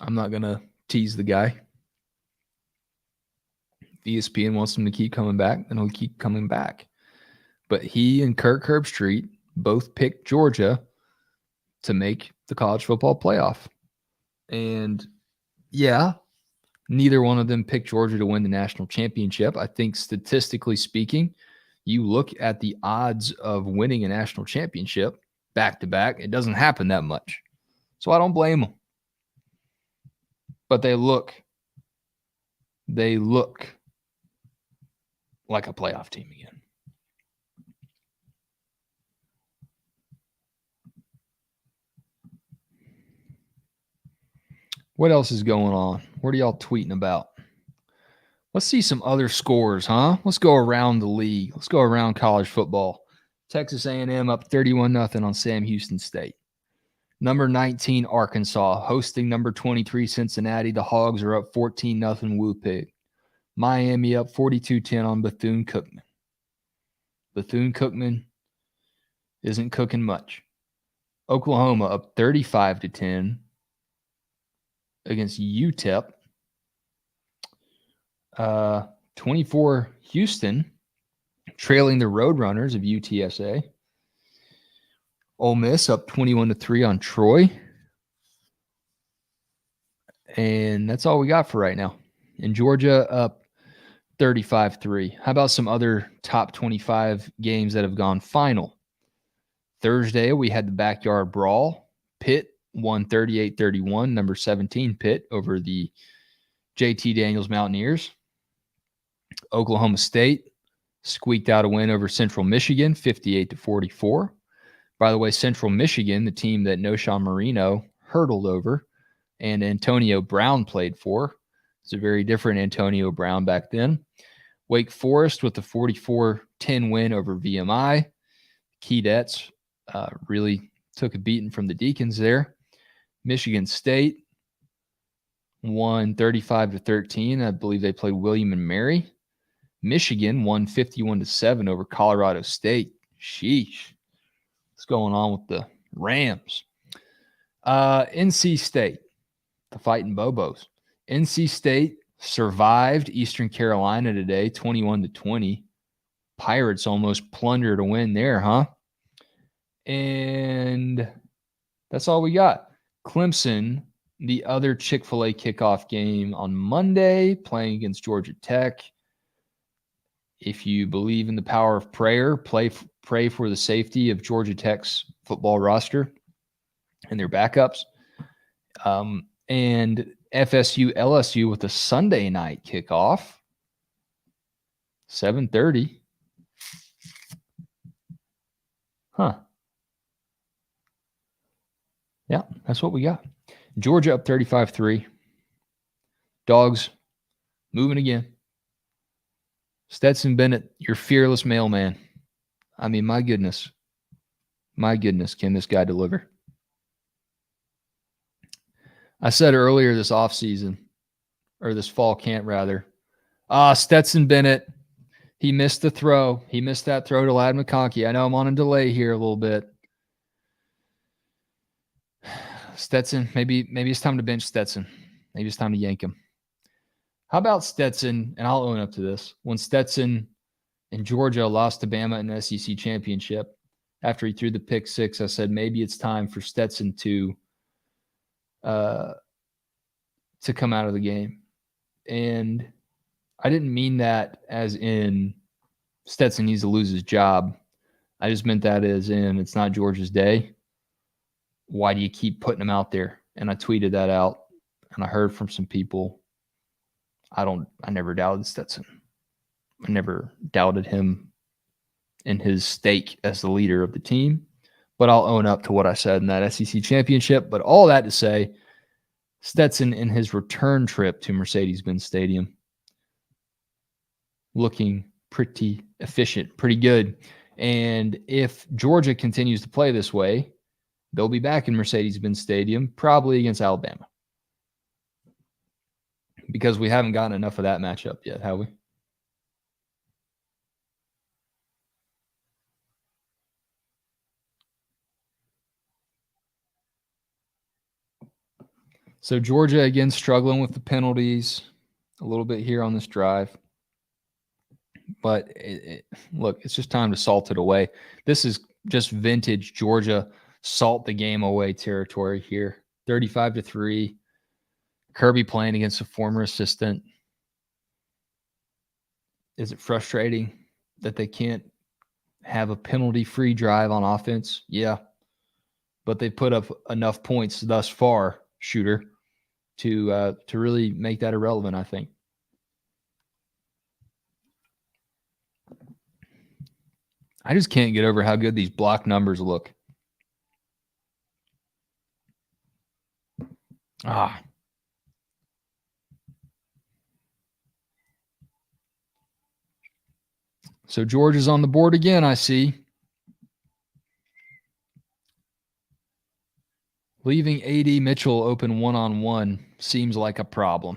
I'm not going to tease the guy. If ESPN wants him to keep coming back, then he'll keep coming back. But he and Kirk Herbstreit both picked Georgia to make the college football playoff. And yeah, neither one of them picked Georgia to win the national championship. I think statistically speaking, you look at the odds of winning a national championship back to back, it doesn't happen that much. So I don't blame them. But they look like a playoff team again. What else is going on? What are y'all tweeting about? Let's see some other scores, huh? Let's go around the league. Let's go around college football. Texas A&M up 31-0 on Sam Houston State. Number 19, Arkansas, hosting number 23, Cincinnati. The Hogs are up 14-0 Woo Pig. Miami up 42-10 on Bethune-Cookman. Bethune-Cookman isn't cooking much. Oklahoma up 35-10 against UTEP. 24 Houston, trailing the Roadrunners of UTSA. Ole Miss up 21-3 on Troy. And that's all we got for right now. And Georgia up 35-3. How about some other top 25 games that have gone final? Thursday, we had the backyard brawl. Pitt won 38-31, number 17 Pitt over the JT Daniels Mountaineers. Oklahoma State squeaked out a win over Central Michigan, 58-44. By the way, Central Michigan, the team that Noshawn Marino hurdled over and Antonio Brown played for. It's a very different Antonio Brown back then. Wake Forest with the 44-10 win over VMI. Keydets really took a beating from the Deacons there. Michigan State won 35-13. I believe they played William and Mary. Michigan won 51-7 over Colorado State. Sheesh. What's going on with the Rams? NC State, the Fighting Bobos. NC State survived Eastern Carolina today, 21-20. Pirates almost plundered a win there, huh? And that's all we got. Clemson, the other Chick-fil-A kickoff game on Monday, playing against Georgia Tech. If you believe in the power of prayer, pray for the safety of Georgia Tech's football roster and their backups. And FSU LSU with a Sunday night kickoff, 7:30. Huh. Yeah, that's what we got. Georgia up 35-3. Dogs moving again. Stetson Bennett, your fearless mailman. I mean, my goodness. My goodness, can this guy deliver? I said earlier this offseason, or this fall camp rather, Stetson Bennett, He missed the throw. He missed that throw to Lad McConkey. I know I'm on a delay here a little bit. Stetson, maybe it's time to bench Stetson. Maybe it's time to yank him. How about Stetson, and I'll own up to this, when Stetson and Georgia lost to Bama in the SEC championship, after he threw the pick six, I said maybe it's time for Stetson to come out of the game. And I didn't mean that as in Stetson needs to lose his job. I just meant that as in it's not Georgia's day. Why do you keep putting him out there? And I tweeted that out, and I heard from some people. I never doubted Stetson. I never doubted him in his stake as the leader of the team. But I'll own up to what I said in that SEC championship. But all that to say, Stetson in his return trip to Mercedes-Benz Stadium looking pretty efficient, pretty good. And if Georgia continues to play this way, they'll be back in Mercedes-Benz Stadium, probably against Alabama. Because we haven't gotten enough of that matchup yet, have we? So Georgia, again, struggling with the penalties a little bit here on this drive. But, look, it's just time to salt it away. This is just vintage Georgia salt the game away territory here. 35-3. Kirby playing against a former assistant. Is it frustrating that they can't have a penalty-free drive on offense? Yeah. But they put up enough points thus far, Shooter, to really make that irrelevant, I think. I just can't get over how good these block numbers look. So Georgia's on the board again, I see. Leaving A.D. Mitchell open one-on-one seems like a problem.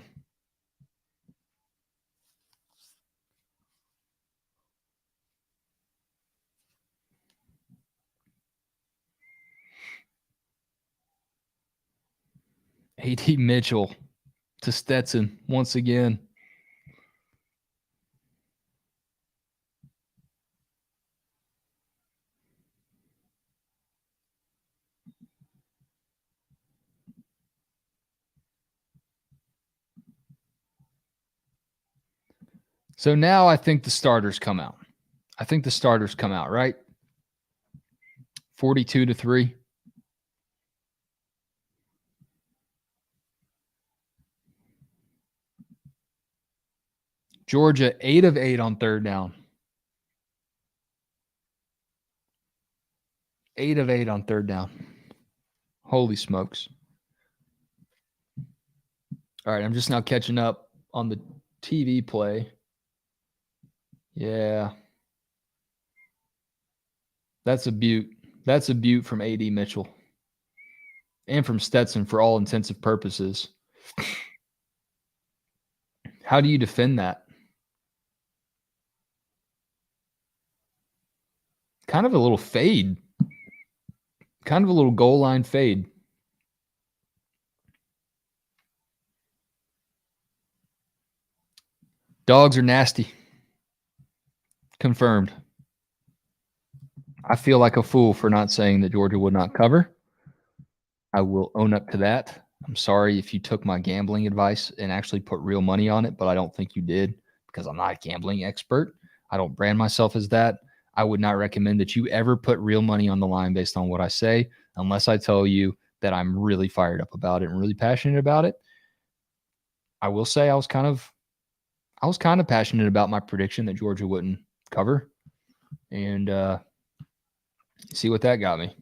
A.D. Mitchell to Stetson once again. So now I think the starters come out. Right? 42-3. Georgia, 8 of 8 on third down. 8 of 8 on third down. Holy smokes. All right, I'm just now catching up on the TV play. Yeah. That's a beaut. That's a beaut from A.D. Mitchell. And from Stetson for all intensive purposes. How do you defend that? Kind of a little fade. Kind of a little goal line fade. Dogs are nasty. Confirmed. I feel like a fool for not saying that Georgia would not cover. I will own up to that. I'm sorry if you took my gambling advice and actually put real money on it, but I don't think you did because I'm not a gambling expert. I don't brand myself as that. I would not recommend that you ever put real money on the line based on what I say, unless I tell you that I'm really fired up about it and really passionate about it. I will say I was kind of passionate about my prediction that Georgia wouldn't cover. And see what that got me.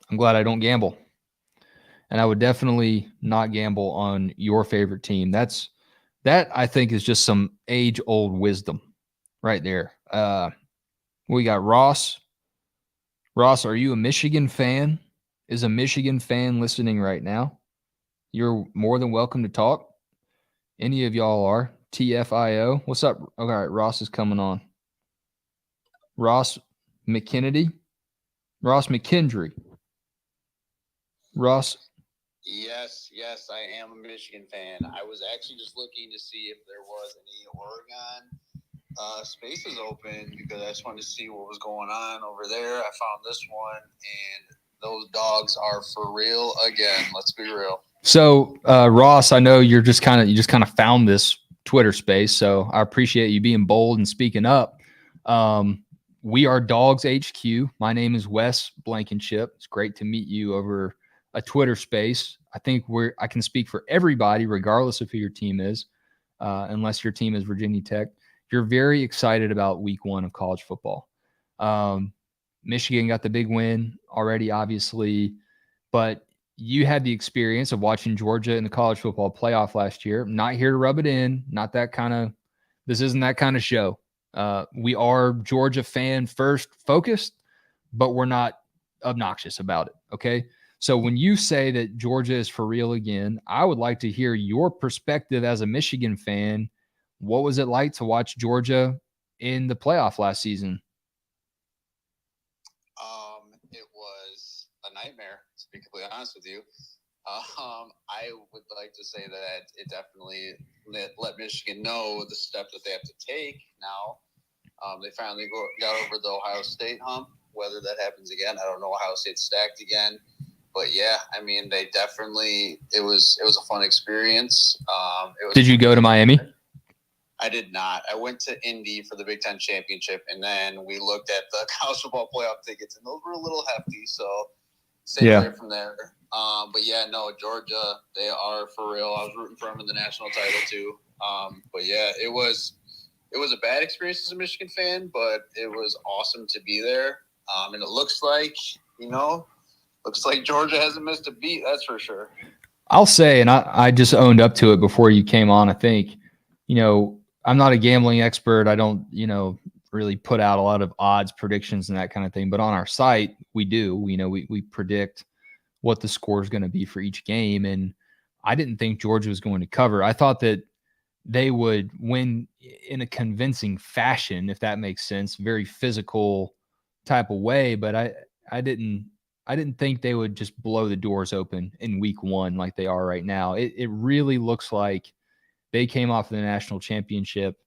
I'm glad I don't gamble. And I would definitely not gamble on your favorite team. That I think is just some age-old wisdom right there. We got Ross. Ross, are you a Michigan fan? Is a Michigan fan listening right now? You're more than welcome to talk. Any of y'all are. TFIO. What's up? All right, Ross is coming on. Ross McKennedy. Ross McKendry. Ross. Yes, I am a Michigan fan. I was actually just looking to see if there was any Oregon spaces open because I just wanted to see what was going on over there. I found this one, and those dogs are for real again. Let's be real. So, Ross, I know you just kind of found this Twitter space, so I appreciate you being bold and speaking up. We are Dogs HQ. My name is Wes Blankenship. It's great to meet you over a Twitter space. I think I can speak for everybody, regardless of who your team is, unless your team is Virginia Tech. You're very excited about week 1 of college football. Michigan got the big win already, obviously, but you had the experience of watching Georgia in the college football playoff last year. I'm not here to rub it in. This isn't that kind of show. We are Georgia fan first focused, but we're not obnoxious about it. Okay. So when you say that Georgia is for real again, I would like to hear your perspective as a Michigan fan. What was it like to watch Georgia in the playoff last season? It was a nightmare, to be completely honest with you. I would like to say that it definitely let Michigan know the step that they have to take now. They finally got over the Ohio State hump. Whether that happens again, I don't know. Ohio State's stacked again. But yeah, I mean, they definitely. It was a fun experience. Did you go to Miami? I did not. I went to Indy for the Big Ten championship, and then we looked at the college football playoff tickets, and those were a little hefty. So stay away from there. But yeah, no, Georgia, they are for real. I was rooting for them in the national title too. But yeah, it was a bad experience as a Michigan fan, but it was awesome to be there. And it looks like Georgia hasn't missed a beat. That's for sure. I'll say, and I just owned up to it before you came on. I think, I'm not a gambling expert. I don't, really put out a lot of odds predictions and that kind of thing. But on our site, we do. We predict what the score is going to be for each game. And I didn't think Georgia was going to cover. I thought that they would win in a convincing fashion, if that makes sense, very physical type of way. But I didn't think they would just blow the doors open in week 1 like they are right now. It really looks like they came off of the national championship,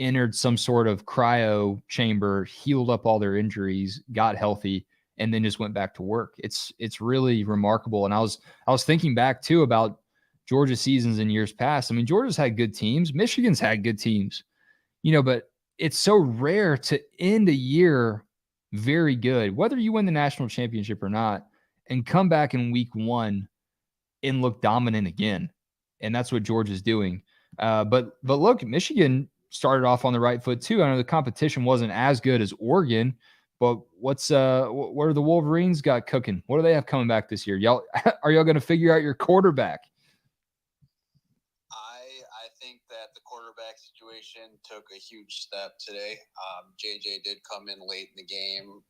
entered some sort of cryo chamber, healed up all their injuries, got healthy, and then just went back to work. It's really remarkable. And I was thinking back too about Georgia seasons in years past. I mean, Georgia's had good teams. Michigan's had good teams, but it's so rare to end a year very good, whether you win the national championship or not, and come back in week 1 and look dominant again. And that's what Georgia's doing. But look, Michigan started off on the right foot too. I know the competition wasn't as good as Oregon, but what are the Wolverines got cooking? What do they have coming back this year? Are y'all going to figure out your quarterback? I think that the quarterback situation took a huge step today. JJ did come in late in the game.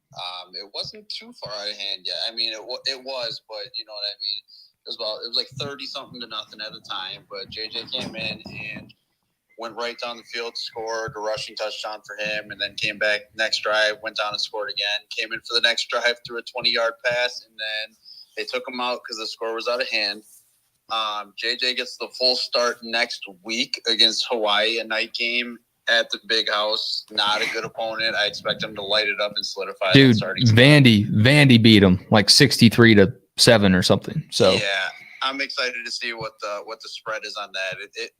It wasn't too far out of hand yet. I mean, it was, but you know what I mean? It was like 30-something to nothing at the time, but JJ came in and went right down the field, scored a rushing touchdown for him, and then came back next drive, went down and scored again, came in for the next drive, threw a 20-yard pass, and then they took him out because the score was out of hand. JJ gets the full start next week against Hawaii, a night game at the Big House. Not a good opponent. I expect him to light it up and solidify. Dude, Vandy beat him like 63-7 or something. So yeah, I'm excited to see what the spread is on that.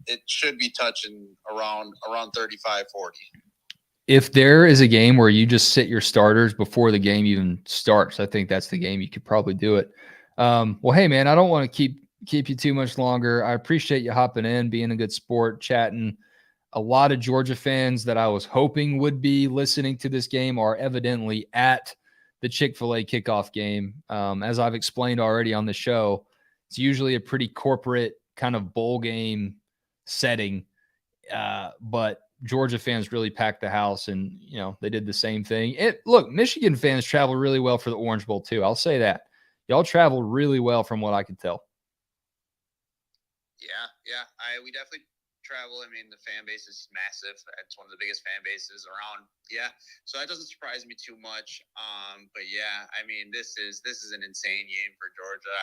It should be touching around 35-40. If there is a game where you just sit your starters before the game even starts, I think that's the game you could probably do it. Well, hey man, I don't want to keep you too much longer. I appreciate you hopping in, being a good sport, chatting. A lot of Georgia fans that I was hoping would be listening to this game are evidently at the Chick-fil-A kickoff game. As I've explained already on the show, it's usually a pretty corporate kind of bowl game setting. But Georgia fans really packed the house, and, they did the same thing. Look, Michigan fans travel really well for the Orange Bowl too. I'll say that. Y'all traveled really well from what I could tell. Yeah. We definitely travel. I mean, the fan base is massive. It's one of the biggest fan bases around. Yeah, so that doesn't surprise me too much. But yeah, I mean, this is an insane game for Georgia.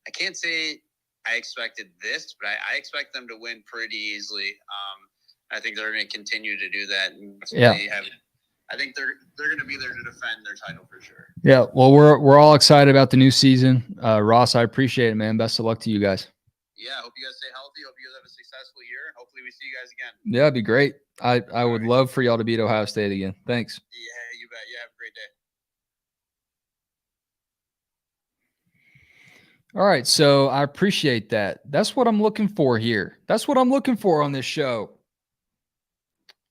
I can't say I expected this, but I expect them to win pretty easily. I think they're going to continue to do that. And I think they're going to be there to defend their title for sure. Yeah, well, we're all excited about the new season. Ross, I appreciate it, man. Best of luck to you guys. Yeah, I hope you guys stay healthy. Hope you guys have a successful year. Hopefully we see you guys again. Yeah, it'd be great. I would love for y'all to beat Ohio State again. Thanks. Yeah, you bet. Yeah, have a great day. All right, so I appreciate that. That's what I'm looking for here. That's what I'm looking for on this show.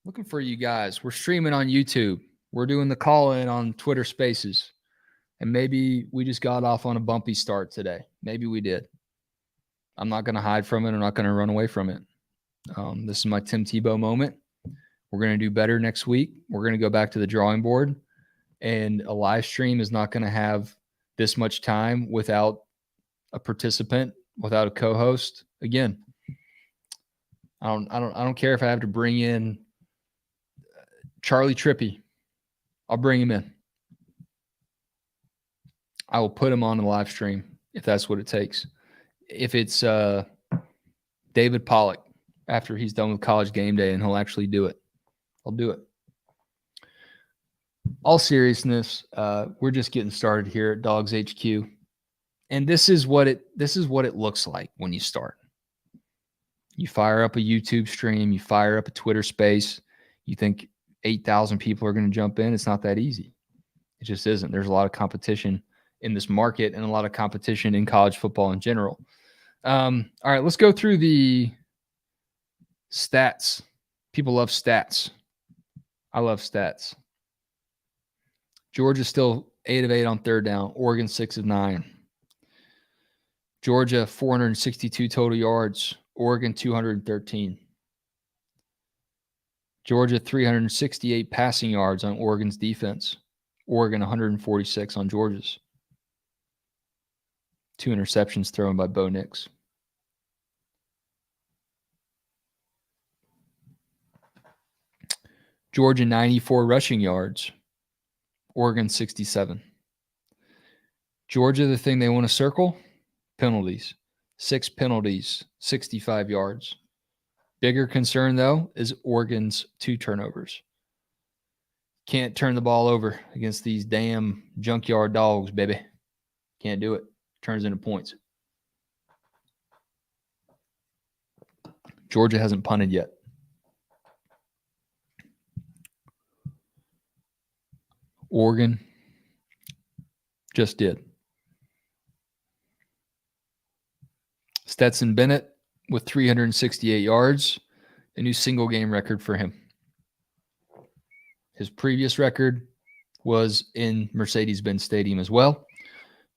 Looking for you guys. We're streaming on YouTube. We're doing the call-in on Twitter Spaces. And maybe we just got off on a bumpy start today. Maybe we did. I'm not going to hide from it. I'm not going to run away from it. This is my Tim Tebow moment. We're going to do better next week. We're going to go back to the drawing board. And a live stream is not going to have this much time without a participant, without a co-host. Again, I don't care if I have to bring in Charlie Trippy. I'll bring him in. I will put him on the live stream if that's what it takes. If it's David Pollock after he's done with College Game Day and he'll actually do it, I'll do it. All seriousness, we're just getting started here at Dogs HQ. And this is what it looks like when you start. You fire up a YouTube stream, you fire up a Twitter space, you think 8,000 people are going to jump in. It's not that easy. It just isn't. There's a lot of competition in this market and a lot of competition in college football in general. All right, let's go through the stats. People love stats. I love stats. Georgia still 8 of 8 on third down. Oregon 6 of 9. Georgia 462 total yards. Oregon 213. Georgia 368 passing yards on Oregon's defense. Oregon 146 on Georgia's. 2 interceptions thrown by Bo Nix. Georgia 94 rushing yards. Oregon 67. Georgia, the thing they want to circle, penalties. 6 penalties, 65 yards. Bigger concern, though, is Oregon's 2 turnovers. Can't turn the ball over against these damn junkyard dogs, baby. Can't do it. Turns into points. Georgia hasn't punted yet. Oregon just did. Stetson Bennett with 368 yards, a new single game record for him. His previous record was in Mercedes-Benz Stadium as well,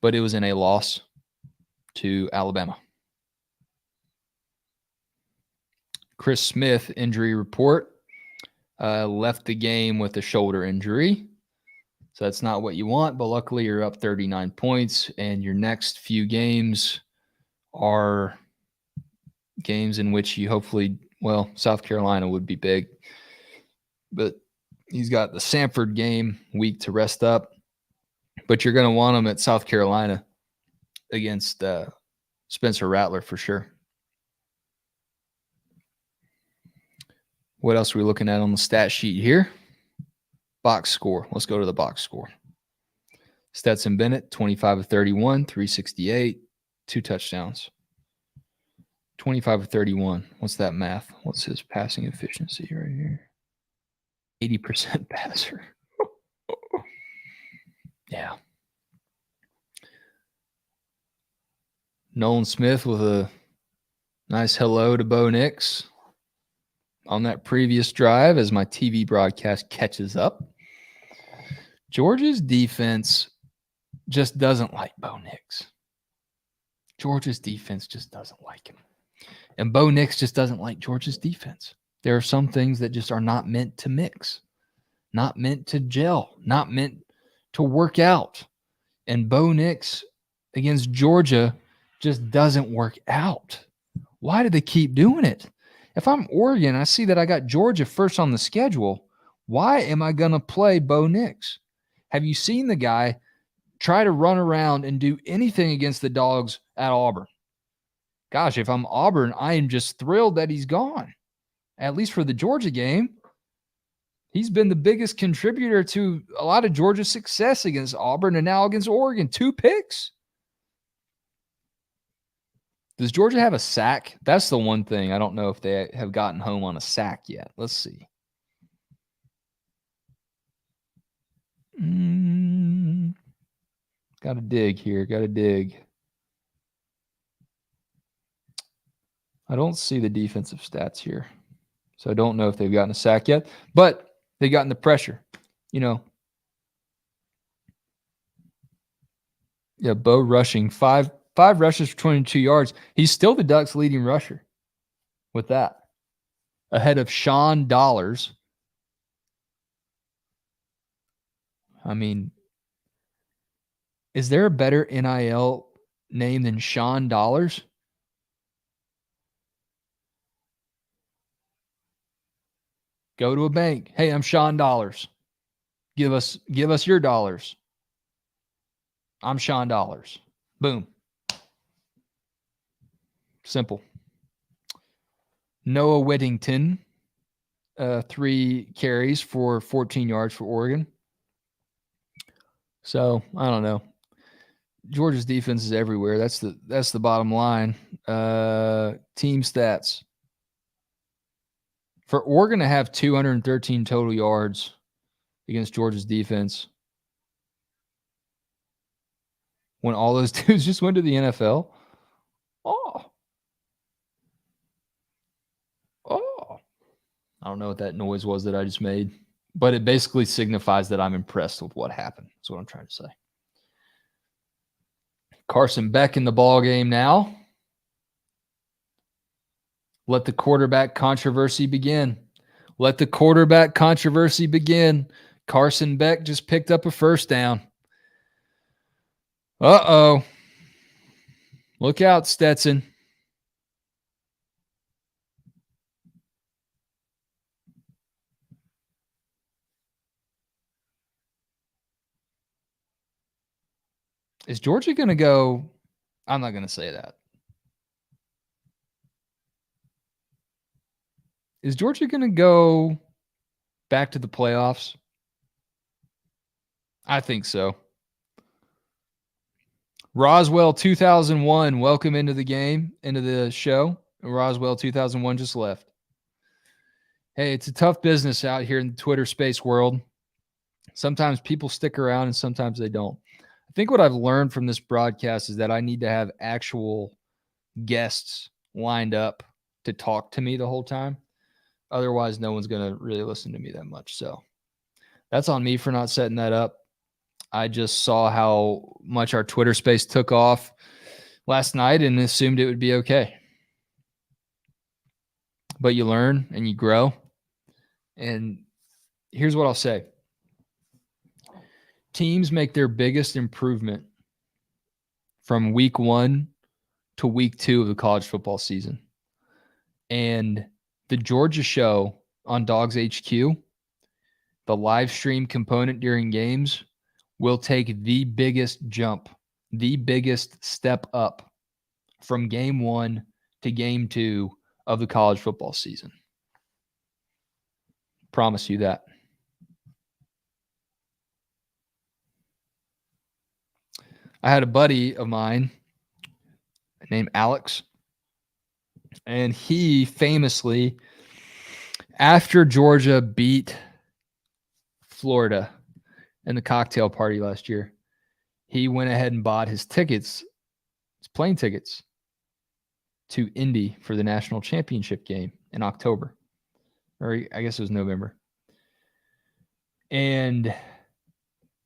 but it was in a loss to Alabama. Chris Smith injury report, left the game with a shoulder injury. So that's not what you want, but luckily you're up 39 points, and your next few games are games in which you hopefully, well, South Carolina would be big, but he's got the Samford game week to rest up, but you're going to want him at South Carolina against Spencer Rattler for sure. What else are we looking at on the stat sheet here? Box score. Let's go to the box score. Stetson Bennett, 25 of 31, 368, 2 touchdowns. 25 of 31. What's that math? What's his passing efficiency right here? 80% passer. Yeah. Nolan Smith with a nice hello to Bo Nix on that previous drive as my TV broadcast catches up. Georgia's defense just doesn't like Bo Nix. Georgia's defense just doesn't like him. And Bo Nix just doesn't like Georgia's defense. There are some things that just are not meant to mix, not meant to gel, not meant to work out. And Bo Nix against Georgia just doesn't work out. Why do they keep doing it? If I'm Oregon, I see that I got Georgia first on the schedule. Why am I going to play Bo Nix? Have you seen the guy try to run around and do anything against the Dogs at Auburn? Gosh, if I'm Auburn, I am just thrilled that he's gone, at least for the Georgia game. He's been the biggest contributor to a lot of Georgia's success against Auburn and now against Oregon. 2 picks. Does Georgia have a sack? That's the one thing. I don't know if they have gotten home on a sack yet. Let's see. Got to dig here. Got to dig. I don't see the defensive stats here. So I don't know if they've gotten a sack yet. But they've gotten the pressure. You know. Yeah, Bo rushing. Five rushes for 22 yards. He's still the Ducks' leading rusher with that. Ahead of Sean Dollars. I mean, is there a better NIL name than Sean Dollars? Go to a bank. Hey, I'm Sean Dollars. Give us your dollars. I'm Sean Dollars. Boom. Simple. Noah Whittington, 3 carries for 14 yards for Oregon. So I don't know. Georgia's defense is everywhere. That's the bottom line. Team stats. For Oregon to have 213 total yards against Georgia's defense, when all those dudes just went to the NFL, I don't know what that noise was that I just made, but it basically signifies that I'm impressed with what happened. That's what I'm trying to say. Carson Beck in the ball game now. Let the quarterback controversy begin. Let the quarterback controversy begin. Carson Beck just picked up a first down. Uh-oh. Look out, Stetson. Is Georgia going to go? I'm not going to say that. Is Georgia going to go back to the playoffs? I think so. Roswell 2001, welcome into the game, into the show. Roswell 2001 just left. Hey, it's a tough business out here in the Twitter space world. Sometimes people stick around and sometimes they don't. I think what I've learned from this broadcast is that I need to have actual guests lined up to talk to me the whole time. Otherwise, no one's going to really listen to me that much. So that's on me for not setting that up. I just saw how much our Twitter space took off last night and assumed it would be okay. But you learn and you grow. And here's what I'll say. Teams make their biggest improvement from week 1 to week 2 of the college football season. And the Georgia show on Dogs HQ, the live stream component during games, will take the biggest jump, the biggest step up from game 1 to game 2 of the college football season. Promise you that. I had a buddy of mine named Alex, and he famously, after Georgia beat Florida in the cocktail party last year, he went ahead and bought his tickets, his plane tickets, to Indy for the national championship game in October. Or I guess it was November. And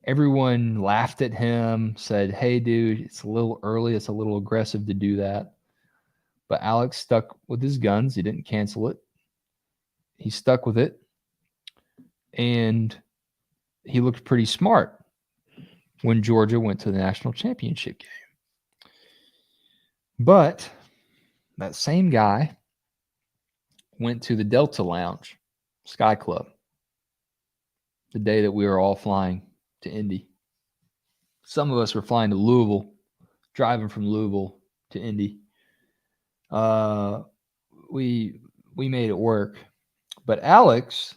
everyone laughed at him, said, hey, dude, it's a little early. It's a little aggressive to do that. But Alex stuck with his guns. He didn't cancel it. He stuck with it. And he looked pretty smart when Georgia went to the national championship game. But that same guy went to the Delta Lounge, Sky Club, the day that we were all flying to Indy. Some of us were flying to Louisville, driving from Louisville to Indy. We made it work. But Alex,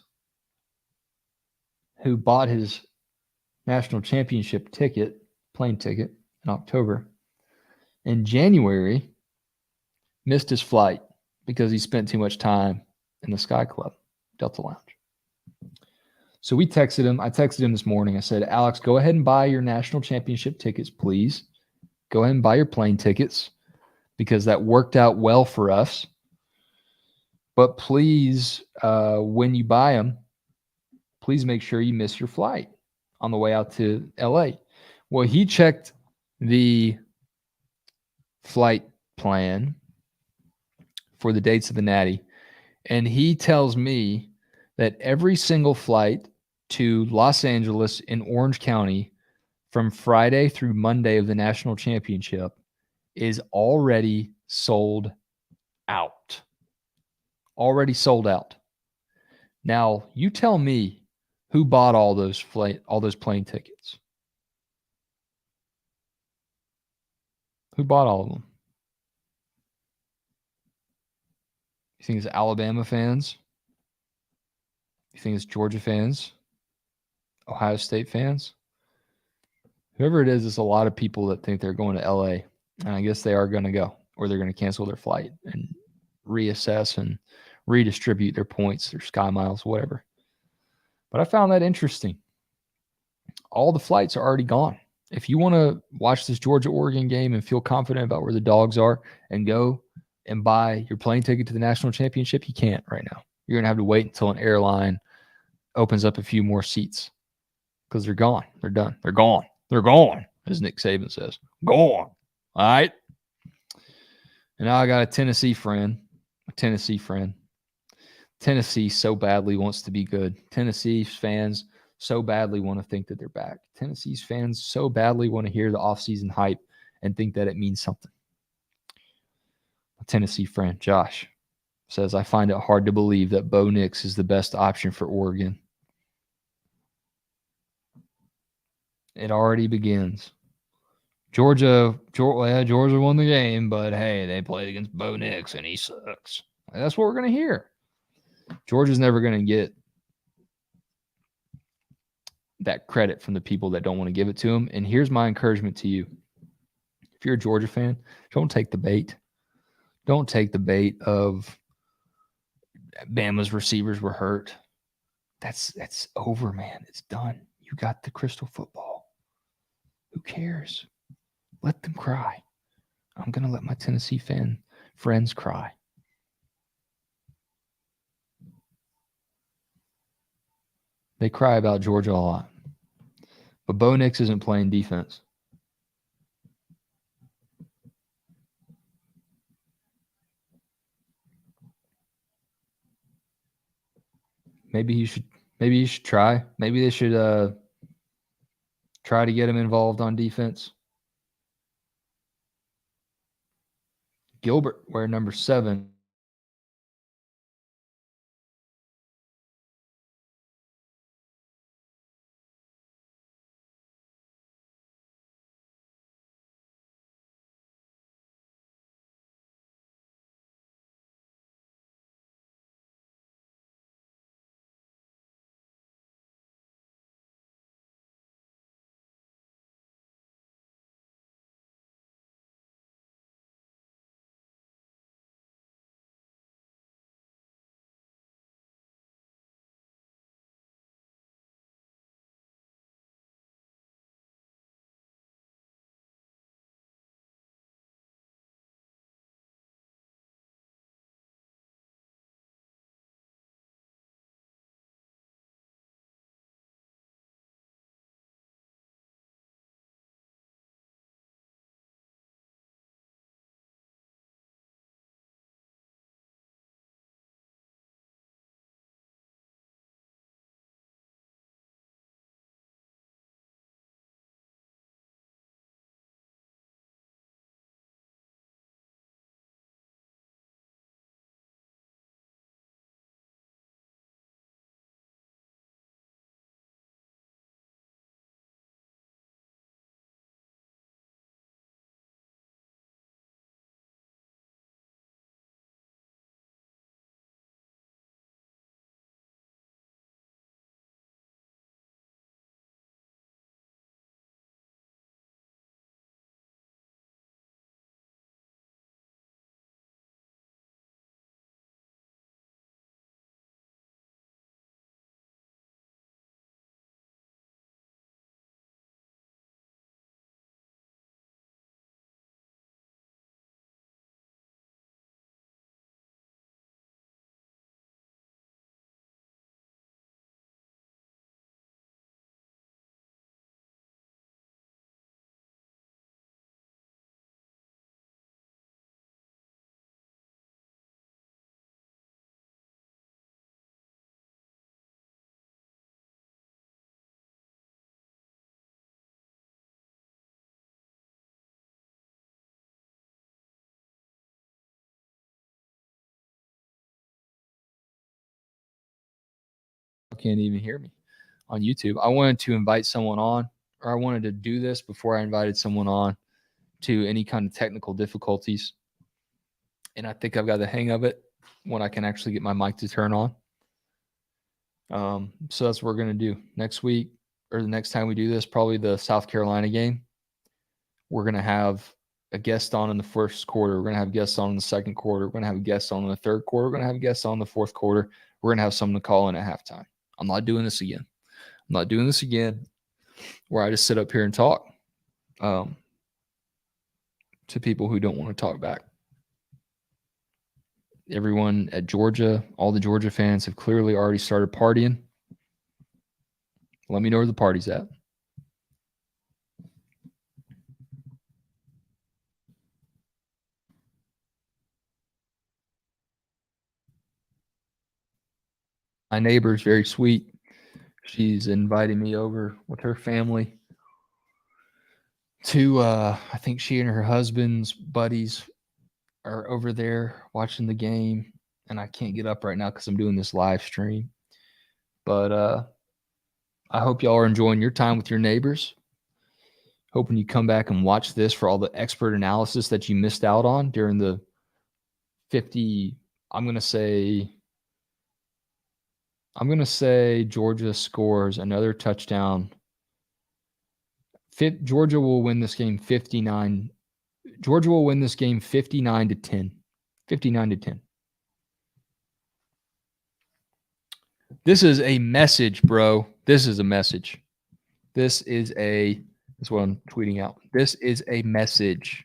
who bought his national championship ticket, plane ticket in October, in January, missed his flight because he spent too much time in the Sky Club, Delta Lounge. So we texted him. I texted him this morning. I said, Alex, go ahead and buy your national championship tickets, please. Go ahead and buy your plane tickets because that worked out well for us. But please, when you buy them, please make sure you miss your flight on the way out to LA. Well, he checked the flight plan for the dates of the Natty, and he tells me that every single flight to Los Angeles in Orange County from Friday through Monday of the national championship is already sold out. Already sold out. Now, you tell me who bought all those plane tickets. Who bought all of them? You think it's Alabama fans? You think it's Georgia fans? Ohio State fans? Whoever it is, it's a lot of people that think they're going to LA. And I guess they are going to go, or they're going to cancel their flight and reassess and redistribute their points, their sky miles, whatever. But I found that interesting. All the flights are already gone. If you want to watch this Georgia-Oregon game and feel confident about where the Dogs are and go and buy your plane ticket to the national championship, you can't right now. You're going to have to wait until an airline opens up a few more seats because they're gone. They're done. They're gone. They're gone, as Nick Saban says. Gone. All right? And now I got a Tennessee friend. Tennessee so badly wants to be good. Tennessee fans so badly want to think that they're back. Tennessee's fans so badly want to hear the offseason hype and think that it means something. A Tennessee friend, Josh, says, I find it hard to believe that Bo Nix is the best option for Oregon. It already begins. Georgia won the game, but hey, they played against Bo Nix and he sucks. That's what we're going to hear. Georgia's never going to get that credit from the people that don't want to give it to him. And here's my encouragement to you. If you're a Georgia fan, don't take the bait. Don't take the bait of Bama's receivers were hurt. That's over, man. It's done. You got the crystal football. Who cares? Let them cry. I'm going to let my Tennessee friends cry. They cry about Georgia a lot. But Bo Nix isn't playing defense. Maybe you should try. Maybe they should try to get him involved on defense. Gilbert, wear number 7. can't even hear me on YouTube. I wanted to invite someone on, or I wanted to do this before I invited someone on to any kind of technical difficulties. And I think I've got the hang of it when I can actually get my mic to turn on. So that's what we're going to do next week, or the next time we do this, probably the South Carolina game. We're going to have a guest on in the first quarter. We're going to have guests on in the second quarter. We're going to have guests on in the third quarter. We're going to have guests on in the fourth quarter. We're going to have someone to call in at halftime. I'm not doing this again. I'm not doing this again where I just sit up here and talk to people who don't want to talk back. Everyone at Georgia, all the Georgia fans have clearly already started partying. Let me know where the party's at. My neighbor's very sweet. She's inviting me over with her family to, I think she and her husband's buddies are over there watching the game. And I can't get up right now because I'm doing this live stream. But I hope y'all are enjoying your time with your neighbors. Hoping you come back and watch this for all the expert analysis that you missed out on during the 50, I'm going to say Georgia scores another touchdown. Georgia will win this game 59. Georgia will win this game 59-10. 59-10. This is a message, bro. This is a message. This is what I'm tweeting out. This is a message.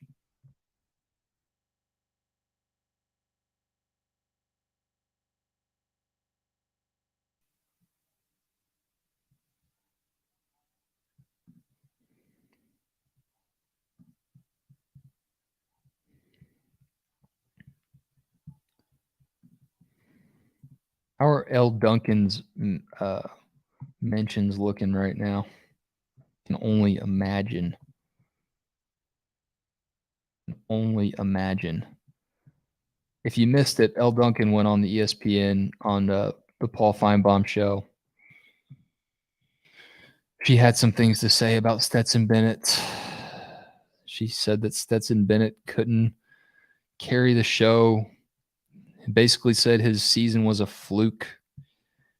How are L. Duncan's mentions looking right now? Can only imagine. Only imagine. If you missed it, L. Duncan went on the ESPN on the Paul Feinbaum show. She had some things to say about Stetson Bennett. She said that Stetson Bennett couldn't carry the show. Basically said his season was a fluke.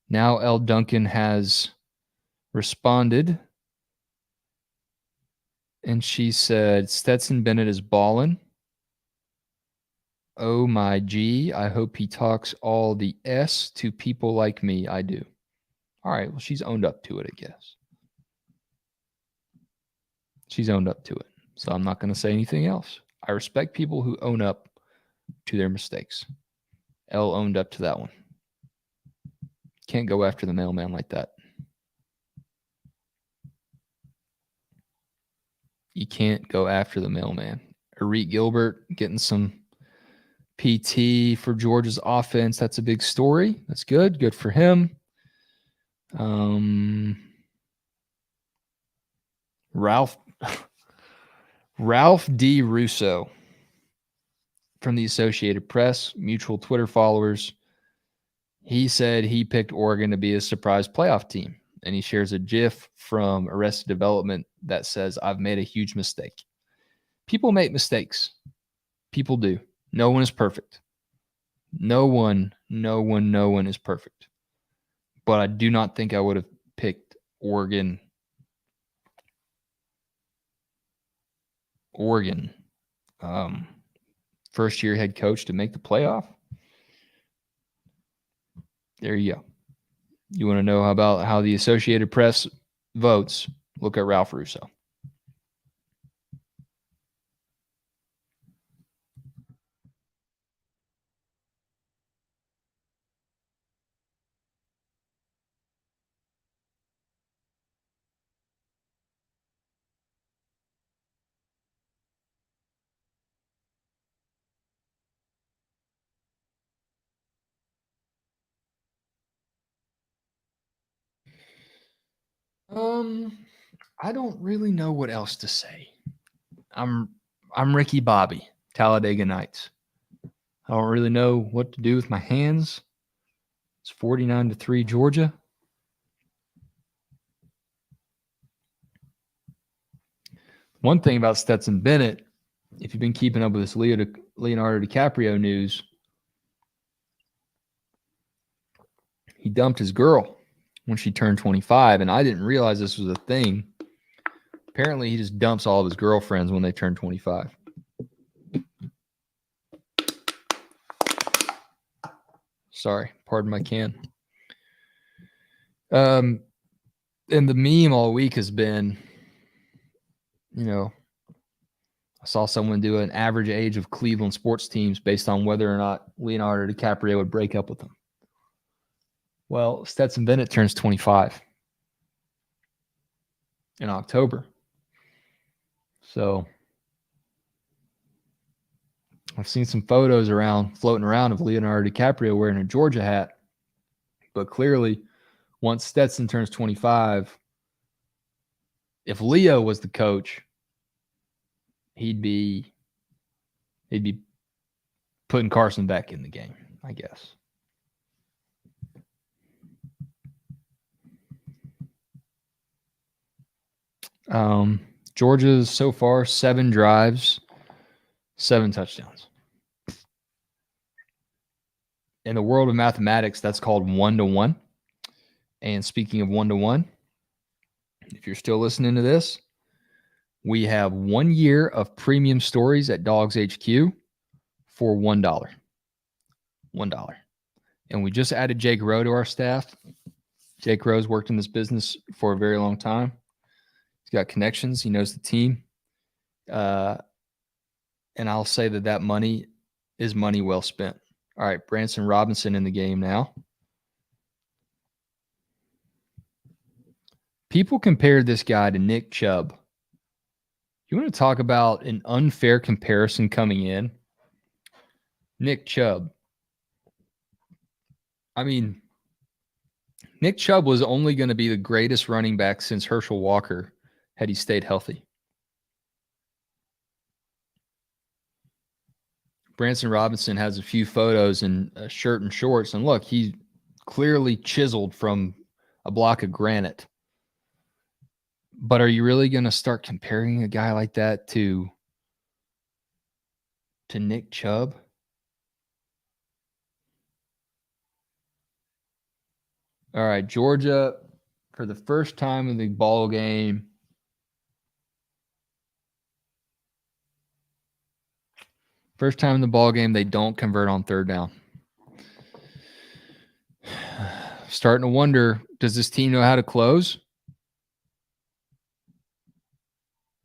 Now L. Duncan has responded. And she said, Stetson Bennett is ballin'. Oh my G, I hope he talks all the S to people like me. I do. All right, well, she's owned up to it, I guess. She's owned up to it. So I'm not going to say anything else. I respect people who own up to their mistakes. L owned up to that one. Can't go after the mailman like that. You can't go after the mailman. Arik Gilbert getting some PT for Georgia's offense. That's a big story. That's good. Good for him. Ralph D. Russo from the Associated Press, mutual Twitter followers. He said he picked Oregon to be a surprise playoff team. And he shares a GIF from Arrested Development that says, I've made a huge mistake. People make mistakes. People do. No one is perfect. No one is perfect. But I do not think I would have picked Oregon. First-year head coach to make the playoff. There you go. You want to know about how the Associated Press votes? Look at Ralph Russo. I don't really know what else to say. I'm Ricky Bobby, Talladega Nights. I don't really know what to do with my hands. It's 49-3 Georgia. One thing about Stetson Bennett, if you've been keeping up with this Leonardo DiCaprio news, he dumped his girl when she turned 25, and I didn't realize this was a thing. Apparently, he just dumps all of his girlfriends when they turn 25. Sorry, pardon my can. And the meme all week has been, I saw someone do an average age of Cleveland sports teams based on whether or not Leonardo DiCaprio would break up with them. Well, Stetson Bennett turns 25 in October. So I've seen some photos floating around of Leonardo DiCaprio wearing a Georgia hat. But clearly, once Stetson turns 25, if Leo was the coach, he'd be putting Carson back in the game, I guess. Georgia's so far 7 drives, 7 touchdowns. In the world of mathematics, that's called 1-to-1. And speaking of 1-to-1, if you're still listening to this, we have 1 year of premium stories at Dogs HQ for $1. $1. And we just added Jake Rowe to our staff. Jake Rowe's worked in this business for a very long time. He's got connections. He knows the team. And I'll say that money is money well spent. All right, Branson Robinson in the game now. People compared this guy to Nick Chubb. You want to talk about an unfair comparison coming in? Nick Chubb. I mean, Nick Chubb was only going to be the greatest running back since Herschel Walker had he stayed healthy. Branson Robinson has a few photos in a shirt and shorts, and look, he's clearly chiseled from a block of granite. But are you really going to start comparing a guy like that to Nick Chubb? All right, Georgia, for the first time in the ball game, they don't convert on third down. Starting to wonder, does this team know how to close?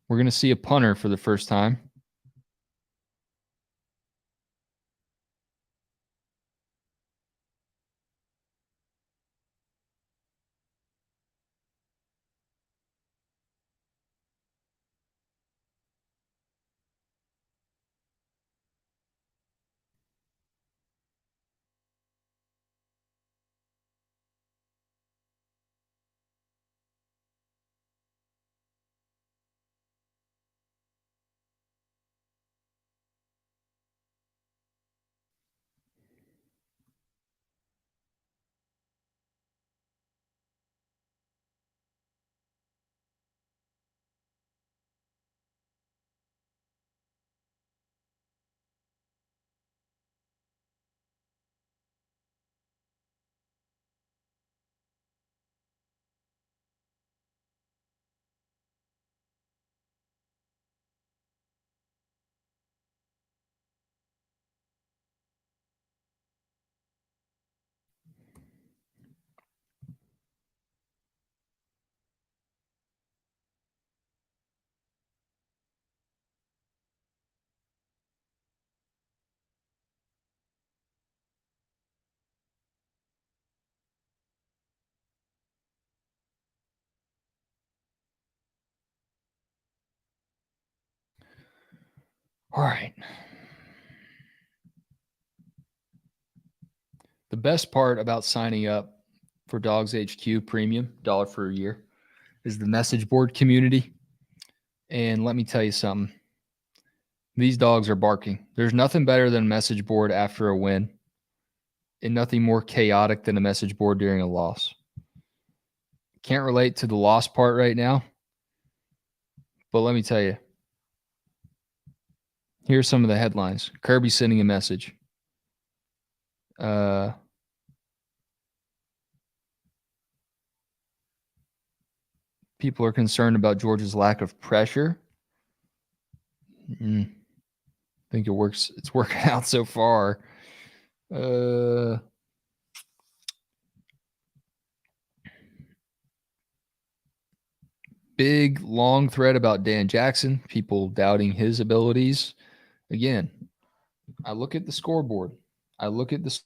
We're going to see a punter for the first time. All right. The best part about signing up for Dogs HQ Premium, $1 for a year, is the message board community. And let me tell you something. These dogs are barking. There's nothing better than a message board after a win, and nothing more chaotic than a message board during a loss. Can't relate to the loss part right now, but let me tell you, Here's some of the headlines. Kirby sending a message. People are concerned about Georgia's lack of pressure. I think it works. It's working out so far. Big, long thread about Dan Jackson, people doubting his abilities. Again, I look at the scoreboard. I look at the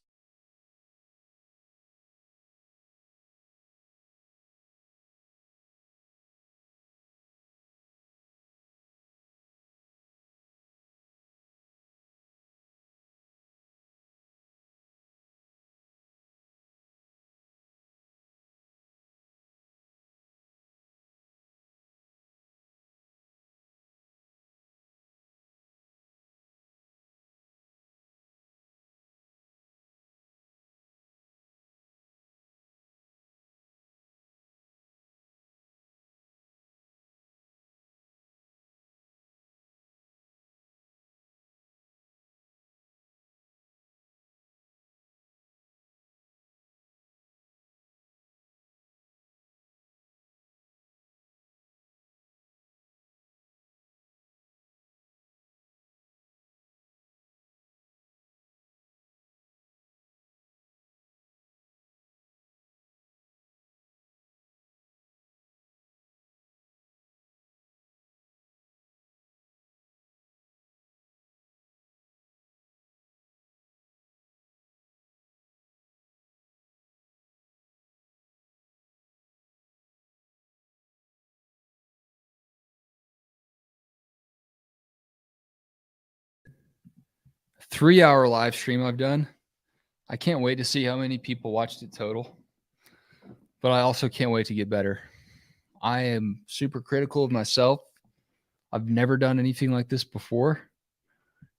three-hour live stream I've done. I can't wait to see how many people watched it total. But I also can't wait to get better. I am super critical of myself. I've never done anything like this before.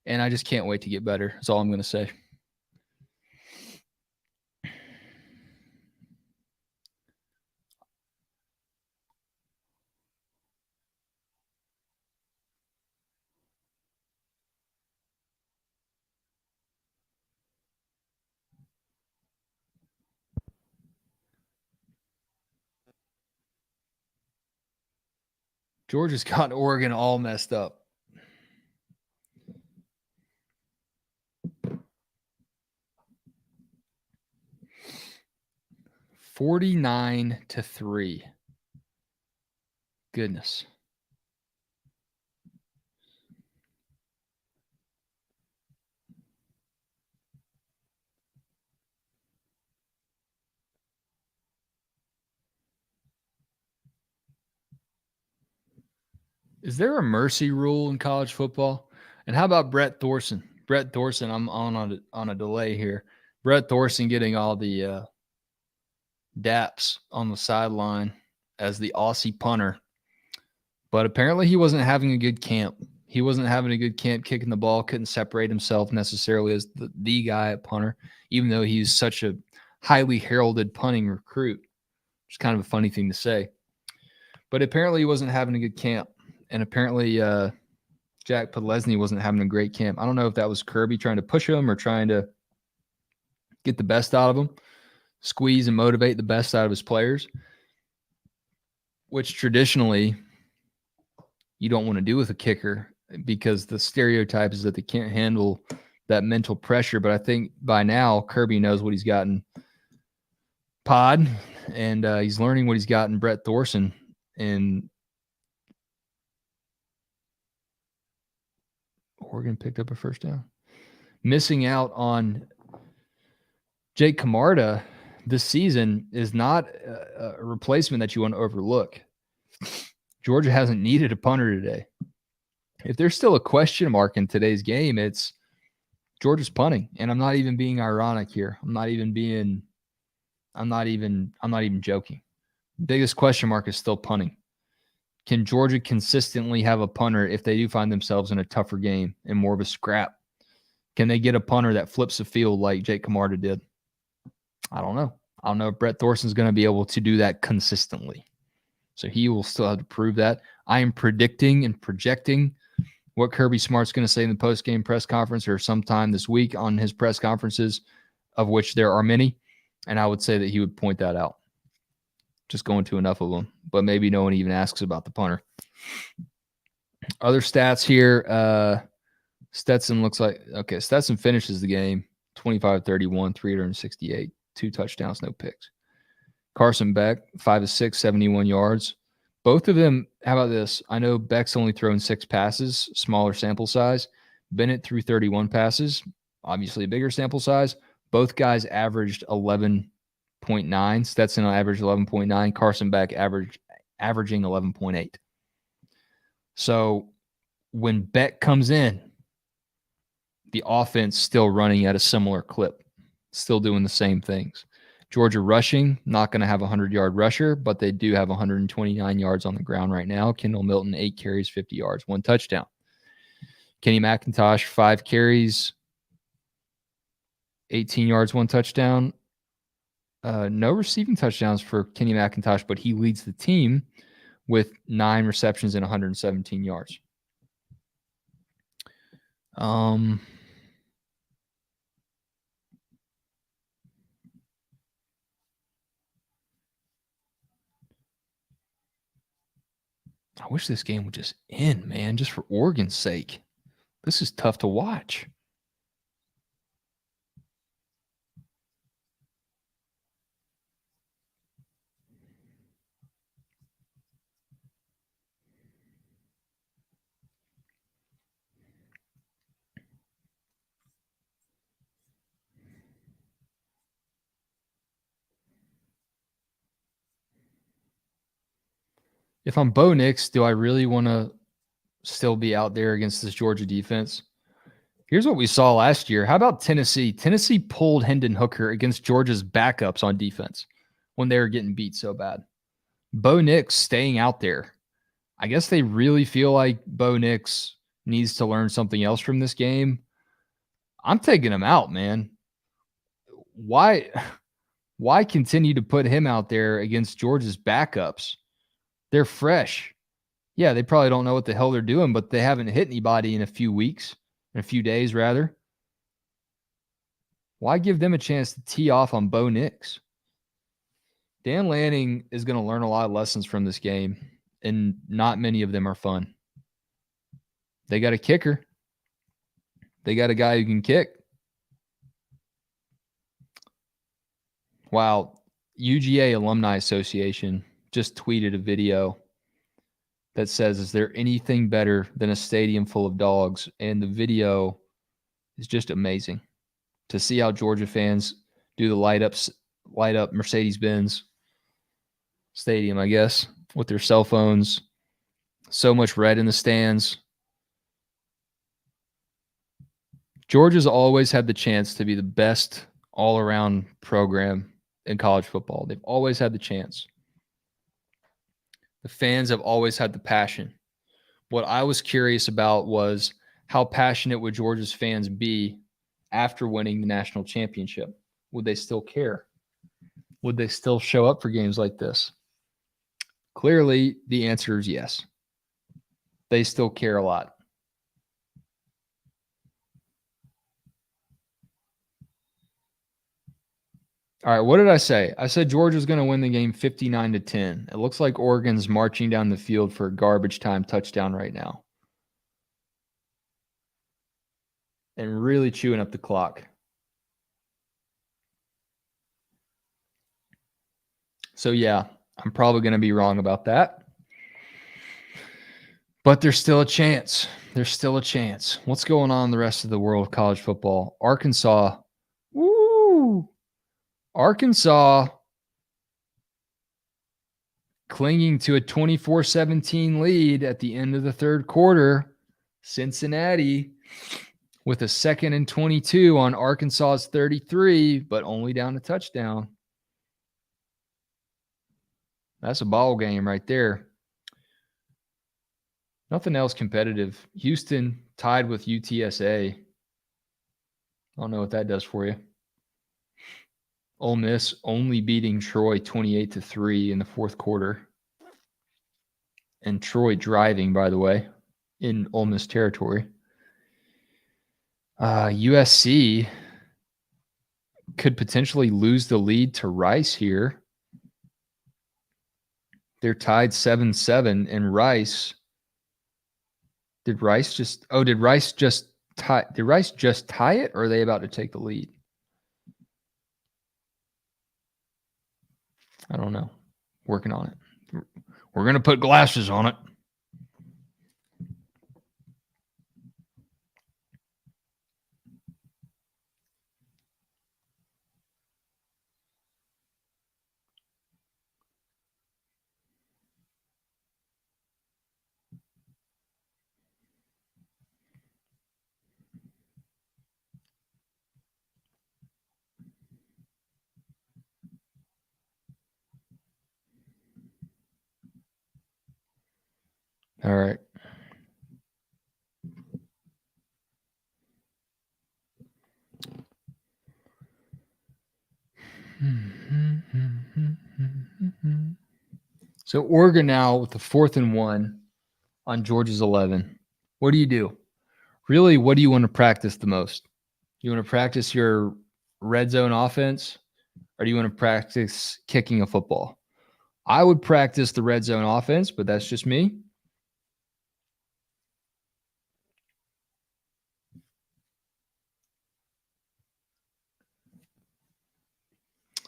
And I just can't wait to get better. That's all I'm going to say. Georgia's got Oregon all messed up. $49-3. Goodness. Is there a mercy rule in college football? And how about Brett Thorson? Brett Thorson, I'm on a delay here. Brett Thorson getting all the daps on the sideline as the Aussie punter. But apparently he wasn't having a good camp. He wasn't having a good camp kicking the ball, couldn't separate himself necessarily as the guy at punter, even though he's such a highly heralded punting recruit. It's kind of a funny thing to say. But apparently he wasn't having a good camp. And apparently Jack Podlesny wasn't having a great camp. I don't know if that was Kirby trying to push him or trying to get the best out of him, squeeze and motivate the best out of his players, which traditionally you don't want to do with a kicker because the stereotype is that they can't handle that mental pressure. But I think by now Kirby knows what he's got in Pod, and he's learning what he's got in Brett Thorson. And Oregon picked up a first down. Missing out on Jake Camarda this season is not a replacement that you want to overlook. Georgia hasn't needed a punter today. If there's still a question mark in today's game, it's Georgia's punting. And I'm not even being ironic here. I'm not even joking. Biggest question mark is still punting. Can Georgia consistently have a punter if they do find themselves in a tougher game and more of a scrap? Can they get a punter that flips the field like Jake Camarda did? I don't know. I don't know if Brett Thorson's going to be able to do that consistently. So he will still have to prove that. I am predicting and projecting what Kirby Smart's going to say in the post-game press conference or sometime this week on his press conferences, of which there are many. And I would say that he would point that out. Just going to enough of them. But maybe no one even asks about the punter. Other stats here. Stetson looks like, okay, Stetson finishes the game 25-31, 368, 2 touchdowns, no picks. Carson Beck, 5 of 6, 71 yards. Both of them, how about this? I know Beck's only thrown 6 passes, smaller sample size. Bennett threw 31 passes, obviously a bigger sample size. Both guys averaged 11.9. Stetson averaged 11.9. Carson Beck averaging 11.8. So when Beck comes in, the offense still running at a similar clip, still doing the same things. Georgia rushing, not going to have a 100-yard rusher, but they do have 129 yards on the ground right now. Kendall Milton, 8 carries, 50 yards, 1 touchdown. Kenny McIntosh, 5 carries, 18 yards, 1 touchdown. No receiving touchdowns for Kenny McIntosh, but he leads the team with 9 receptions and 117 yards. I wish this game would just end, man, just for Oregon's sake. This is tough to watch. If I'm Bo Nix, do I really want to still be out there against this Georgia defense? Here's what we saw last year. How about Tennessee? Tennessee pulled Hendon Hooker against Georgia's backups on defense when they were getting beat so bad. Bo Nix staying out there. I guess they really feel like Bo Nix needs to learn something else from this game. I'm taking him out, man. Why continue to put him out there against Georgia's backups? They're fresh. Yeah, they probably don't know what the hell they're doing, but they haven't hit anybody in a few weeks, in a few days, rather. Why give them a chance to tee off on Bo Nix? Dan Lanning is going to learn a lot of lessons from this game, and not many of them are fun. They got a kicker. They got a guy who can kick. Wow. UGA Alumni Association just tweeted a video that says, is there anything better than a stadium full of dogs? And the video is just amazing to see how Georgia fans do the light up Mercedes-Benz Stadium, I guess, with their cell phones. So much red in the stands. Georgia's always had the chance to be the best all-around program in college football. They've always had the chance. The fans have always had the passion. What I was curious about was how passionate would Georgia's fans be after winning the national championship? Would they still care? Would they still show up for games like this? Clearly, the answer is yes. They still care a lot. All right, what did I say? I said Georgia's going to win the game 59-10. It looks like Oregon's marching down the field for a garbage time touchdown right now. And really chewing up the clock. So, yeah, I'm probably going to be wrong about that. But there's still a chance. There's still a chance. What's going on in the rest of the world of college football? Arkansas. Woo! Arkansas clinging to a 24-17 lead at the end of the third quarter. Cincinnati with a 2nd and 22 on Arkansas's 33, but only down a touchdown. That's a ball game right there. Nothing else competitive. Houston tied with UTSA. I don't know what that does for you. Ole Miss only beating Troy 28-3 in the fourth quarter. And Troy driving, by the way. in Ole Miss territory. USC could potentially lose the lead to Rice here. They're tied 7-7, and Rice. Did Rice just tie? Did Rice just tie it, or are they about to take the lead? I don't know. Working on it. We're gonna put glasses on it. All right. So Oregon now with the 4th and 1 on Georgia's 11. What do? Really, what do you want to practice the most? You want to practice your red zone offense, or do you want to practice kicking a football? I would practice the red zone offense, but that's just me.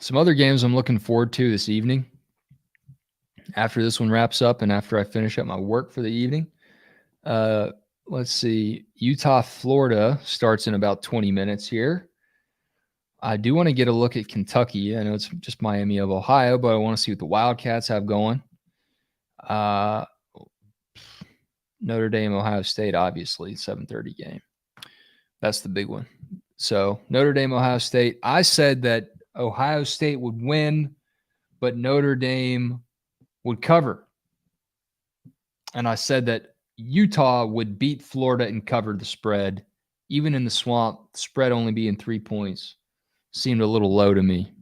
Some other games I'm looking forward to this evening. After this one wraps up and after I finish up my work for the evening. Let's see. Utah, Florida starts in about 20 minutes here. I do want to get a look at Kentucky. I know it's just Miami of Ohio, but I want to see what the Wildcats have going. Notre Dame, Ohio State, obviously, 7:30 game. That's the big one. So Notre Dame, Ohio State. I said that Ohio State would win, but Notre Dame would cover. And I said that Utah would beat Florida and cover the spread. Even in the swamp, the spread only being 3 points seemed a little low to me.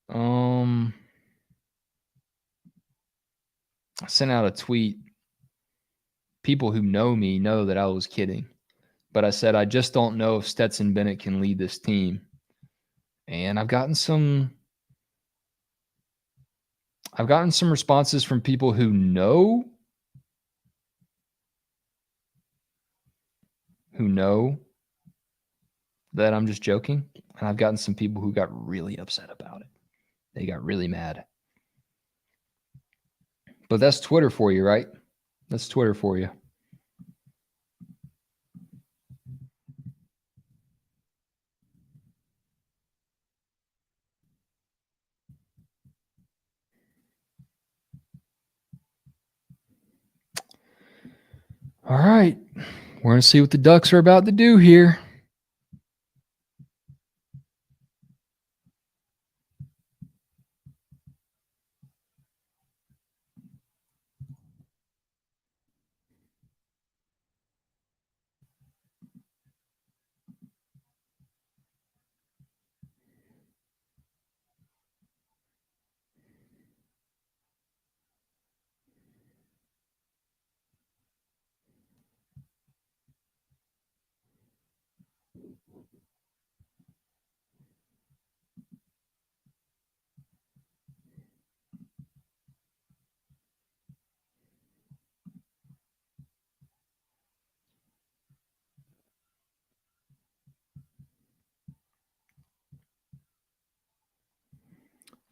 I sent out a tweet. People who know me know that I was kidding. But I said, I just don't know if Stetson Bennett can lead this team. And I've gotten some responses from people who know that I'm just joking. And I've gotten some people who got really upset about it. They got really mad. But that's Twitter for you, right? That's Twitter for you. All right. We're going to see what the Ducks are about to do here.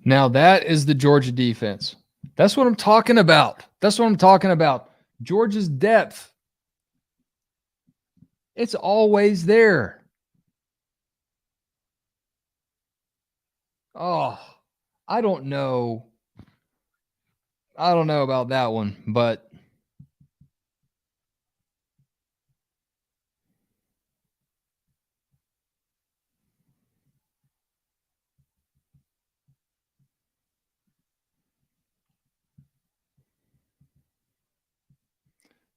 Now that is the Georgia defense. That's what I'm talking about. Georgia's depth. It's always there. Oh, I don't know about that one, but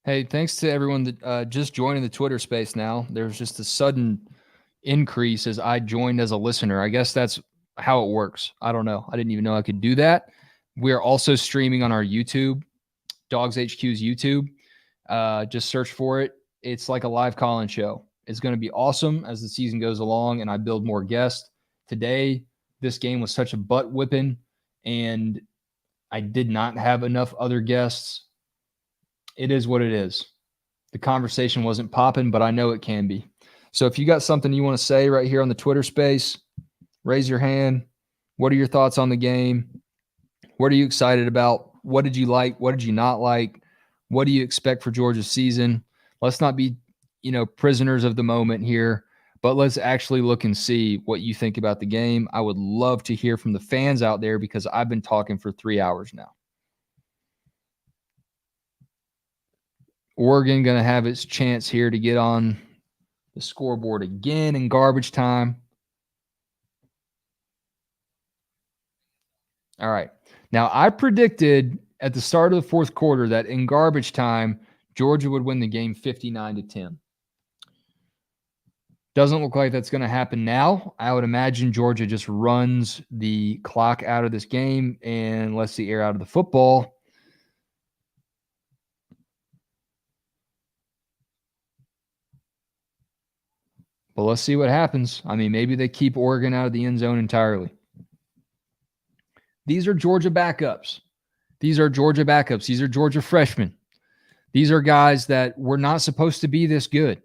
hey, thanks to everyone that just joining the Twitter space now. There's just a sudden increase as I joined as a listener. I guess that's how it works. I don't know. I didn't even know I could do that. We are also streaming on our YouTube, Dogs HQ's YouTube. Just search for it. It's like a live call-in show. It's going to be awesome as the season goes along and I build more guests. Today, this game was such a butt whipping, and I did not have enough other guests. It is what it is. The conversation wasn't popping, but I know it can be. So if you got something you want to say right here on the Twitter space, raise your hand. What are your thoughts on the game? What are you excited about? What did you like? What did you not like? What do you expect for Georgia's season? Let's not be, prisoners of the moment here, but let's actually look and see what you think about the game. I would love to hear from the fans out there because I've been talking for 3 hours now. Oregon going to have its chance here to get on the scoreboard again in garbage time. All right. Now, I predicted at the start of the fourth quarter that in garbage time, Georgia would win the game 59-10. Doesn't look like that's going to happen now. I would imagine Georgia just runs the clock out of this game and lets the air out of the football. But let's see what happens. I mean, maybe they keep Oregon out of the end zone entirely. These are Georgia backups. These are Georgia freshmen. These are guys that were not supposed to be this good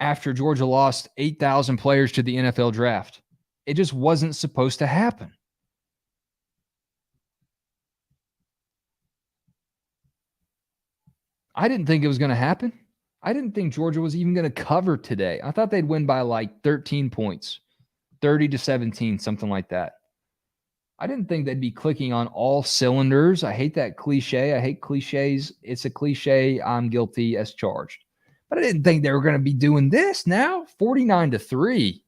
after Georgia lost 8,000 players to the NFL draft. It just wasn't supposed to happen. I didn't think it was going to happen. I didn't think Georgia was even going to cover today. I thought they'd win by like 13 points, 30-17, something like that. I didn't think they'd be clicking on all cylinders. I hate that cliche. I hate cliches. It's a cliche. I'm guilty as charged. But I didn't think they were going to be doing this now, 49-3.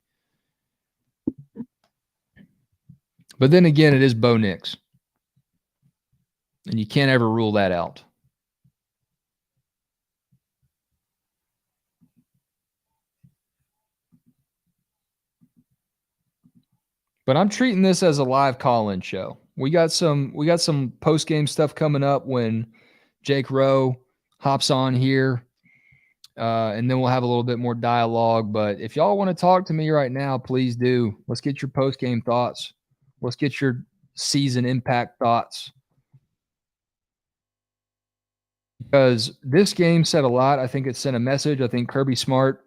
But then again, it is Bo Nix. And you can't ever rule that out. But I'm treating this as a live call-in show. We got some post-game stuff coming up when Jake Rowe hops on here. And then we'll have a little bit more dialogue. But if y'all want to talk to me right now, please do. Let's get your post-game thoughts. Let's get your season impact thoughts. Because this game said a lot. I think it sent a message. I think Kirby Smart,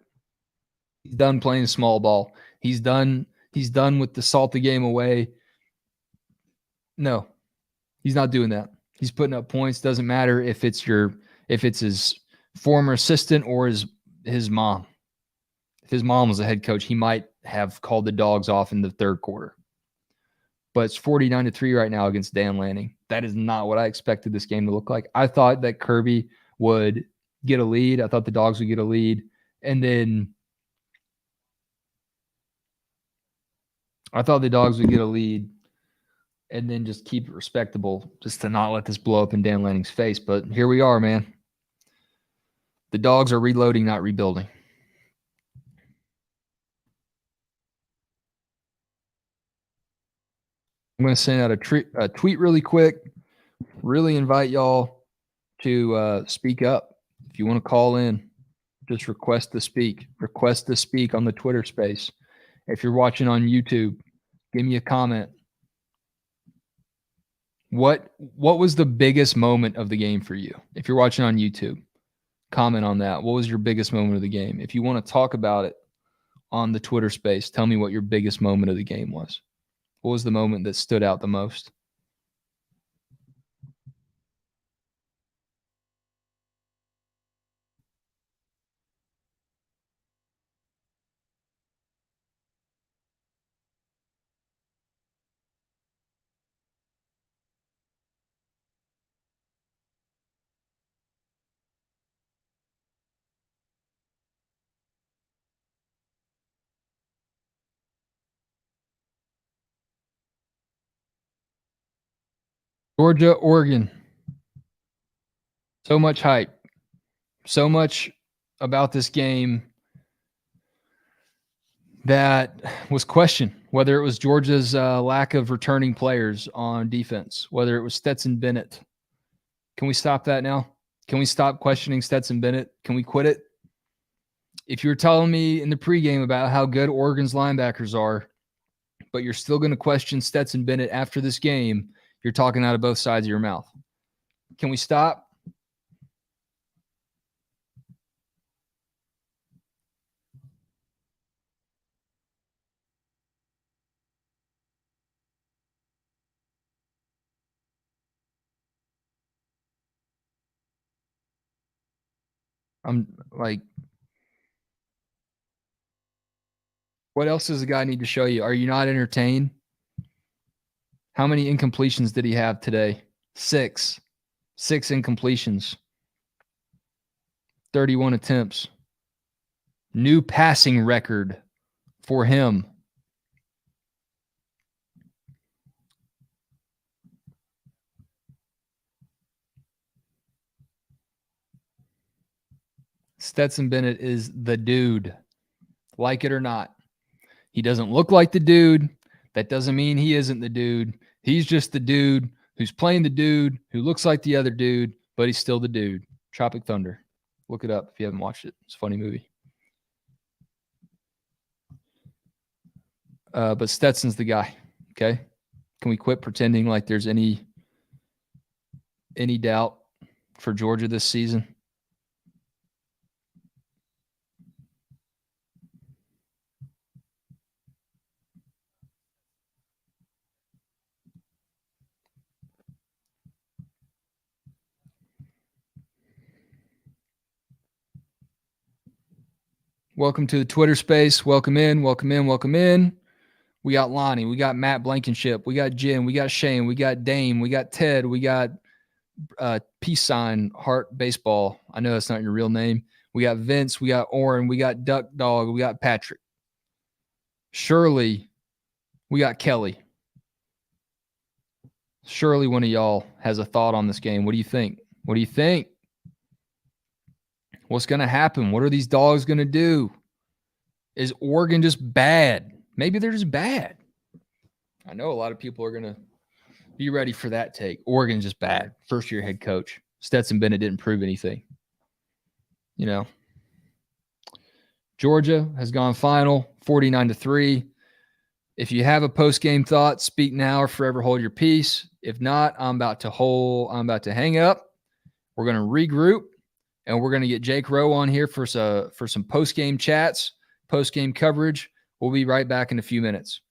he's done playing small ball. He's done with the salt the game away. No, he's not doing that. He's putting up points. Doesn't matter if it's his former assistant or his mom. If his mom was a head coach, he might have called the Dogs off in the third quarter. But it's 49-3 right now against Dan Lanning. That is not what I expected this game to look like. I thought that Kirby would get a lead. I thought the Dogs would get a lead. And then just keep it respectable, just to not let this blow up in Dan Lanning's face. But here we are, man. The Dogs are reloading, not rebuilding. I'm going to send out a tweet really quick. Really invite y'all to speak up. If you want to call in, just request to speak. Request to speak on the Twitter space. If you're watching on YouTube, give me a comment. What was the biggest moment of the game for you? If you're watching on YouTube, comment on that. What was your biggest moment of the game? If you want to talk about it on the Twitter space, tell me what your biggest moment of the game was. What was the moment that stood out the most? Georgia, Oregon. So much hype. So much about this game that was questioned, whether it was Georgia's lack of returning players on defense, whether it was Stetson Bennett. Can we stop that now? Can we stop questioning Stetson Bennett? Can we quit it? If you were telling me in the pregame about how good Oregon's linebackers are, but you're still going to question Stetson Bennett after this game, you're talking out of both sides of your mouth. Can we stop? I'm like, what else does the guy need to show you? Are you not entertained? How many incompletions did he have today? 6. 6 incompletions. 31 attempts. New passing record for him. Stetson Bennett is the dude, like it or not. He doesn't look like the dude. That doesn't mean he isn't the dude. He's just the dude who's playing the dude who looks like the other dude, but he's still the dude. Tropic Thunder. Look it up if you haven't watched it. It's a funny movie. But Stetson's the guy, okay? Can we quit pretending like there's any doubt for Georgia this season? Welcome to the Twitter space. Welcome in, welcome in, welcome in. We got Lonnie. We got Matt Blankenship. We got Jim. We got Shane. We got Dame. We got Ted. We got peace sign, heart baseball. I know that's not your real name. We got Vince. We got Oren. We got Duck Dog. We got Patrick. Shirley. We got Kelly. Surely one of y'all has a thought on this game. What do you think? What do you think? What's going to happen? What are these dogs going to do? Is Oregon just bad? Maybe they're just bad. I know a lot of people are going to be ready for that take. Oregon's just bad. First-year head coach. Stetson Bennett didn't prove anything. You know. Georgia has gone final, 49-3. If you have a post-game thought, speak now or forever hold your peace. If not, I'm about to hang up. We're going to regroup, and we're going to get Jake Rowe on here for some post-game chats, post-game coverage. We'll be right back in a few minutes.